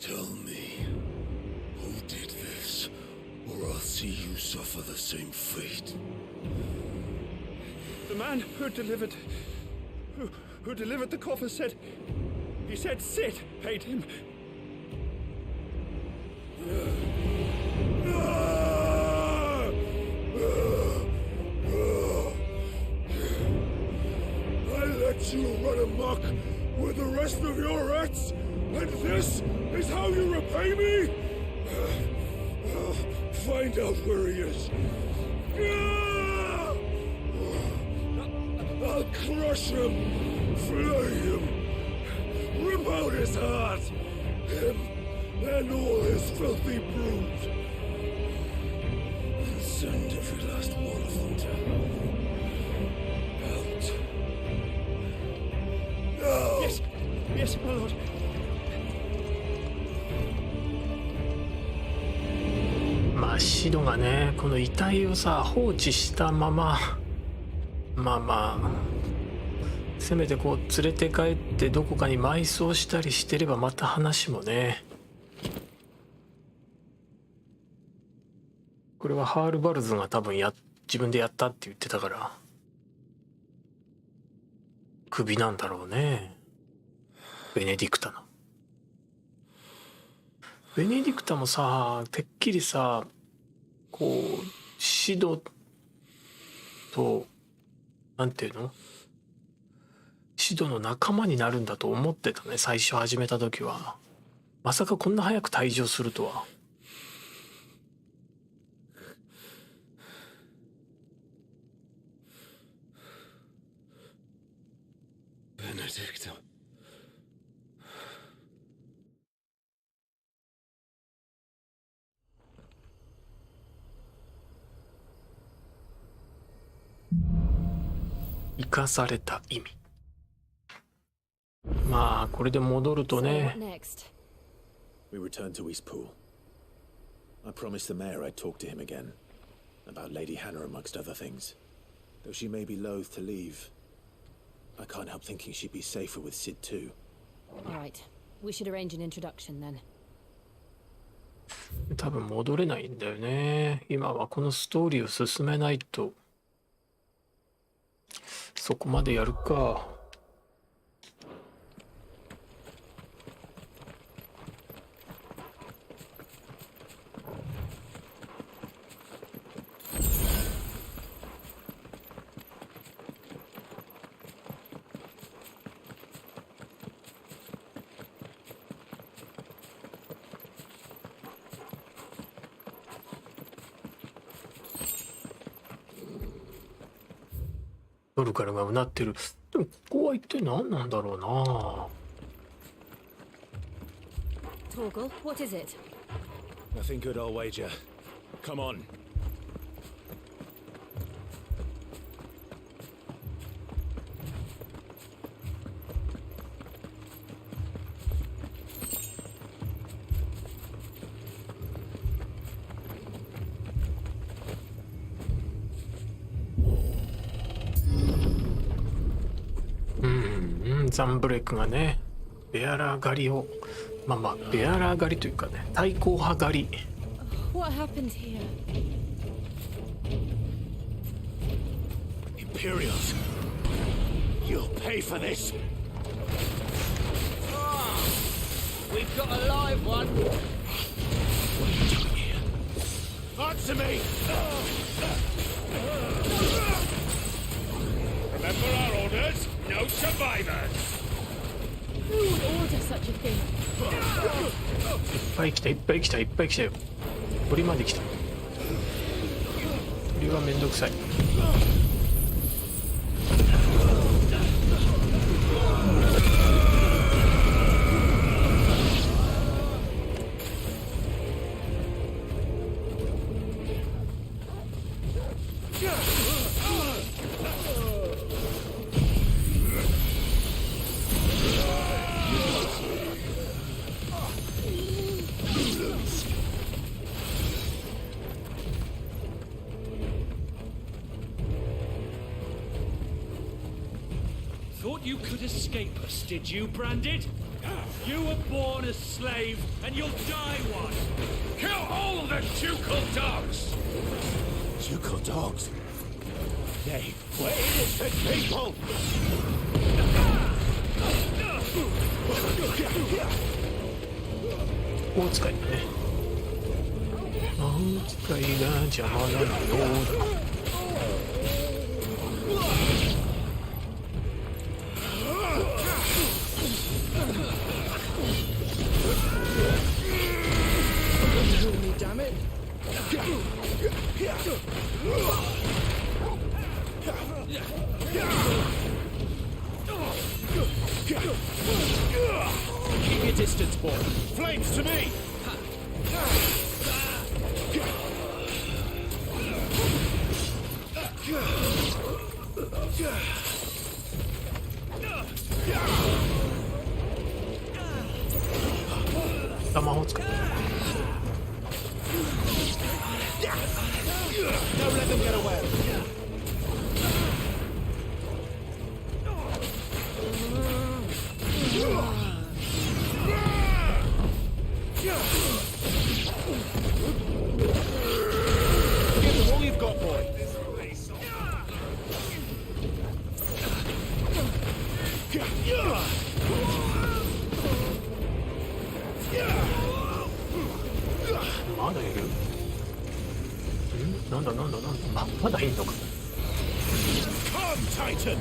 Tell me, who did this, or I'll see you suffer the same fate. The man who delivered the coffin said, he said Sid paid him. I let you run amok with the rest of your rats, and this is how you repay me? Find out where he is. I'll crush him, flay him, rip out his heart, him and all his filthy brood, and send every last one of them to out. Now! Yes, yes, my lord. まあシドがね、この遺体をさ放置したまま、まあせめてこう連れて帰ってどこかに埋葬したりしてればまた話もね。これはハールバルズが多分自分でやったって言ってたからクビなんだろうね。ベネディクタの。ベネディクタもさ、てっきりさ、こうシドとなんていうの、シドの仲間になるんだと思ってたね、最初始めた時は。まさかこんな早く退場するとは。ベネディクト。生かされた意味。まあこれで戻るとね。 We returned to Eastpool. I promised the mayor I'd talk to him again about Lady Hannah amongst other things. Though she may be loath to leave, I can't help thinking she'd be safer with Sid too. All right. We should arrange an introduction then. 多分戻れないんだよね。今はこのストーリーを進めないと。そこまでやるか。ドルカルがうなってる。でもここは一体何なんだろうな。Torgal, what is it? Nothing good, I'll wager. Come on. Mm-hmm. ザンブレイクがね、ベアラー狩りを、まあベアラー狩りというかね、対抗派狩り。What happened here? Imperials, you'll pay for this. We've got a live one. What are you doing here? Answer me! Remember our orders? No survivors. Who would order such a thing? いっぱい来たいっぱい来たいっぱい来たよ。鳥まで来た。鳥はめんどくさい。Thought you could escape us, did you, Branded? You were born a slave, and you'll die one. Kill all the ducal dogs! Ducal dogs? They were innocent people! 大使いだね。大使いが邪魔なのようだ。Damn it! Keep your distance, boy. Flames to me! Don't let them get away. Give them all you've got, boy. Come, Titan!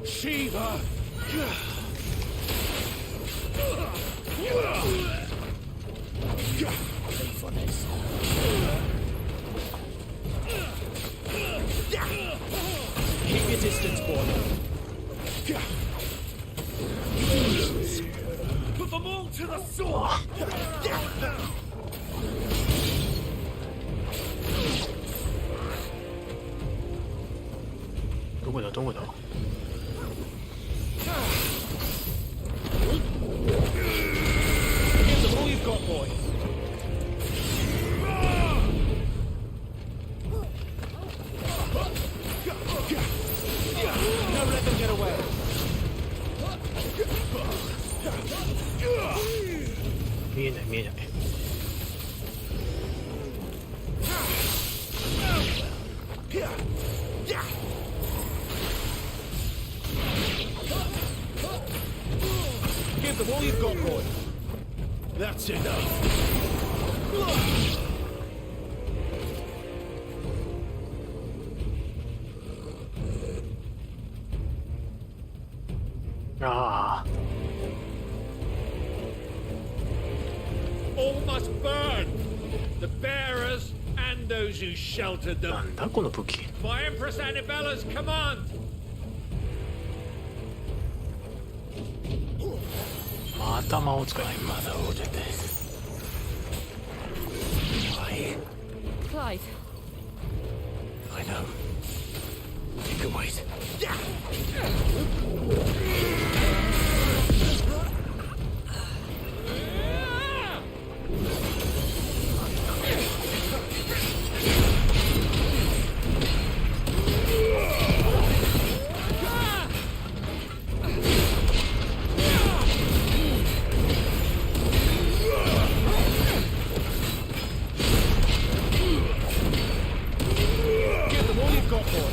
Shiva! Pay for this. Keep your distance, boy. Put them all to the sword! Give them all you've got, boy. Don't let them get away. Give them all you've got, boy. That's enough. all must burn. The bearers and those who sheltered them. なんだこの武器。 By Empress Annibella's command. 頭を使い。 Mother ordered this. Why? Clive. I know. You can wait. Give them all you've got, boy. Give them all you've got, boy.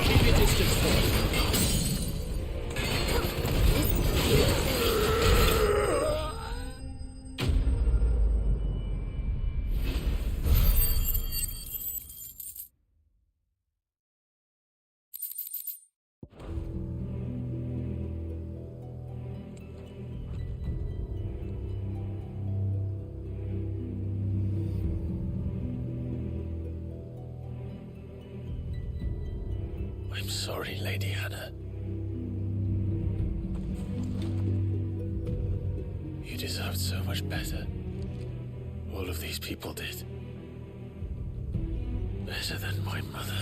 Keep your distance, boy. I'm sorry, Lady Hannah. You deserved so much better. All of these people did. Better than my mother.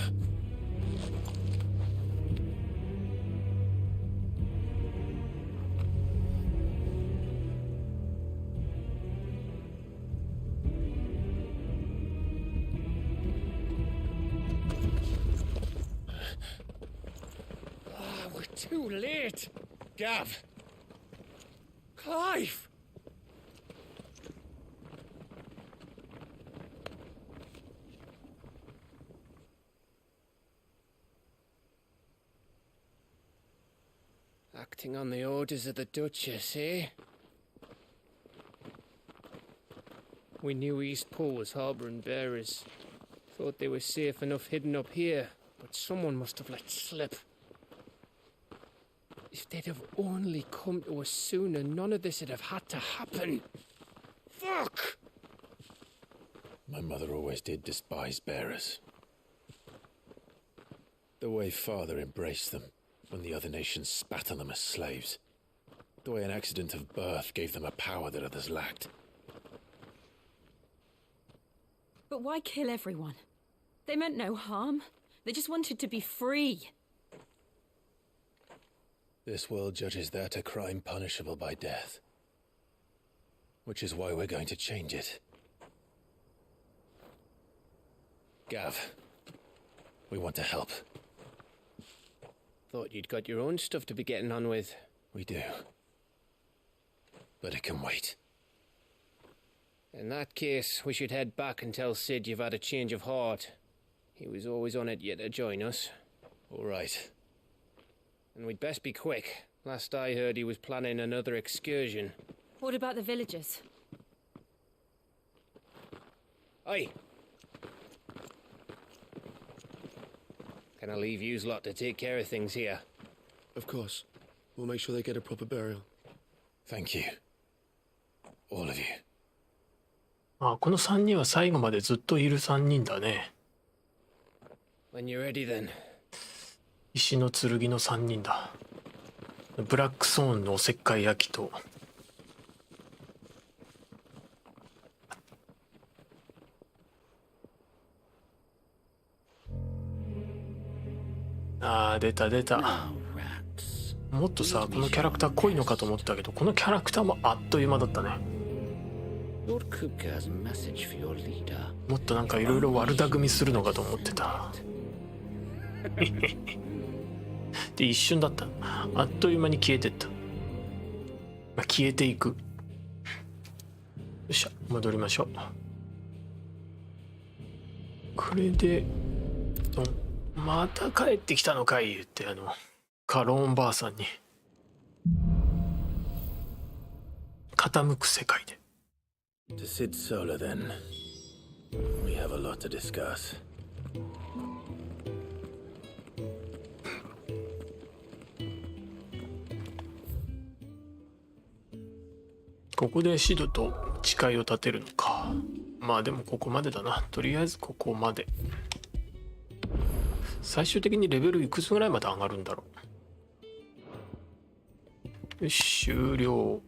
We're too late. Gav. Clive. Acting on the orders of the Duchess, eh? We knew Eastpool was harbouring bearers. Thought they were safe enough hidden up here, but someone must have let slip. If they'd have only come to us sooner, none of this would have had to happen. Fuck! My mother always did despise bearers. The way Father embraced them when the other nations spat on them as slaves. The way an accident of birth gave them a power that others lacked. But why kill everyone? They meant no harm. They just wanted to be free. This world judges that a crime punishable by death. Which is why we're going to change it. Gav, we want to help. Thought you'd got your own stuff to be getting on with. We do. but it can wait. In that case, we should head back and tell Sid you've had a change of heart. He was always on it yet to join us. All right. And we'd best be quick. Last I heard, he was planning another excursion. What about the villagers? Aye. Can I leave yous lot to take care of things here? Of course. We'll make sure they get a proper burial. Thank you. All of you. あ、この3人は最後までずっといる3人だね。When you're ready then. 石の剣の3人だ。ブラックソーンのおせっかい焼きとあー出た出た。もっとさこのキャラクター濃いのかと思ったけど、このキャラクターもあっという間だったね。もっとなんかいろいろ悪巧みするのかと思ってた。で一瞬だった。あっという間に消えてった。まあ、消えていく。よっしゃ戻りましょう。これでまた帰ってきたのかい言ってカローンばあさんに傾く世界で。To Sid Solar then. We have a lot to discuss. ここでシドと誓いを立てるのか。まあでもここまでだな。とりあえずここまで。最終的にレベルいくつぐらいまで上がるんだろう。よし終了。